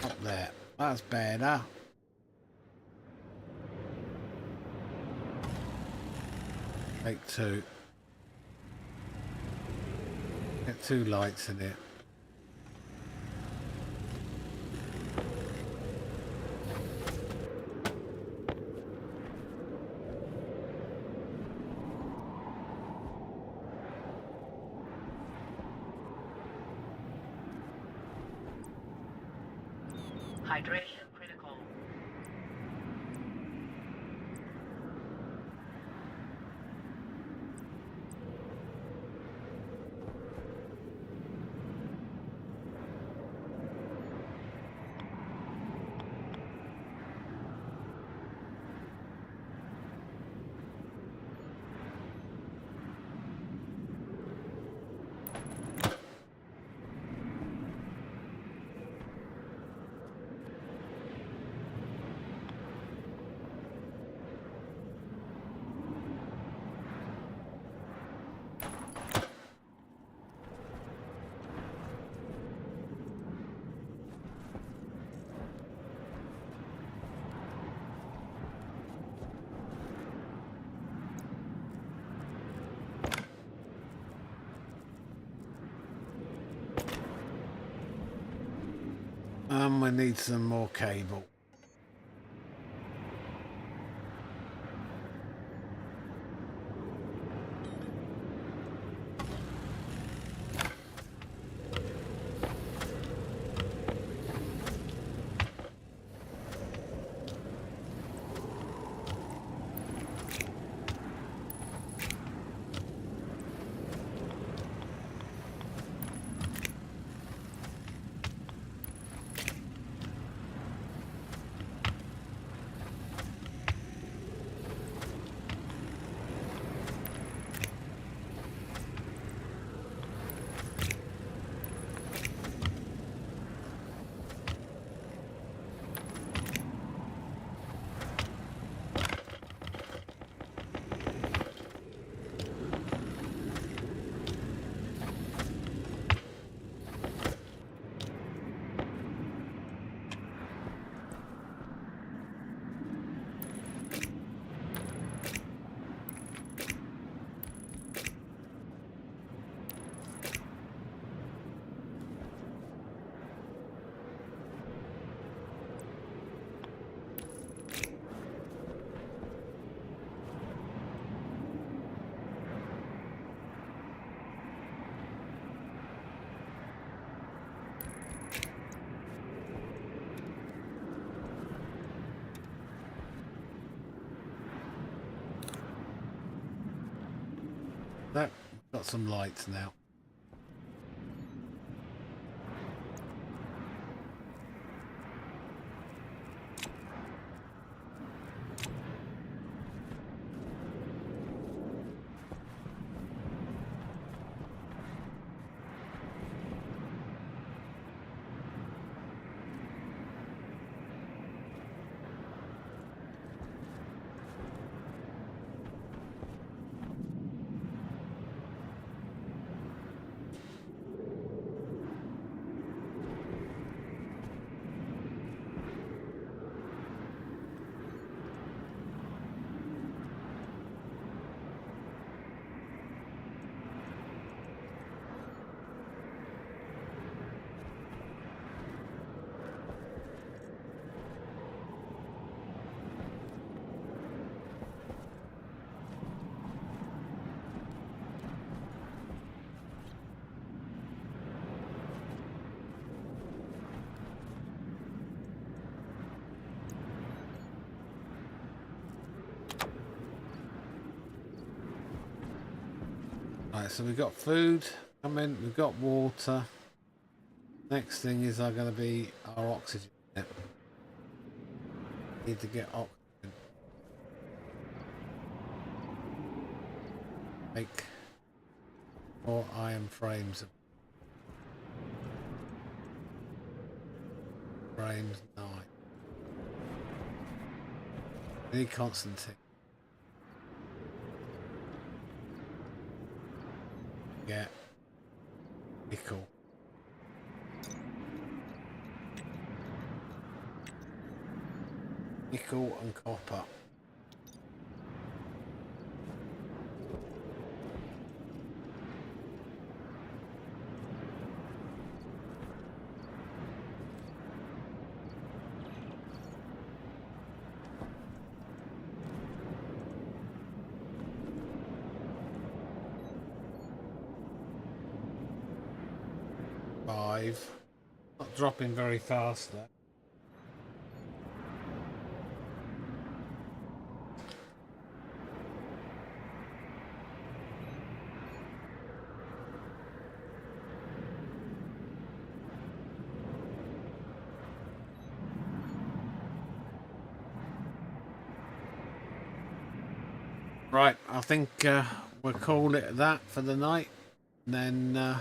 S1: Up there. That's better. Take two. Get 2 lights in it.
S2: Hydration critical.
S1: We need some more cable. No, got some lights now. Right, so we've got food coming, we've got water. Next thing is going to be our oxygen. Need to get oxygen. Make 4 iron frames. Frames 9. Need Constantine. Get nickel. Nickel and copper. Not dropping very fast though. Right, I think we'll call it that for the night. And then in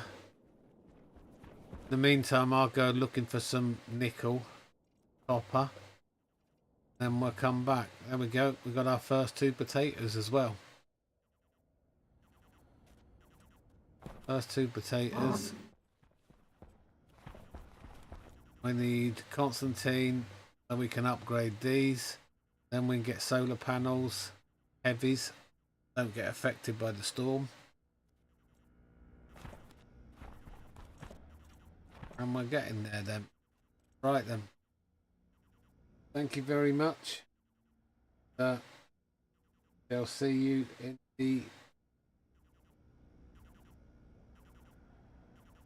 S1: the meantime, I'll go looking for some nickel, copper. Then we'll come back. There we go. We've got our first 2 potatoes as well. First 2 potatoes. We need Constantine so we can upgrade these. Then we can get solar panels, heavies. Don't get affected by the storm. And we're getting there then. Right then. Thank you very much. I'll see you in the